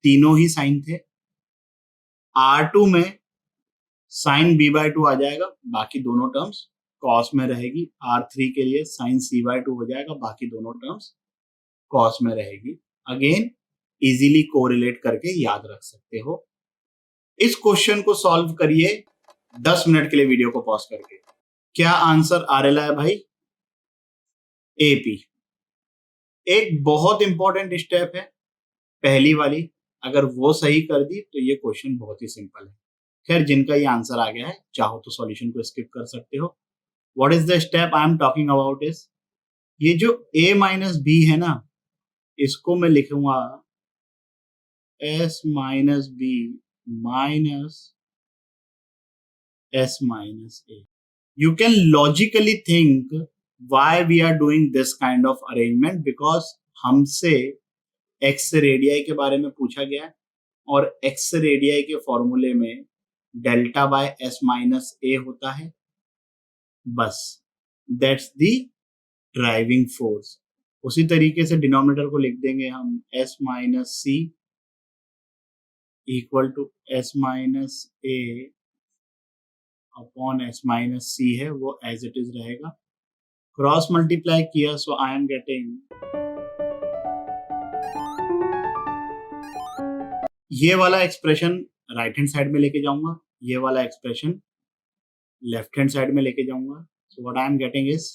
तीनों ही साइन थे। R2 में साइन B/2 आ जाएगा, बाकी दोनों टर्म्स कॉस में रहेगी। R3 के लिए साइन C/2 हो जाएगा, बाकी दोनों टर्म्स कॉस में रहेगी। अगेन इजीली कोरिलेट करके याद रख सकते हो। इस क्वेश्चन को सॉल्व करिए 10 मिनट के लिए वीडियो को पॉज करके। क्या आंसर आ रहा है भाई AP। एक बहुत इंपॉर्टेंट स्टेप है पहली वाली, अगर वो सही कर दी तो ये क्वेश्चन बहुत ही सिंपल है। खैर जिनका ये आंसर आ गया है चाहो तो सॉल्यूशन को स्किप कर सकते हो। What is the step I am talking about is, ये जो A माइनस बी है ना, इसको मैं लिखूंगा s minus B minus s minus a. You can logically think why we are doing this kind of arrangement because हमसे x radii के बारे में पूछा गया है और x रेडियाई के फॉर्मूले में delta by s minus a होता है. बस दैट्स द ड्राइविंग फोर्स. उसी तरीके से डिनोमिनेटर को लिख देंगे हम s minus c equal to s minus a upon s minus c है वो एज इट इज रहेगा. क्रॉस मल्टीप्लाई किया सो आई एम गेटिंग ये वाला एक्सप्रेशन राइट हैंड साइड में लेके जाऊंगा, ये वाला एक्सप्रेशन लेफ्ट हैंड साइड में लेके जाऊंगा. सो what I am getting is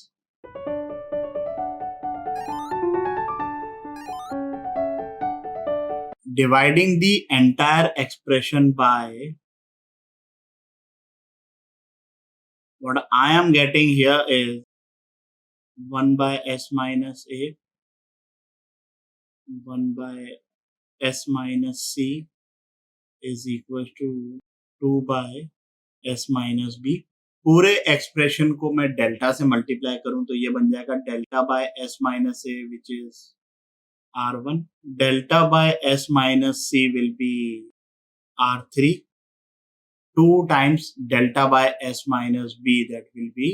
dividing the entire expression by what I am getting here is 1 by s minus a 1 by s minus c is equal to 2 by s minus b. पूरे expression को मैं delta से multiply करूं तो ये बन जाएगा delta by s minus a which is r1. Delta by s minus c will be r3. 2 times delta by s minus b that will be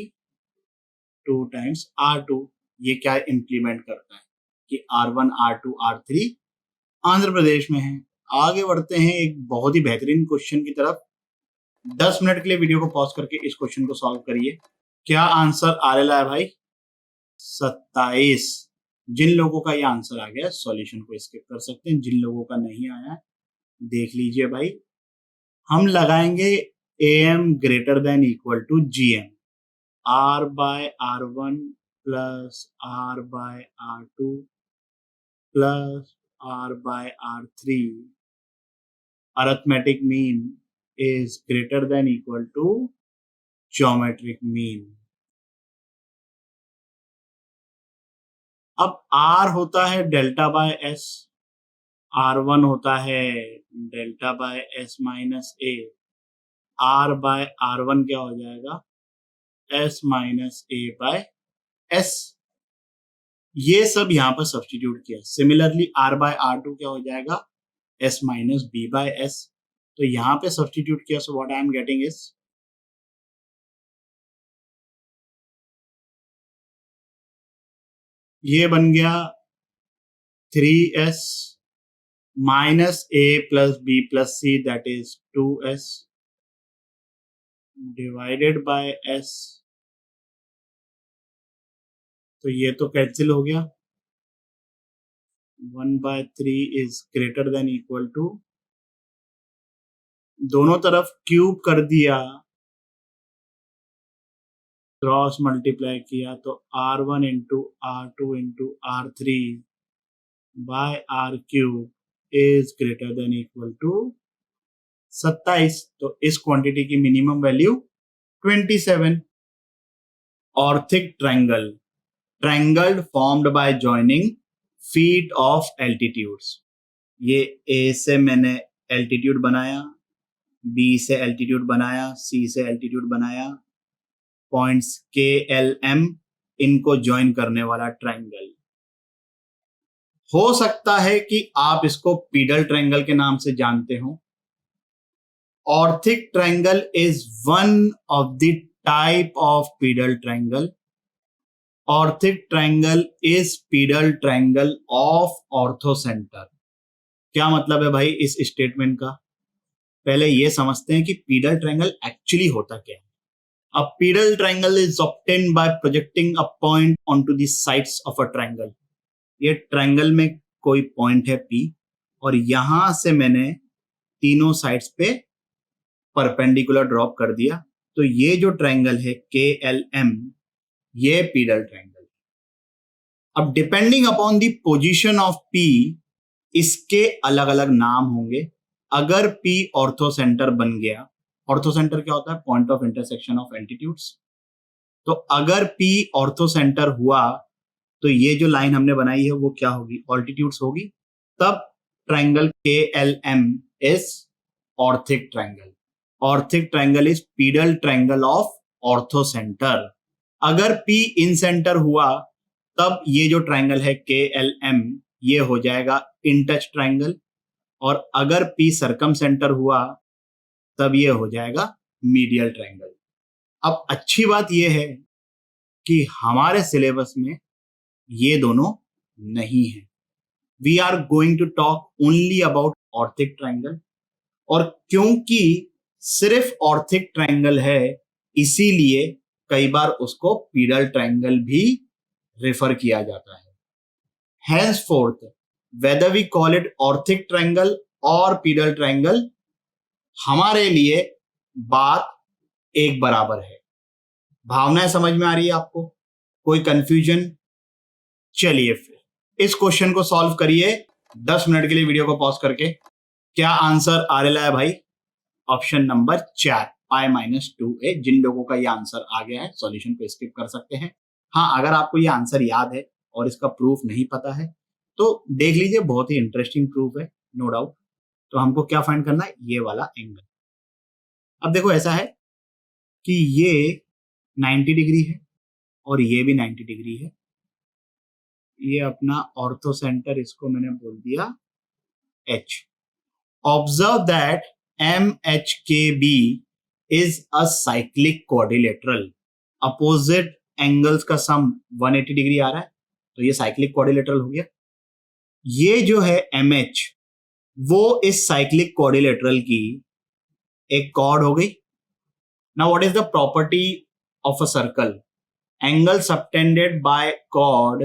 2 times r2. ये क्या इंप्लीमेंट करता है कि r1 r2 r3 Andhra Pradesh में है. आगे बढ़ते हैं एक बहुत ही बेहतरीन क्वेश्चन की तरफ. 10 मिनट के लिए वीडियो को पॉज करके इस क्वेश्चन को सॉल्व करिए. क्या आंसर आ रहा है भाई? 27. जिन लोगों का ये आंसर आ गया सॉल्यूशन को स्किप कर सकते हैं, जिन लोगों का नहीं आया देख लीजिए भाई. हम लगाएंगे am greater than equal to gm. r by r1 plus r by r2 plus r by r3 arithmetic mean is greater than equal to geometric mean. अब r होता है डेल्टा बाय s, r1 होता है delta by s minus a, r by r1 क्या हो जाएगा s minus a by s. ये सब यहां पर सब्स्टिट्यूट किया. सिमिलरली r बाय r2 क्या हो जाएगा s minus b by s. तो यहां पे सब्स्टिट्यूट किया so what I am getting is ये बन गया 3s minus a plus b plus c that is 2s divided by s. तो ये तो कैंसिल हो गया. 1 by 3 is greater than equal to दोनों तरफ क्यूब कर दिया, क्रॉस मल्टीप्लाई किया तो r1 into r2 into r3 by r cube is greater than equal to 27. तो इस क्वांटिटी की minimum value 27. Orthic triangle, triangle formed by joining feet of altitudes. ये ए से मैंने एल्टीट्यूड बनाया, बी से एल्टीट्यूड बनाया, सी से एल्टीट्यूड बनाया, पॉइंट्स के एल एम इनको ज्वाइन करने वाला ट्रायंगल. हो सकता है कि आप इसको पीडल ट्रायंगल के नाम से जानते हो. Orthic triangle is one of the type of pedal triangle. Orthic triangle is pedal triangle of orthocentre. क्या मतलब है भाई इस स्टेटमेंट का? पहले ये समझते हैं कि पीडल ट्रायंगल एक्चुअली होता क्या है. A pedal triangle is obtained by projecting a point onto the sides of a triangle. ये ट्रायंगल में कोई पॉइंट है P और यहां से मैंने तीनों साइड्स पे परपेंडिकुलर ड्रॉप कर दिया. तो ये जो ट्रायंगल है KLM ये पीडल ट्रायंगल. अब depending upon the position of P इसके अलग अलग नाम होंगे. अगर P ऑर्थोसेंटर बन गया, ऑर्थोसेंटर क्या होता है? Point of intersection of altitudes. तो अगर P ऑर्थोसेंटर हुआ तो ये जो लाइन हमने बनाई है वो क्या होगी, ऑल्टीट्यूड्स होगी, तब triangle KLM is orthic triangle. Orthic triangle is pedal triangle of orthocentre. अगर P इन सेंटर हुआ तब ये जो ट्रायंगल है KLM ये हो जाएगा इन टच ट्रायंगल, और अगर P सर्कम सेंटर हुआ तब ये हो जाएगा मीडियल ट्रायंगल। अब अच्छी बात ये है कि हमारे सिलेबस में ये दोनों नहीं है। We are going to talk only about orthic triangle, और क्योंकि सिर्फ ऑर्थिक ट्रायंगल है इसीलिए कई बार उसको पीडल ट्रायंगल भी रेफर किया जाता है। henceforth whether we call it orthic triangle और पीडल ट्रायंगल, हमारे लिए बात एक बराबर है। भावनाएं समझ में आ रही है आपको? कोई कंफ्यूजन? चलिए फिर इस क्वेश्चन को सॉल्व करिए 10 मिनट के लिए वीडियो को पॉज करके। क्या आंसर आ रहा है भाई? Option number 4 π-2a। जिन लोगों का ये आंसर आ गया है सॉल्यूशन को स्किप कर सकते हैं। हाँ, अगर आपको ये आंसर याद है और इसका प्रूफ नहीं पता है तो देख लीजिए, बहुत ही इंटरेस्टिंग प्रूफ है, नो डाउट। तो हमको क्या फाइंड करना है? ये वाला एंगल। अब देखो ऐसा है कि ये 90 डिग्री है और ये भी 90 डिग्री है। ये अपना ऑर्थो सेंटर, इसको मैंने बोल दिया H। Observe that MHKB is a cyclic quadrilateral. Opposite angles का सम 180 डिग्री आ रहा है, तो ये साइक्लिक क्वाड्रिलेटरल हो गया। ये जो है MH वो इस साइक्लिक क्वाड्रिलेटरल की एक कॉर्ड हो गई। Now what is the property of a circle? Angle subtended by chord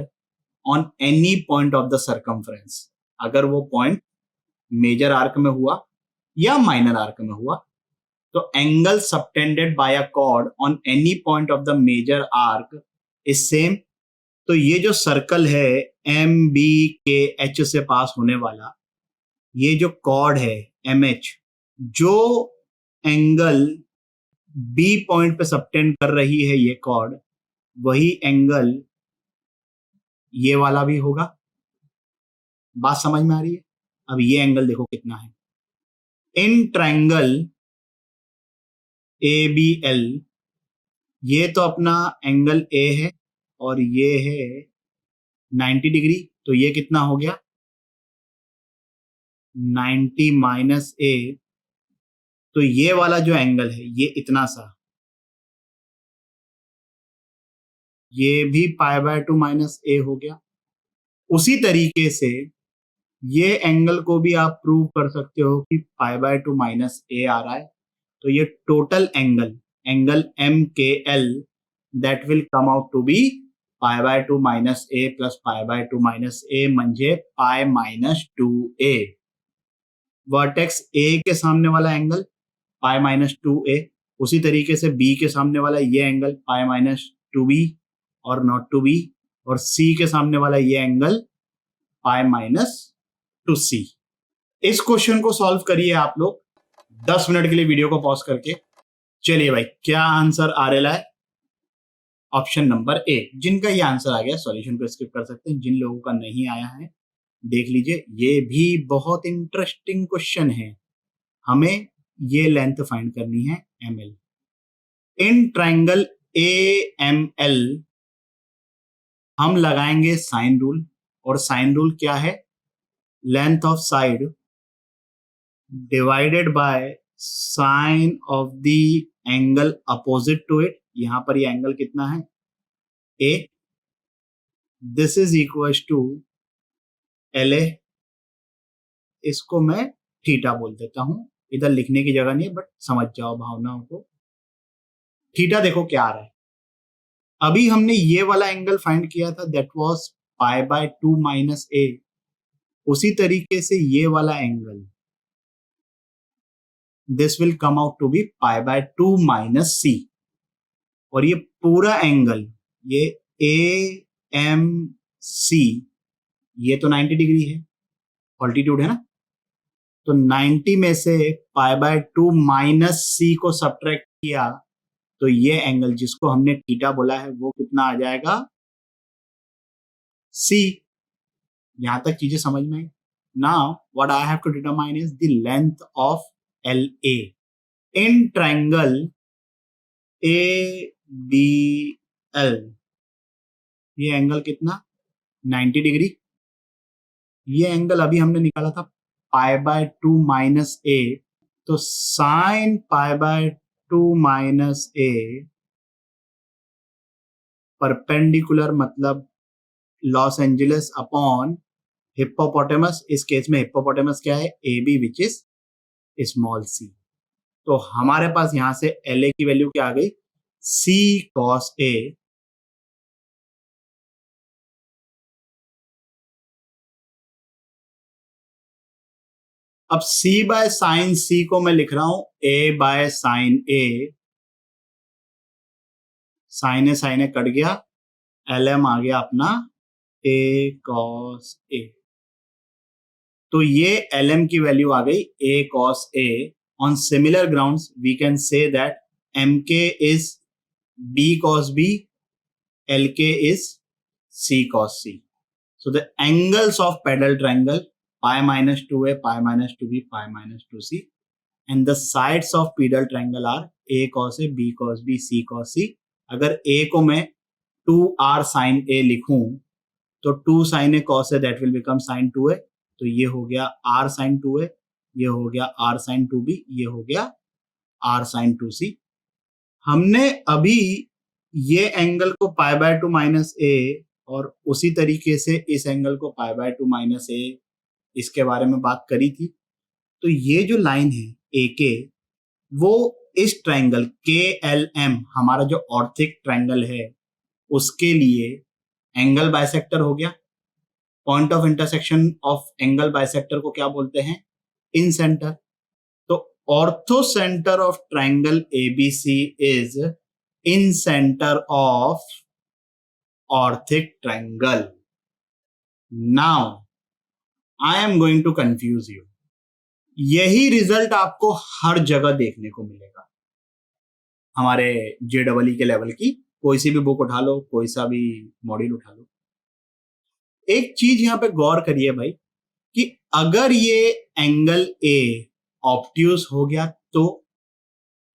on any point of the circumference. अगर वो पॉइंट मेजर आर्क में हुआ या माइनर आर्क में हुआ तो angle subtended by a chord on any point of the major arc is same. तो ये जो सर्कल है MBKH से पास होने वाला, ये जो कॉर्ड है MH, जो एंगल B पॉइंट पे सबटेंड कर रही है ये कॉर्ड, वही एंगल ये वाला भी होगा। बात समझ में आ रही है? अब ये एंगल देखो कितना है। इन ट्रायंगल ABL ये तो अपना एंगल A है और ये है 90 डिग्री, तो ये कितना हो गया? 90 माइनस A। तो ये वाला जो एंगल है ये इतना सा, ये भी π/2 माइनस A हो गया। उसी तरीके से ये एंगल को भी आप प्रूव कर सकते हो कि π/2 माइनस A आ रहा है। तो ये total angle MKL that will come out to be π/2 minus A plus π/2 minus A म्हणजे π-2A। वर्टेक्स A के सामने वाला एंगल π-2A, उसी तरीके से B के सामने वाला ये एंगल π-2B और नॉट टू B, और C के सामने वाला ये एंगल π-2C। इस क्वेश्चन को सॉल्व करिए आप लोग 10 मिनट के लिए वीडियो को पॉज करके। चलिए भाई, क्या आंसर आ रहा है? Option number A। जिनका ये आंसर आ गया सॉल्यूशन को स्किप कर सकते हैं, जिन लोगों का नहीं आया है देख लीजिए। ये भी बहुत इंटरेस्टिंग क्वेश्चन है। हमें ये लेंथ फाइंड करनी है ML। इन ट्रायंगल AML हम लगाएंगे साइन रूल, और साइन रूल क्या है? Length of side divided by sine of the angle opposite to it. यहां पर ये एंगल कितना है? A। This is equal to LA। इसको मैं थीटा बोल देता हूं, इधर लिखने की जगह नहीं है, बट समझ जाओ भावनाओं को। थीटा देखो क्या आ रहा है। अभी हमने ये वाला एंगल फाइंड किया था, दैट वाज π/2 माइनस A। उसी तरीके से ये वाला angle, this will come out to be π/2 minus C। और ये पूरा एंगल, ये AMC, ये तो 90 डिग्री है, ऑल्टीट्यूड है ना। तो 90 में से π/2 माइनस C को सब्ट्रैक्ट किया तो ये एंगल जिसको हमने थीटा बोला है वो कितना आ जाएगा? सी। यहां तक चीजें समझ में आई। Now what I have to determine is the length of L A in triangle A B L. ये एंगल कितना, 90 डिग्री। ये एंगल अभी हमने निकाला था पाई बाय 2 माइनस ए, तो sine pi by 2 minus A perpendicular मतलब लॉस एंजलिस अपॉन हिप्पोपोटेमस। इस केस में हिप्पोपोटेमस क्या है, A B which is small C. तो हमारे पास यहां से एल ए की वैल्यू क्या आ गई, सी कॉस ए। अब c बाय साइन सी को मैं लिख रहा हूं a by sine A. Sine A cut गया, lm आ गया अपना a cos a। तो ये lm की वैल्यू आ गई a cos a। On similar grounds we can say that mk is b cos b, lk is c cos c. So the angles of pedal triangle pi minus 2a, pi minus 2b, pi minus 2c, and the sides of pedal triangle are a cos a, b cos b, c cos c. अगर a को मैं 2r sin a लिखूं तो 2 sin a cos a that will become sin 2a। तो ये हो गया r sin 2a, ये हो गया r sin 2b, ये हो गया r sin 2c। हमने अभी ये एंगल को पाई बाय 2 माइनस ए और उसी तरीके से इस एंगल को पाई बाय 2 माइनस ए, इसके बारे में बात करी थी। तो ये जो लाइन है ए के, वो इस ट्रायंगल के एल एम, हमारा जो ऑर्थिक ट्रायंगल है, उसके लिए एंगल बाइसेक्टर हो गया। Point of intersection of angle bisector को क्या बोलते हैं, इन सेंटर। तो orthocentre of triangle ABC is incentre of orthic triangle. Now I am going to confuse you. यही रिजल्ट आपको हर जगह देखने को मिलेगा। हमारे JEE के लेवल की कोई सी भी बुक उठा लो, कोई सा भी मॉड्यूल उठा लो। एक चीज यहां पे गौर करिए भाई कि अगर ये एंगल ए ऑब्ट्यूज हो गया तो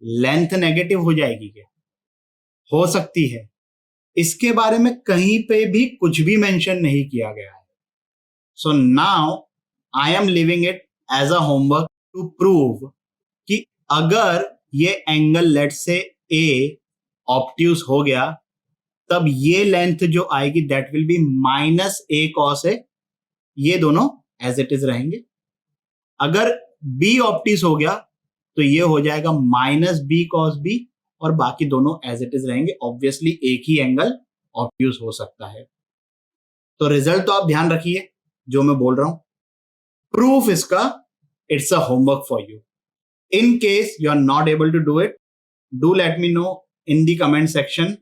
लेंथ नेगेटिव हो जाएगी क्या, हो सकती है। इसके बारे में कहीं पे भी कुछ भी मेंशन नहीं किया गया है। So now I am living it as a homework to prove कि अगर ये एंगल लेट से ए ऑब्ट्यूज हो गया तब ये लेंथ जो आएगी that will be minus A cos A. ये दोनों एज इट इज रहेंगे। अगर बी ऑब्ट्यूज हो गया तो ये हो जाएगा माइनस बी कॉस बी, और बाकी दोनों एज इट इज रहेंगे। ऑब्वियसली एक ही एंगल ऑब्ट्यूज हो सकता है। तो रिजल्ट तो आप ध्यान रखिए जो मैं बोल रहा हूं। प्रूफ इसका it's a homework for you. In case you are not able to do it, do let me know in the comment section.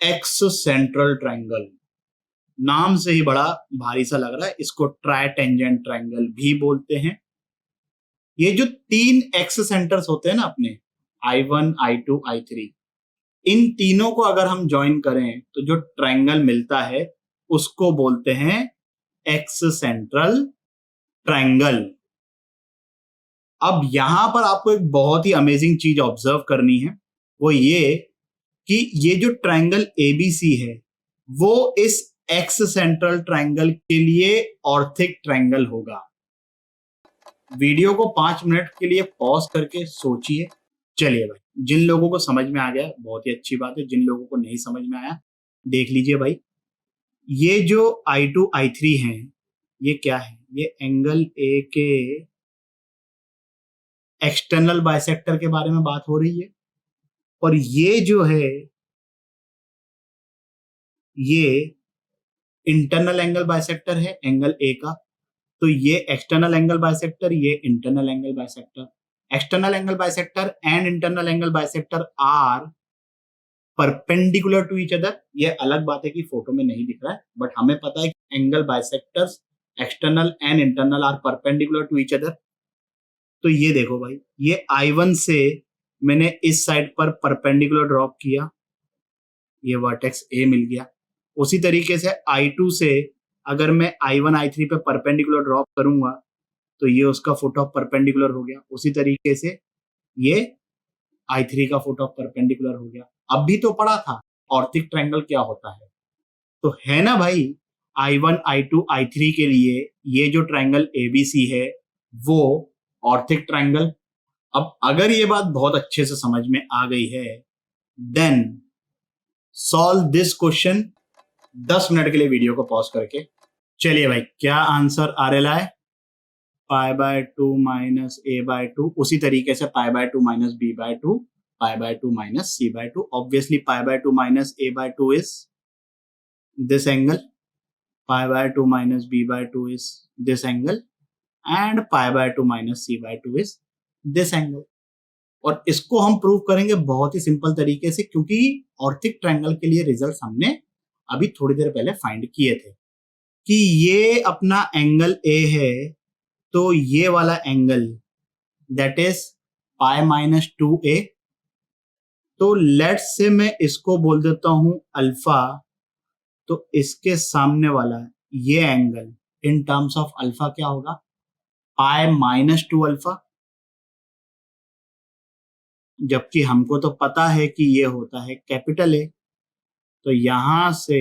Excentral triangle, नाम से ही बड़ा भारी सा लग रहा है। इसको ट्राई टेंजेंट ट्रायंगल भी बोलते हैं। ये जो 3 एक्स सेंटर्स होते हैं ना अपने, I1, I2, I3, इन तीनों को अगर हम ज्वाइन करें तो जो ट्रायंगल मिलता है उसको बोलते हैं एक्स सेंट्रल ट्रायंगल। अब यहां पर आपको एक बहुत ही अमेजिंग चीज ऑब्जर्व करनी है, वो ये कि ये जो ट्रायंगल एबीसी है वो इस एक्स सेंट्रल ट्रायंगल के लिए ऑर्थिक ट्रायंगल होगा। वीडियो को 5 मिनट के लिए पॉज करके सोचिए। चलिए भाई, जिन लोगों को समझ में आ गया बहुत ही अच्छी बात है, जिन लोगों को नहीं समझ में आया देख लीजिए भाई। ये जो I2, I3 हैं, ये क्या है, ये एंगल ए के एक्सटर्नल बाइसेक्टर के बारे में बात हो रही है। और ये जो है ये इंटरनल एंगल बाइसेक्टर है एंगल ए का। तो ये एक्सटर्नल एंगल बाइसेक्टर, ये internal angle bisector. External angle bisector and internal angle bisector are perpendicular to each other. ये अलग बात है कि फोटो में नहीं दिख रहा है, बट हमें पता है कि angle bisectors external and internal are perpendicular to each other. तो ये देखो भाई, ये I1 से मैंने इस साइड पर परपेंडिकुलर ड्रॉप किया, ये वर्टेक्स ए मिल गया। उसी तरीके से I2 से अगर मैं I1 I3 पे परपेंडिकुलर ड्रॉप करूंगा तो ये उसका फुट ऑफ परपेंडिकुलर हो गया, उसी तरीके से ये I3 का फुट ऑफ परपेंडिकुलर हो गया। अब भी तो पढ़ा था ऑर्थिक ट्रायंगल क्या होता है, तो है ना भाई, I1 I2 I3 के लिए ये जो ट्रायंगल ABC है वो ऑर्थिक ट्रायंगल। अब अगर ये बात बहुत अच्छे से समझ में आ गई है, then solve this question 10 minute के लिए वीडियो को पॉज करके। चलिए भाई, क्या आंसर आ रहा है? Pi by 2 minus A by 2, उसी तरीके से pi by 2 minus B by 2, pi by 2 minus C by 2। Obviously pi by 2 minus A by 2 is this angle, pi by 2 minus B by 2 is this angle, and pi by 2 minus C by 2 is this angle. और इसको हम prove करेंगे बहुत ही simple तरीके से, क्योंकि ऑर्थिक triangle के लिए रिजल्ट हमने अभी थोड़ी देर पहले फाइंड किए थे कि ये अपना एंगल ए है, तो ये वाला angle that is pi minus 2a। तो लेट्स से मैं इसको बोल देता हूं अल्फा, तो इसके सामने वाला ये angle in terms of alpha क्या होगा? Pi minus 2 alpha. जबकि हमको तो पता है कि ये होता है कैपिटल ए, तो यहां से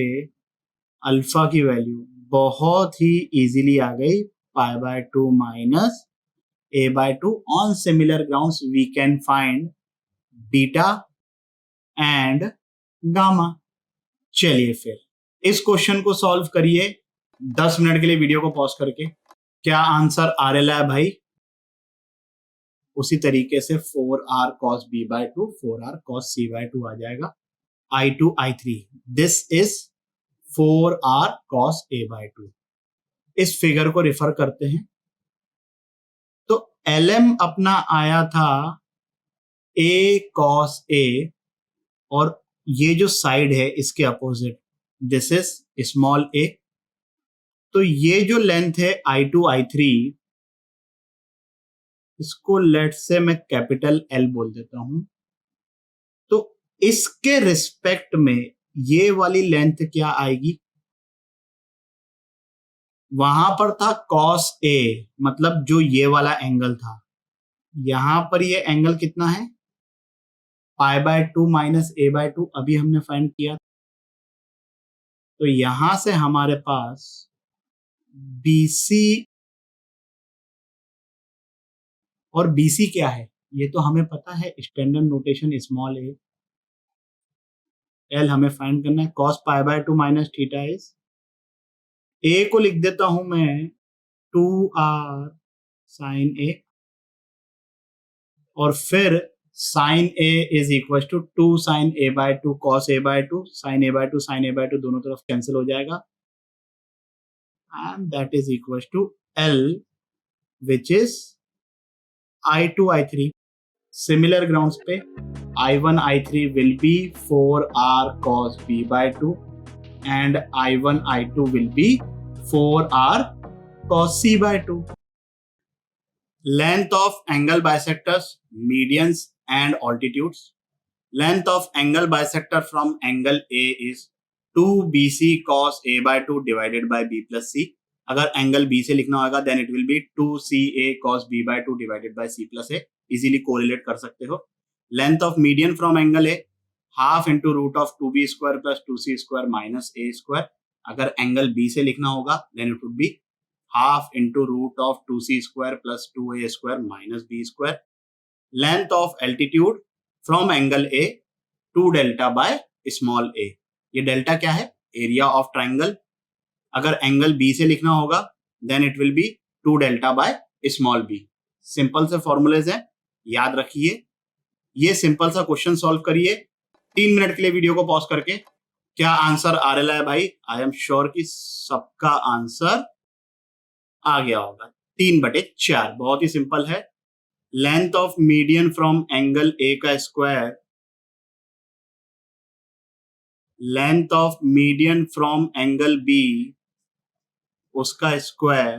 अल्फा की वैल्यू बहुत ही इजीली आ गई, पाई by 2 minus a by 2। On similar grounds we can find beta and gamma. चलिए फिर इस क्वेश्चन को सॉल्व करिए 10 मिनट के लिए वीडियो को पॉज करके। क्या आंसर आ रहा है भाई? उसी तरीके से 4r cos b by 2, 4r cos c by 2 आ जाएगा। I2 I3 this is 4r cos a by 2। इस फिगर को रिफर करते हैं, तो LM अपना आया था a cos a, और ये जो साइड है इसके opposite this is small a। तो ये जो लेंथ है I2 I3, इसको लेट से मैं कैपिटल L बोल देता हूं। तो इसके रिस्पेक्ट में ये वाली लेंथ क्या आएगी? वहां पर था cos A, मतलब जो ये वाला एंगल था, यहां पर ये एंगल कितना है? Pi by 2 minus A by 2, अभी हमने फाइंड किया। तो यहां से हमारे पास BC, और BC क्या है ये तो हमें पता है, स्टैंडर्ड नोटेशन स्मॉल ए। L हमें फाइंड करना है, cos pi by 2 minus theta is, A को लिख देता हूं मैं 2r साइन A, और फिर sine A is equal to 2 sine A by 2 cos A by 2, sine A by 2 sine A by 2 दोनों तरफ कैंसिल हो जाएगा, and that is equal to L which is I2 I3। Similar grounds पे I1 I3 will be 4r cos B by 2 and I1 I2 will be 4r cos C by 2। Length of angle bisectors, medians and altitudes. Length of angle bisector from angle A is 2BC cos A by 2 divided by B plus C। अगर angle B से लिखना होगा then it will be 2CA cos B by 2 divided by C plus A। Easily correlate कर सकते हो। Length of median from angle A half into root of 2b square plus 2c square minus a square. अगर angle B से लिखना होगा then it would be half into root of 2c square plus 2a square minus b square. Length of altitude from angle A 2 delta by small a। ये delta क्या है? Area of triangle. अगर angle B से लिखना होगा then it will be 2 delta by small b। Simple से formulas है, याद रखिए। ये सिंपल सा क्वेश्चन सॉल्व करिए 3 मिनट के लिए वीडियो को पॉज करके। क्या आंसर आ रहा है भाई? आई एम श्योर कि सबका आंसर आ गया होगा। 3/4 बहुत ही सिंपल है। Length of median from angle A का square, length of median from angle B उसका स्क्वायर,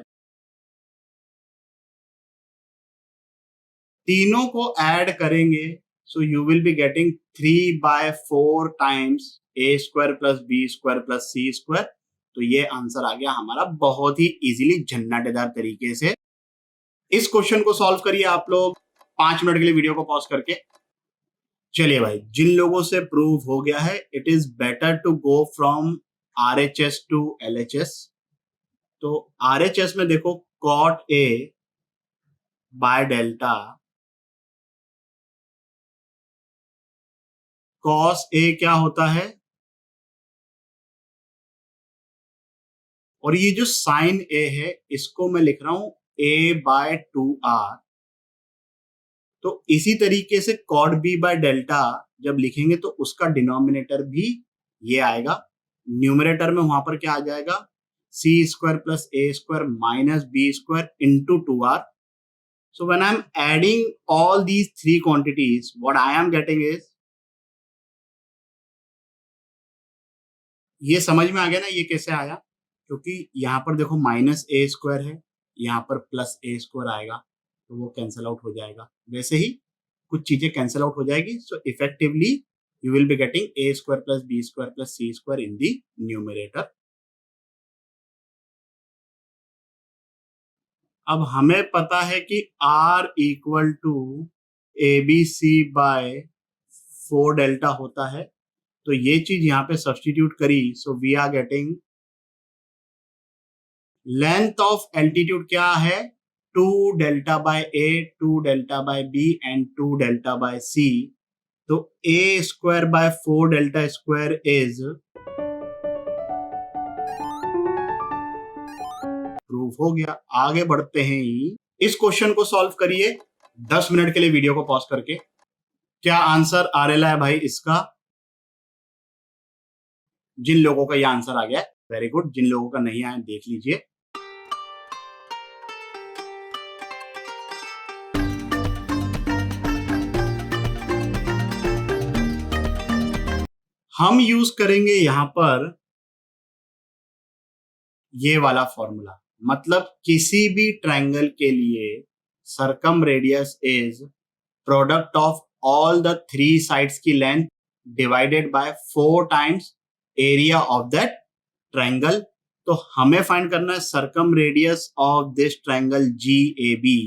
तीनों को ऐड करेंगे so you will be getting 3/4 times a square plus b square plus c square. तो ये आंसर आ गया हमारा बहुत ही इजीली झन्नाटेदार तरीके से। इस क्वेश्चन को सॉल्व करिए आप लोग 5 मिनट के लिए वीडियो को पॉज करके। चलिए भाई, जिन लोगों से प्रूव हो गया है, it is better to go from RHS to LHS. तो आरएचएस में देखो cot A by delta cos A क्या होता है, और ये जो साइन ए है इसको मैं लिख रहा हूं ए बाय 2r। तो इसी तरीके से कॉट बी बाय डेल्टा जब लिखेंगे तो उसका डिनोमिनेटर भी ये आएगा, न्यूमरेटर में वहां पर क्या आ जाएगा, C square plus A square minus B square into 2r। So when I'm adding all these three quantities, what I am getting is, ये समझ में आ गया ना ये कैसे आया, क्योंकि यहाँ पर देखो माइनस ए स्क्वायर है, यहाँ पर प्लस ए स्क्वायर आएगा तो वो कैंसिल आउट हो जाएगा। वैसे ही कुछ चीजें कैंसिल आउट हो जाएगी, so effectively you will be getting A square plus B square plus C square in the numerator. अब हमें पता है कि R equal to A B C by 4 delta होता है, तो ये चीज यहाँ पे सब्स्टिट्यूट करी, so we are getting length of altitude क्या है, 2 delta by A, 2 delta by B and 2 delta by C. तो A square bye 4 delta square is proof हो गया। आगे बढ़ते हैं, इस क्वेश्चन को सॉल्व करिए 10 मिनट के लिए वीडियो को पॉज करके। क्या आंसर आ रहा है भाई इसका? जिन लोगों का यह आंसर आ गया वेरी गुड, जिन लोगों का नहीं आया देख लीजिए। हम यूज करेंगे यहां पर ये वाला फॉर्मूला, मतलब किसी भी ट्रायंगल के लिए circumradius is product of all the 3 sides की length divided by 4 times area of that triangle. तो हमें फाइंड करना है circumradius of this triangle G A B.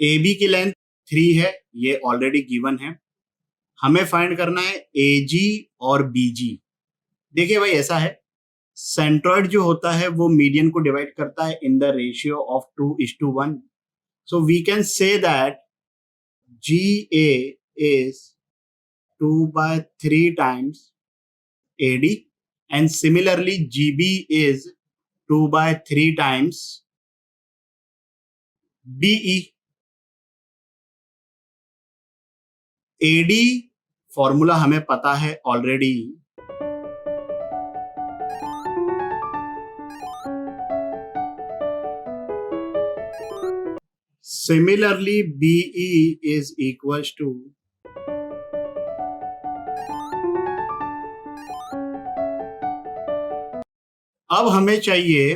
A B की लेंथ 3 है, ये ऑलरेडी गिवन है। हमें फाइंड करना है ए जी और बी जी। देखिए भाई ऐसा है, सेंट्रॉइड जो होता है वो मीडियन को डिवाइड करता है in the ratio of 2:1। So we can say that G A is 2/3 times AD and similarly GB is 2/3 times BE। AD formula हमें पता है already, similarly BE is equals to अब हमें चाहिए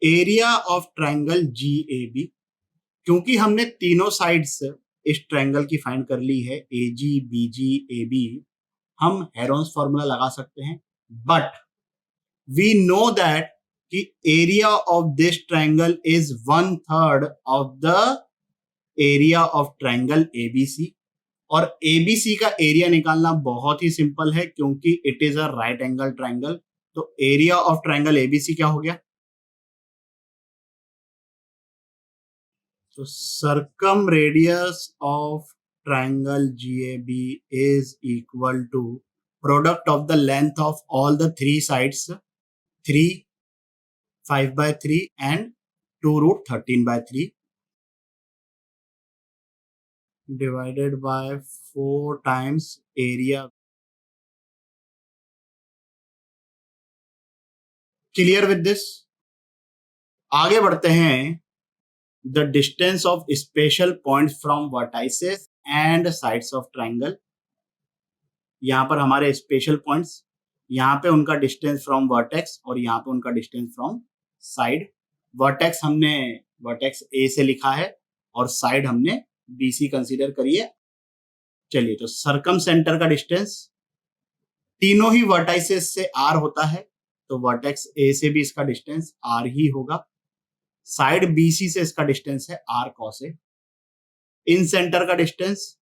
एरिया ऑफ ट्रायंगल GAB। क्योंकि हमने तीनों sides इस ट्रायंगल की फाइंड कर ली है, AG BG AB, हम हेरोन्स फॉर्मूला लगा सकते हैं। बट वी नो दैट कि area of this triangle is 1/3 of the area of triangle ABC। और ABC का एरिया निकालना बहुत ही सिंपल है, क्योंकि it is a right angle triangle. तो एरिया ऑफ ट्रायंगल ABC क्या हो गया, तो circum radius of triangle GAB is equal to product of the length of all the 3 sides, 3, 5/3 and 2√13/3 divided by 4 times area। Clear with this? आगे बढ़ते हैं, the distance of special points from vertices and sides of triangle. यहां पर हमारे special points, यहाँ पे उनका distance from vertex और यहाँ पे उनका डिस्टेंस फ्रॉम साइड। वर्टेक्स हमने वर्टेक्स ए से लिखा है और साइड हमने BC कंसीडर करिए। चलिए, तो सर्कम सेंटर का डिस्टेंस तीनों ही वर्टाइसेस से R होता है, तो वर्टेक्स ए से भी इसका डिस्टेंस आर ही होगा। साइड बीसी से इसका डिस्टेंस है R cos A. Incentre का डिस्टेंस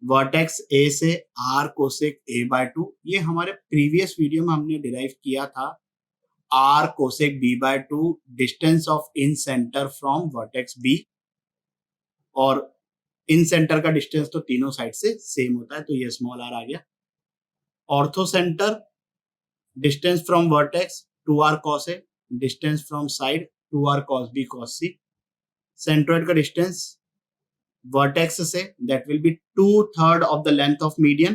वर्टेक्स ए से आर कोसेक ए बाय 2, ये हमारे प्रीवियस वीडियो में हमने डिराइव किया था। R cosec B by 2 distance of incentre from vertex B, और इन सेंटर का डिस्टेंस तो तीनों साइड से सेम होता है, तो ये स्मॉल आर आ गया। Orthocentre distance from vertex 2r cos a, distance from side 2r cos b cos c। Centroid का डिस्टेंस वर्टेक्स से that will be 2/3 of the length of median,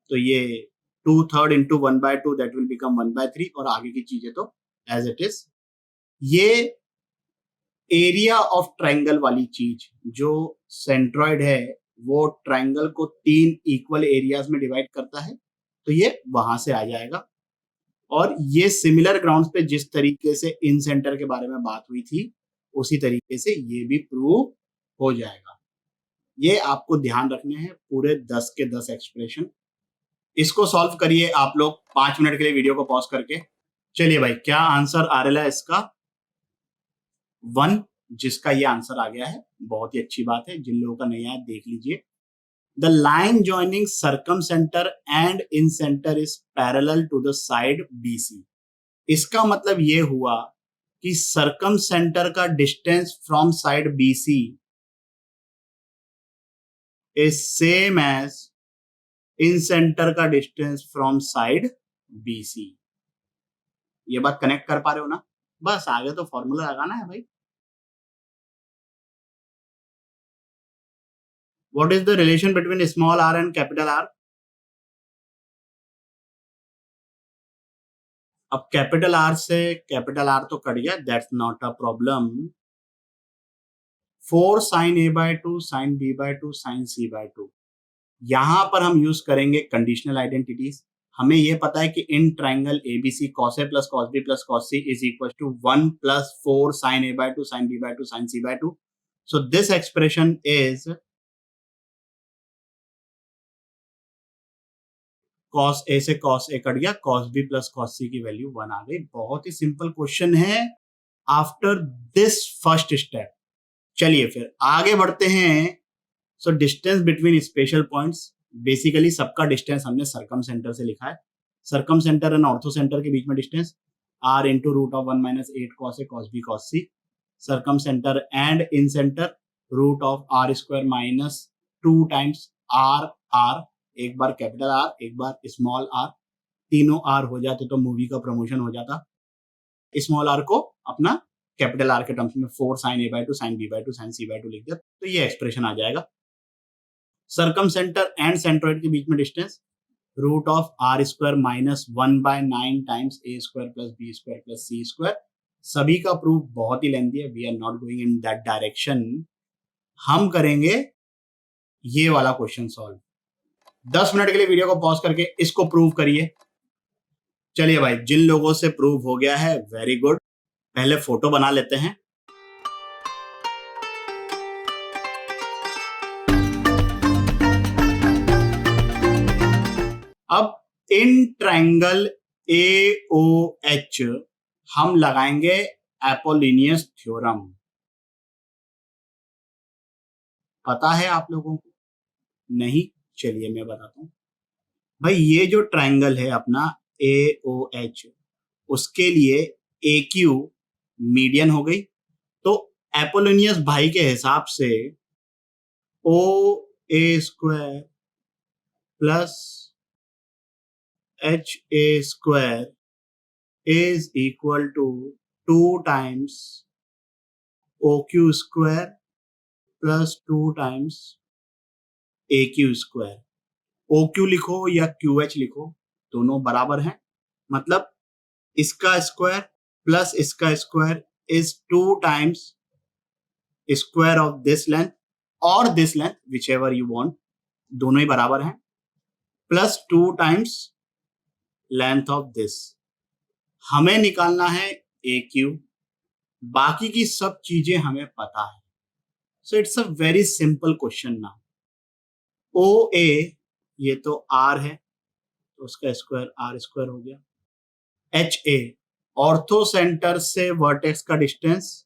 तो ये 2/3 इंटू 1/2 दैट विल बिकम 1/3, और आगे की चीजें तो as it is. ये एरिया ऑफ ट्रायंगल वाली चीज, जो सेंट्रोइड है वो ट्रायंगल को 3 इक्वल एरियाज में डिवाइड करता है, तो ये वहां से आ जाएगा। और ये सिमिलर ग्राउंड्स पे जिस तरीके से इन सेंटर के बारे में बात हुई थी, उसी तरीके से ये भी प्रूव हो जाएगा। ये आपको ध्यान रखने हैं पूरे 10 के 10 एक्सप्रेशन। इसको सॉल्व करिए आप लोग 5 मिनट के लिए वीडियो को पॉज करके। चलिए भाई, क्या आंसर आ रहा है इसका? 1, जिसका ये आंसर आ गया है, बहुत ही अच्छी बात है। जिन लोगों का नहीं आया देख लीजिए। The line joining circumcenter and incenter is parallel to the side BC। इसका मतलब ये हुआ कि circumcenter का distance from side BC is same as incenter का distance from side BC। ये बात कनेक्ट कर पा रहे हो ना? बस आगे तो फॉर्मूला लगाना है भाई। What is the relation between small r and capital R? अब कैपिटल आर से कैपिटल आर तो कट गया, that's not a problem. 4 sine A by 2 sine B by 2 sine C by 2, यहां पर हम यूज करेंगे कंडीशनल आइडेंटिटीज। हमें यह पता है कि in triangle ABC cos a plus cos b plus cos c is equal to 1 plus 4 sin a by 2 sin b by 2 sin c by 2। So this expression is cos a से cos a cut गया, cos b plus cos c की value 1 आ गई। बहुत ही simple question है after this first step. चलिए फिर आगे बढ़ते हैं। सो distance between special points, basically सबका डिस्टेंस हमने सर्कम सेंटर से लिखा है। Circumcentre and orthocentre के बीच में distance r into root of 1 minus 8 cos a cos b cos c। Circumcentre and in centre root of r square minus 2 times r r, एक बार capital R एक बार small r, तीनों r हो जाते तो मूवी का promotion हो जाता। स्मॉल r को अपना कैपिटल R के टर्म्स में 4 sin a by 2 sin b by 2 sin c by 2 लिख दिया, तो ये एक्सप्रेशन आ जाएगा। सर्कम सेंटर एंड सेंट्रोइड के बीच में distance root of r square minus 1/9 times a square plus b square plus c square. सभी का प्रूफ बहुत ही लेंथी है, we are not going in that direction. हम करेंगे ये वाला क्वेश्चन सॉल्व। 10 मिनट के लिए वीडियो को पॉज करके इसको प्रूव करिए। चलिए भाई, जिन लोगों से प्रूव हो गया है वेरी गुड। पहले फोटो बना लेते हैं। अब इन ट्रायंगल AOH हम लगाएंगे एपोलिनियस थ्योरम। पता है आप लोगों को? नहीं? चलिए मैं बताता हूं भाई। ये जो ट्रायंगल है अपना AOH, उसके लिए AQ मीडियन हो गई, तो एपोलिनियस भाई के हिसाब से OA square plus HA square is equal to 2 times OQ square plus 2 times AQ square. OQ लिखो या QH लिखो, दोनों बराबर हैं। मतलब इसका स्क्वायर प्लस इसका square is 2 times square of this length और this length, whichever you want, दोनों ही बराबर हैं, plus 2 times length of this. हमें निकालना है AQ, बाकी की सब चीजें हमें पता है। So it's a very simple question ना। OA ये तो R है, तो उसका स्क्वायर R स्क्वायर हो गया। एच ए, ऑर्थो सेंटर से वर्टेक्स का डिस्टेंस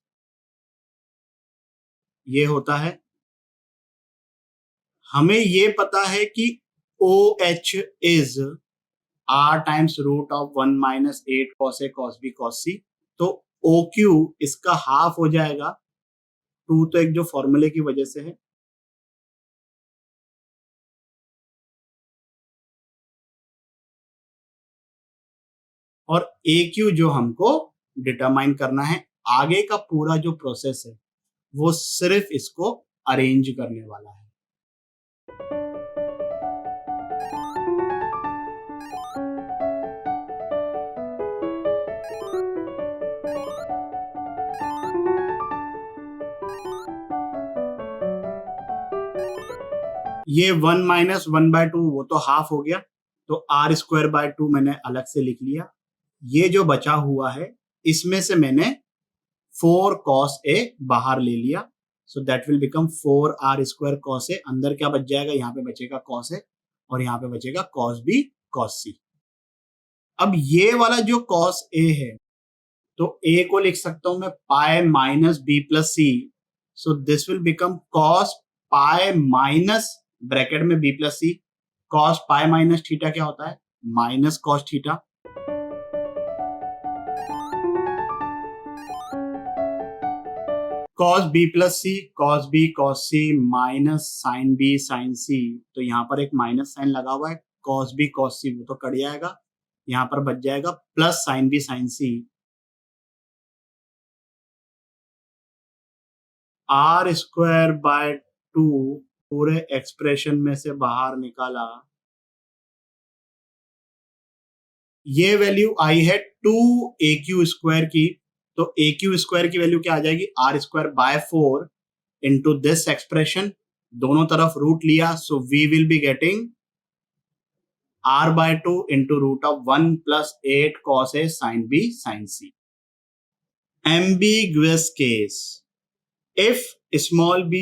ये होता है। हमें ये पता है कि O H is R times root of 1 - 8 cos a cos b cos c, तो ओ क्यू इसका हाफ हो जाएगा। 2 तो एक जो फॉर्मूले की वजह से है, और ए क्यू जो हमको डिटरमाइन करना है। आगे का पूरा जो प्रोसेस है वो सिर्फ इसको अरेंज करने वाला है। ये 1 - 1/2 वो तो हाफ हो गया, तो r²/2 मैंने अलग से लिख लिया। ये जो बचा हुआ है इसमें से मैंने 4 cos a बाहर ले लिया, so that will become 4r² cos a। अंदर क्या बच जाएगा, यहाँ पे बचेगा cos a और यहाँ पे बचेगा cos b cos c। अब ये वाला जो cos a है, तो a को लिख सकता हूं मैं पाई minus b plus c, so this will become cos pi minus bracket में b प्लस c। cos पाई माइनस थीटा क्या होता है, minus cos theta. cos b plus c, cos b cos c minus sin b sin c, तो यहाँ पर एक minus sign लगा हुआ है। cos b cos c वो तो कट जाएगा, यहाँ पर बच जाएगा plus sin b sin c। r²/2 पूरे एक्सप्रेशन में से बाहर निकाला, ये वैल्यू आई है 2aq² की, तो aq² की वैल्यू क्या आ जाएगी, r²/4 इंटू दिस एक्सप्रेशन, दोनों तरफ रूट लिया, so we will be getting r/2 into root of 1 + 8 cos a sin b sin c। Ambiguous case, if small b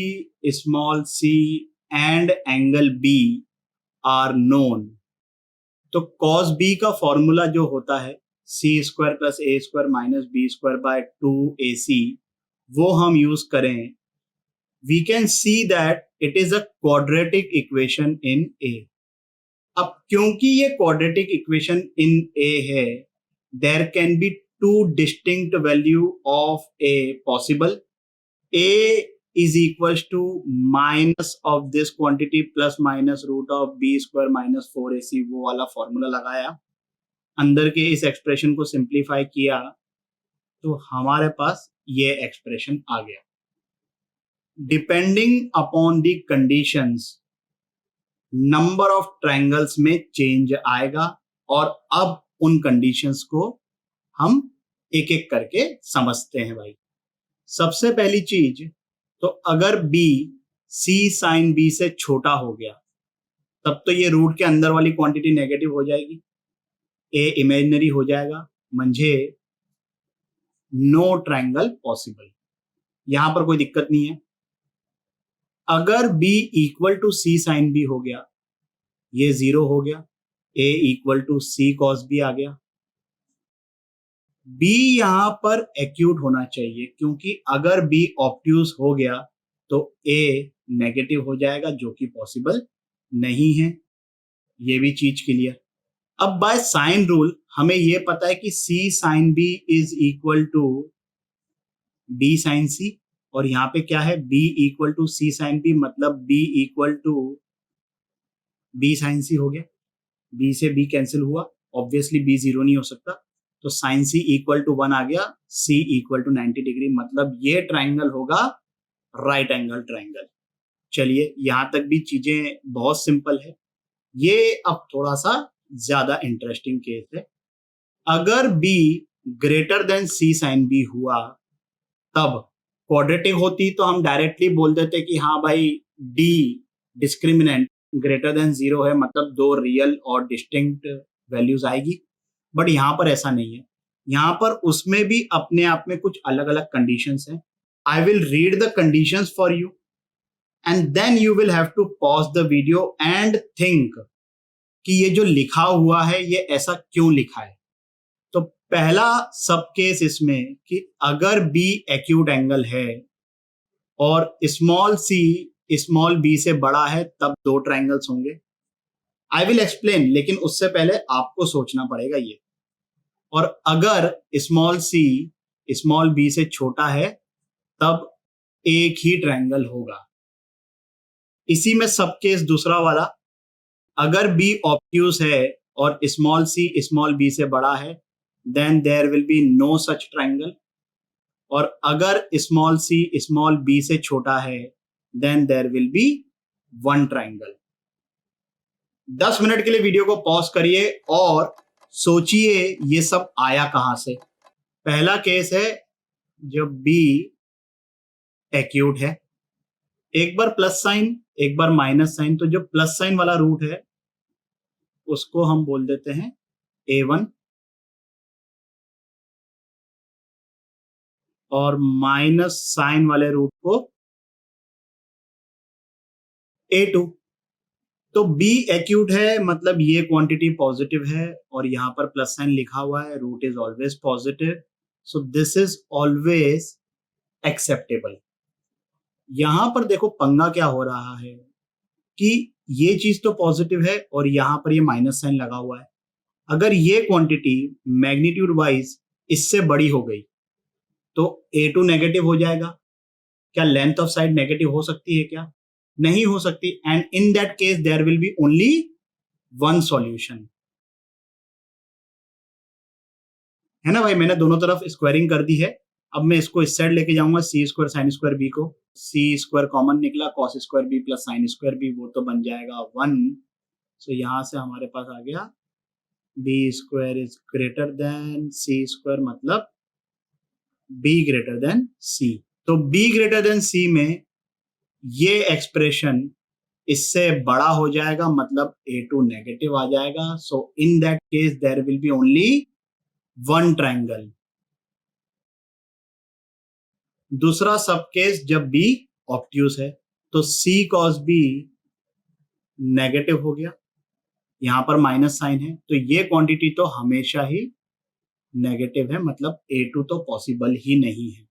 small c and angle b are known, तो cos b का formula जो होता है c² + a² - b²/2ac, वो हम use करें, we can see that it is a quadratic equation in a। अब क्योंकि ये क्वाड्रेटिक इक्वेशन इन a है, there can be 2 distinct value of a possible. a is equals to minus of this quantity plus minus root of b² - 4ac, वो वाला formula लगाया, अंदर के इस एक्सप्रेशन को सिंप्लीफाई किया, तो हमारे पास ये एक्सप्रेशन आ गया। Depending upon the conditions number of triangles में चेंज आएगा, और अब उन कंडीशंस को हम एक एक करके समझते हैं भाई। सबसे पहली चीज, तो अगर b c sin b से छोटा हो गया, तब तो ये रूट के अंदर वाली क्वांटिटी नेगेटिव हो जाएगी, a इमेजिनरी हो जाएगा, म्हणजे नो ट्रायंगल पॉसिबल, यहां पर कोई दिक्कत नहीं है। अगर b = c sin b हो गया, ये 0 हो गया, a = c cos b आ गया। b यहां पर एक्यूट होना चाहिए, क्योंकि अगर b ऑब्ट्यूज हो गया तो a नेगेटिव हो जाएगा, जो कि पॉसिबल नहीं है। ये भी चीज क्लियर। अब बाय साइन रूल हमें यह पता है कि c sin b is equal to b sin c, और यहां पे क्या है, b = c sin b, मतलब b = b sin c हो गया। b से b कैंसिल हुआ, ऑब्वियसली b 0 नहीं हो सकता, तो sin c = 1 आ गया, c = 90 डिग्री, मतलब ये ट्राइंगल होगा राइट एंगल ट्राइंगल। चलिए यहां तक भी चीजें बहुत सिंपल है। ये अब थोड़ा सा ज्यादा इंटरेस्टिंग केस है। अगर b greater than c sin b हुआ, तब क्वाड्रेटिक होती तो हम डायरेक्टली बोल देते कि हाँ भाई d डिस्क्रिमिनेंट ग्रेटर देन 0 है, मतलब 2 रियल और डिस्टिंक्ट वैल्यूज आएगी। बट यहां पर ऐसा नहीं है, यहां पर उसमें भी अपने आप में कुछ अलग अलग कंडीशंस हैं। I will read the conditions for you and then you will have to pause the video and think कि ये जो लिखा हुआ है ये ऐसा क्यों लिखा है। तो पहला सब केस इसमें कि अगर बी एक्यूट एंगल है और स्मॉल बी से बड़ा है तब दो ट्रायंगल्स होंगे। आई विल एक्सप्लेन, लेकिन उससे पहले आपको सोचना पड़ेगा ये। और अगर स्मॉल बी से छोटा है तब एक ही ट्रायंगल होगा। इसी में सब केस दूसरा वाला, अगर बी ऑब्ट्यूज है और स्मॉल बी से बड़ा है then there will be no such triangle. और अगर स्मॉल बी से छोटा है then there will be one triangle. 10 minute के लिए वीडियो को पॉज करिए और सोचिए ये सब आया कहां से। पहला केस है जब बी एक्यूट है, एक बार प्लस साइन एक बार माइनस साइन, तो जो प्लस साइन वाला रूट है उसको हम बोल देते हैं A1 और माइनस साइन वाले रूट को A2। तो B एक्यूट है मतलब ये क्वांटिटी पॉजिटिव है और यहां पर प्लस साइन लिखा हुआ है, root is always positive, so this is always acceptable. यहां पर देखो पंगा क्या हो रहा है कि ये चीज तो पॉजिटिव है और यहां पर ये माइनस साइन लगा हुआ है। अगर ये क्वांटिटी मैग्नीट्यूड वाइज इससे बड़ी हो गई तो A2 नेगेटिव हो जाएगा। क्या लेंथ ऑफ साइड नेगेटिव हो सकती है क्या? नहीं हो सकती। And in that case there will be only one solution, है ना भाई। मैंने दोनों तरफ स्क्वायरिंग कर दी है। अब मैं इसको इस साइड लेके जाऊंगा, C square sine square B को, सी स्क्वायर कॉमन निकला, cos square B plus sine square B, वो तो बन जाएगा 1। सो यहां से हमारे पास आ गया B square is greater than C square, मतलब बी ग्रेटर देन सी। तो बी ग्रेटर देन सी में ये एक्सप्रेशन इससे बड़ा हो जाएगा, मतलब A2 नेगेटिव आ जाएगा। So in that case there will be only one triangle. दूसरा सब केस जब B ऑब्ट्यूज है तो C cos B नेगेटिव हो गया, यहां पर माइनस साइन है तो ये क्वांटिटी तो हमेशा ही नेगेटिव है, मतलब A2 तो पॉसिबल ही नहीं है।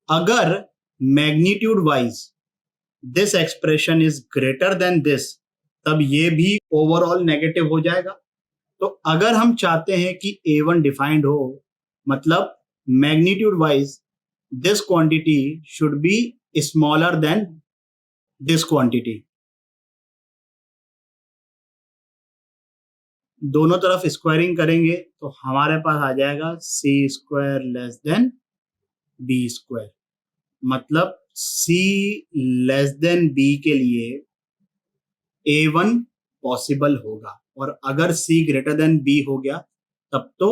अगर magnitude wise this expression is greater then this तब ये भी ओवरऑल नेगेटिव हो जाएगा। तो अगर हम चाहते हैं कि A1 डिफाइंड हो, मतलब magnitude wise this quantity should be smaller than this quantity. दोनों तरफ स्क्वायरिंग करेंगे तो हमारे पास आ जाएगा C square less than B square, मतलब सी लेस देन बी के लिए A1 पॉसिबल होगा। और अगर C ग्रेटर देन B हो गया तब तो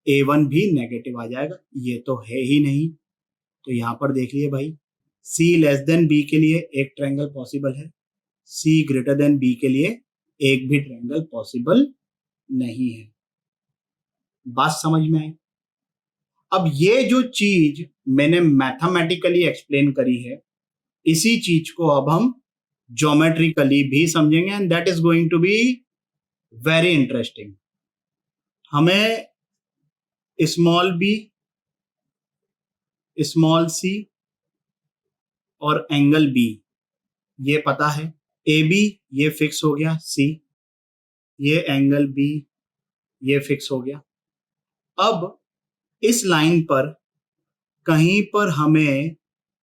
A1 भी नेगेटिव आ जाएगा। ये तो है ही नहीं, तो यहां पर देख लिए भाई, C लेस देन B के लिए एक ट्रायंगल पॉसिबल है, C ग्रेटर देन B के लिए एक भी ट्रायंगल पॉसिबल नहीं है। बात समझ में आई? अब ये जो चीज मैंने मैथमेटिकली एक्सप्लेन करी है, इसी चीज को अब हम ज्योमेट्रिकली भी समझेंगे and that is going to be very interesting. हमें स्मॉल बी, स्मॉल सी और एंगल बी ये पता है, ए बी ये फिक्स हो गया, सी ये एंगल बी ये फिक्स हो गया। अब इस लाइन पर कहीं पर हमें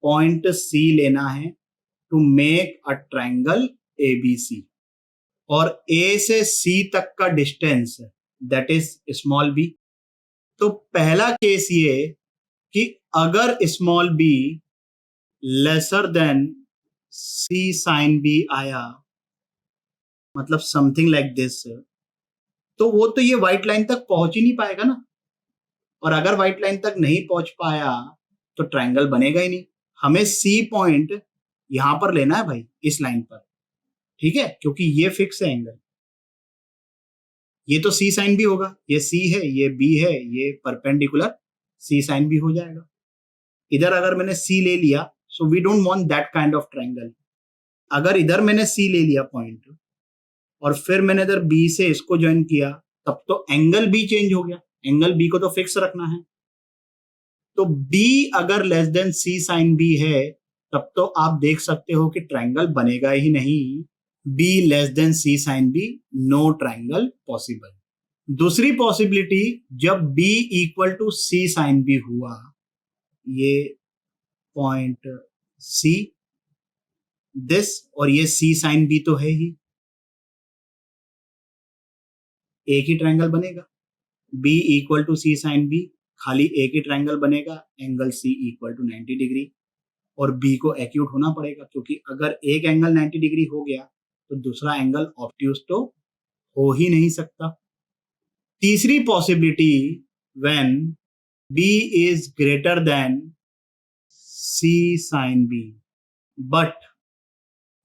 पॉइंट सी लेना है to make a triangle ABC, और A से C तक का distance that is small b। तो पहला केस ये कि अगर small b lesser than C sine B आया, मतलब समथिंग लाइक दिस, तो वो तो ये व्हाइट लाइन तक पहुंच ही नहीं पाएगा ना। और अगर व्हाइट लाइन तक नहीं पहुंच पाया तो ट्रायंगल बनेगा ही नहीं। हमें C पॉइंट यहां पर लेना है भाई, इस लाइन पर, ठीक है, क्योंकि ये फिक्स है एंगल। ये तो C साइन भी होगा, ये C है ये B है, ये परपेंडिकुलर C साइन भी हो जाएगा। इधर अगर मैंने C ले लिया, so we don't want that kind of triangle. अगर इधर मैंने C ले लिया पॉइंट और फिर मैंने इधर B से इसको ज्वाइन किया, तब तो एंगल भी चेंज हो गया, एंगल बी को तो फिक्स रखना है। तो बी अगर less than C sine B है तब तो आप देख सकते हो कि ट्रायंगल बनेगा ही नहीं। B less than C sine B, no triangle possible. दूसरी पॉसिबिलिटी, जब B equal to C sine B हुआ, ये पॉइंट सी, दिस, और ये सी साइन बी तो है ही, एक ही ट्रायंगल बनेगा। B equal to C sine B, खाली एक ही ट्रायंगल बनेगा, angle C equal to 90 degree. और बी को एक्यूट होना पड़ेगा, क्योंकि अगर एक एंगल 90 डिग्री हो गया तो दूसरा एंगल ऑब्ट्यूज तो हो ही नहीं सकता। तीसरी possibility, when B is greater than C sine B but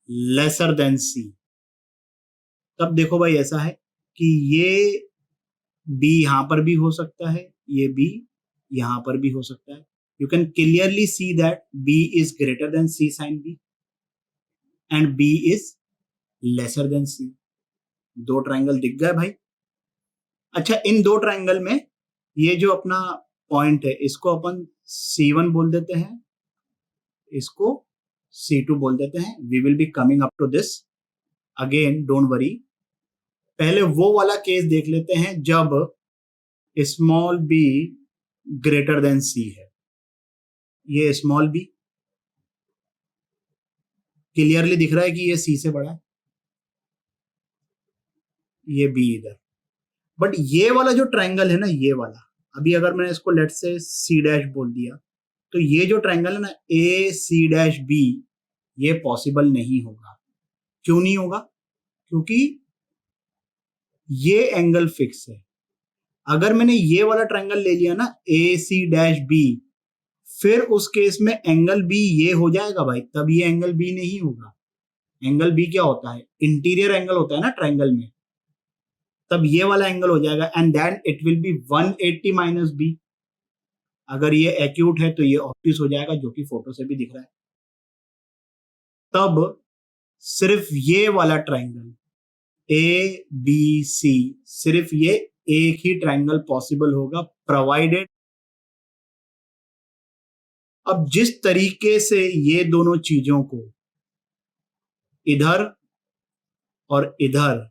lesser than C, तब देखो भाई ऐसा है कि ये बी यहां पर भी हो सकता है, ये बी यहां पर भी हो सकता है। You can clearly see that B is greater than C sine B and B is lesser than C. दो ट्रायंगल दिख गए भाई। अच्छा, इन दो ट्रायंगल में ये जो अपना पॉइंट है इसको अपन C1 बोल देते हैं, इसको C2 बोल देते हैं। We will be coming up to this again, don't worry. पहले वो वाला केस देख लेते हैं जब small B greater than C है। ये स्मॉल बी क्लियरली दिख रहा है कि ये सी से बड़ा है, ये बी इधर। बट ये वाला जो ट्रायंगल है ना, ये वाला, अभी अगर मैंने इसको लेट से सी डैश बोल दिया, तो ये जो ट्रायंगल है ना ए सी डैश बी, ये पॉसिबल नहीं होगा। क्यों नहीं होगा? क्योंकि ये एंगल फिक्स है। अगर मैंने ये वाला ट्रायंगल ले लिया ना ए सी डैश बी, फिर उस केस में एंगल बी ये हो जाएगा भाई, तब ये एंगल बी नहीं होगा। एंगल बी क्या होता है? इंटीरियर एंगल होता है ना ट्रायंगल में, तब ये वाला एंगल हो जाएगा and then it will be 180 minus B. अगर ये एक्यूट है तो ये ऑब्ट्यूज हो जाएगा, जो कि फोटो से भी दिख रहा है। तब सिर्फ ये वाला ट्रायंगल ए बी सी, सिर्फ ये एक ही ट्रायंगल पॉसिबल होगा, प्रोवाइडेड। अब जिस तरीके से ये दोनों चीजों को इधर और इधर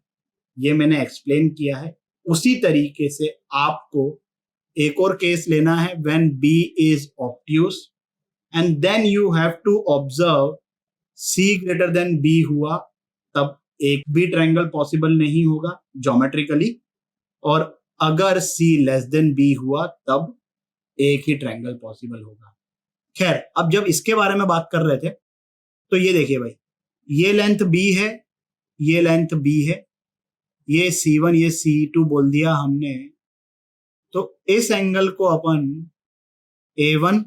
ये मैंने एक्सप्लेन किया है, उसी तरीके से आपको एक और केस लेना है when B is obtuse and then you have to observe C greater than B हुआ, तब एक भी ट्रायंगल पॉसिबल नहीं होगा ज्योमेट्रिकली, और अगर सी लेस देन बी हुआ तब एक ही ट्रायंगल पॉसिबल होगा। खैर, अब जब इसके बारे में बात कर रहे थे तो ये देखिए भाई, ये लेंथ बी है, ये लेंथ बी है, ये C1 ये C2 बोल दिया हमने, तो इस एंगल को अपन A1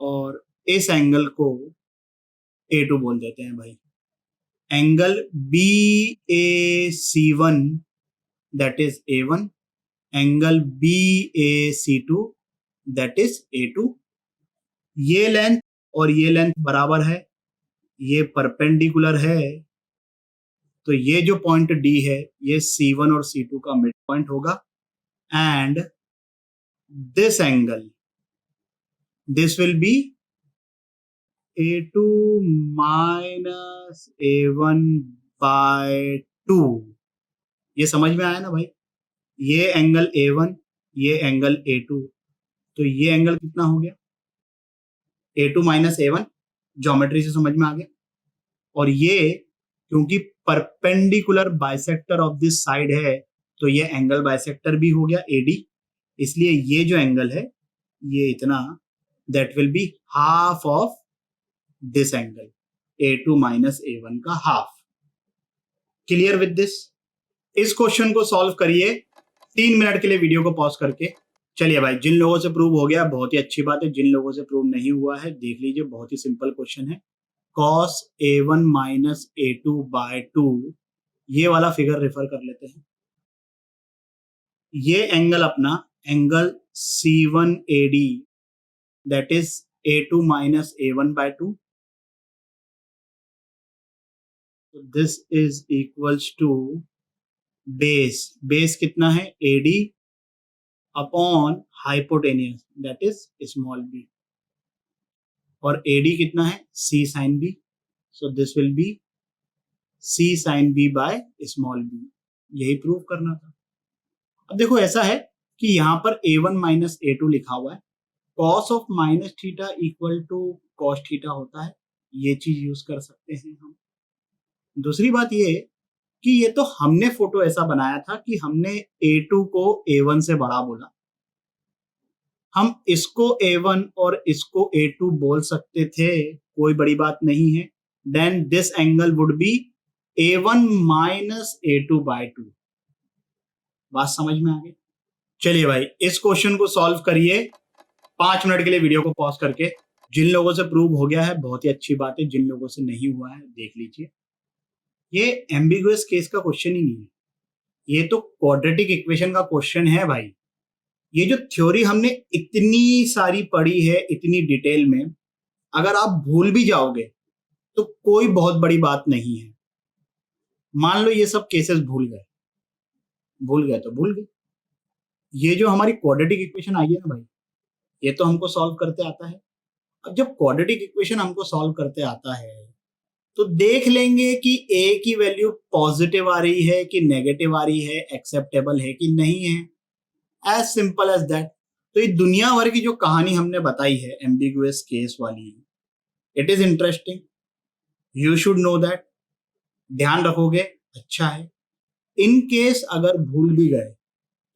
और इस एंगल को A2 बोल देते हैं भाई। Angle BAC1 that is A1, angle BAC2 that is A2। ये लेंथ और ये लेंथ बराबर है, ये परपेंडिकुलर है, तो ये जो पॉइंट D है ये C1 और C2 का मिड पॉइंट होगा and this angle, this will be A2 minus A1 by 2। ये समझ में आया ना भाई? ये एंगल A1, ये एंगल A2, तो ये एंगल कितना हो गया? A2 माइनस A1, ज्योमेट्री से समझ में आ गया। और ये क्योंकि perpendicular bisector of this side है, तो ये एंगल बाइसेक्टर भी हो गया AD, इसलिए ये जो एंगल है ये इतना, that will be half of this angle, A2 minus A1 का हाफ। Clear with this? इस क्वेश्चन को सॉल्व करिए 3 मिनट के लिए वीडियो को पॉज करके। चलिए भाई, जिन लोगों से प्रूव हो गया बहुत ही अच्छी बात है, जिन लोगों से प्रूव नहीं हुआ है देख लीजिए, बहुत ही सिंपल क्वेश्चन है। cos A1 minus A2 by 2, ये वाला फिगर रेफर कर लेते हैं। ये एंगल अपना angle C1AD that is A2 minus A1 by 2, this is equals to base, base कितना है AD upon hypotenuse that is small b, और AD कितना है C sin B, so this will be C sin B by small b, यही prove करना था। अब देखो ऐसा है कि यहाँ पर A1 माइनस A2 लिखा हुआ है, cos of minus theta equal to cos theta होता है, ये चीज यूज कर सकते हैं हम। दूसरी बात ये कि ये तो हमने फोटो ऐसा बनाया था कि हमने A2 को A1 से बड़ा बोला, हम इसको A1 और इसको A2 बोल सकते थे, कोई बड़ी बात नहीं है। Then this angle would be A1 minus A2 by 2। बात समझ में आ गई? चलिए भाई इस क्वेश्चन को सॉल्व करिए 5 मिनट के लिए वीडियो को पॉज करके। जिन लोगों से प्रूव हो गया है बहुत ही अच्छी बात है, जिन लोगों से नहीं हुआ है देख लीजिए। ये एम्बिगुअस केस का क्वेश्चन ही नहीं है, ये तो क्वाड्रेटिक इक्वेशन का क्वेश्चन है भाई। ये जो थ्योरी हमने इतनी सारी पढ़ी है इतनी डिटेल में, अगर आप भूल भी जाओगे तो कोई बहुत बड़ी बात नहीं है। मान लो ये सब केसेस भूल गए तो भूल गए। ये जो हमारी क्वाड्रेटिक इक्वेशन आई है ना भाई, ये तो हमको सॉल्व करते आता है। अब जब क्वाड्रेटिक इक्वेशन हमको सॉल्व करते आता है तो देख लेंगे कि A की वैल्यू पॉजिटिव आ रही है कि नेगेटिव आ रही है, एक्सेप्टेबल है कि नहीं है, एज सिंपल एज दैट। तो ये दुनिया भर की जो कहानी हमने बताई है एम्बिगुअस केस वाली, it is interesting, you should know that. ध्यान रखोगे अच्छा है। इन केस अगर भूल भी गए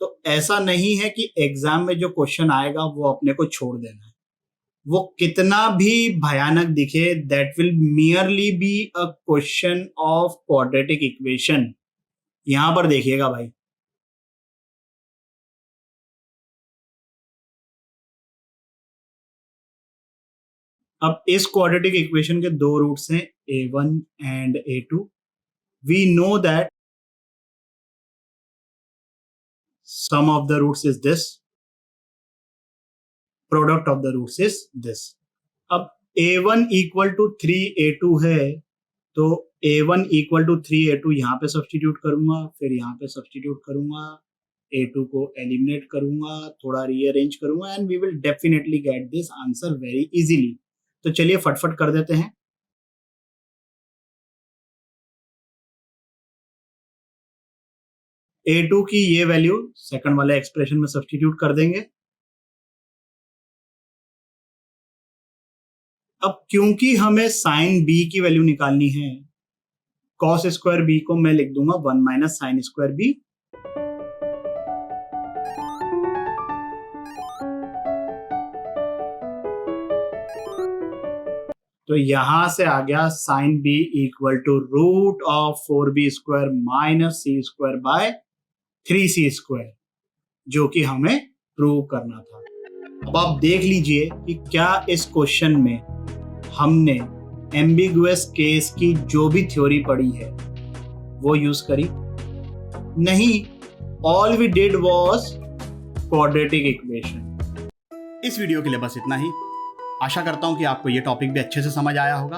तो ऐसा नहीं है कि एग्जाम में जो क्वेश्चन आएगा वो अपने को छोड़ देना है, वो कितना भी भयानक दिखे, that will merely be a question of quadratic equation. यहां पर देखिएगा भाई, अब इस क्वाड्रेटिक इक्वेशन के दो रूट्स हैं A1 and A2। We know that sum of the roots is this, product of the roots is this। अब A1 इक्वल टू 3A2 है, तो A1 इक्वल टू 3A2 यहाँ पे सब्सटीट्यूट करूंगा, फिर यहाँ पे सब्सटीट्यूट करूंगा, A2 को एलिमिनेट करूंगा, थोड़ा रीअरेंज करूंगा, and we will definitely get this answer very easily. तो चलिए फटफट कर देते हैं। A2 की ये वैल्यू सेकंड वाले एक्सप्रेशन में सब्सटीट्यूट कर देंगे। अब क्योंकि हमें साइन B की वैल्यू निकालनी है, कॉस स्क्वायर B को मैं लिख दूंगा 1 माइनस साइन स्क्वायर B। तो यहां से आ गया sine B equal to root of 4B square minus C square by 3C square, जो कि हमें प्रूव करना था। अब आप देख लीजिए कि क्या इस क्वेश्चन में हमने एम्बिगुअस केस की जो भी थ्योरी पढ़ी है वो यूज करी? नहीं, all we did was quadratic equation. इस वीडियो के लिए बस इतना ही। आशा करता हूं कि आपको ये टॉपिक भी अच्छे से समझ आया होगा।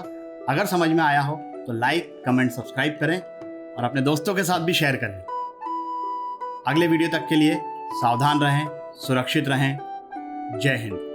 अगर समझ में आया हो तो लाइक कमेंट सब्सक्राइब करें और अपने दोस्तों के साथ भी शेयर करें। अगले वीडियो तक के लिए सावधान रहें, सुरक्षित रहें। जय हिंद।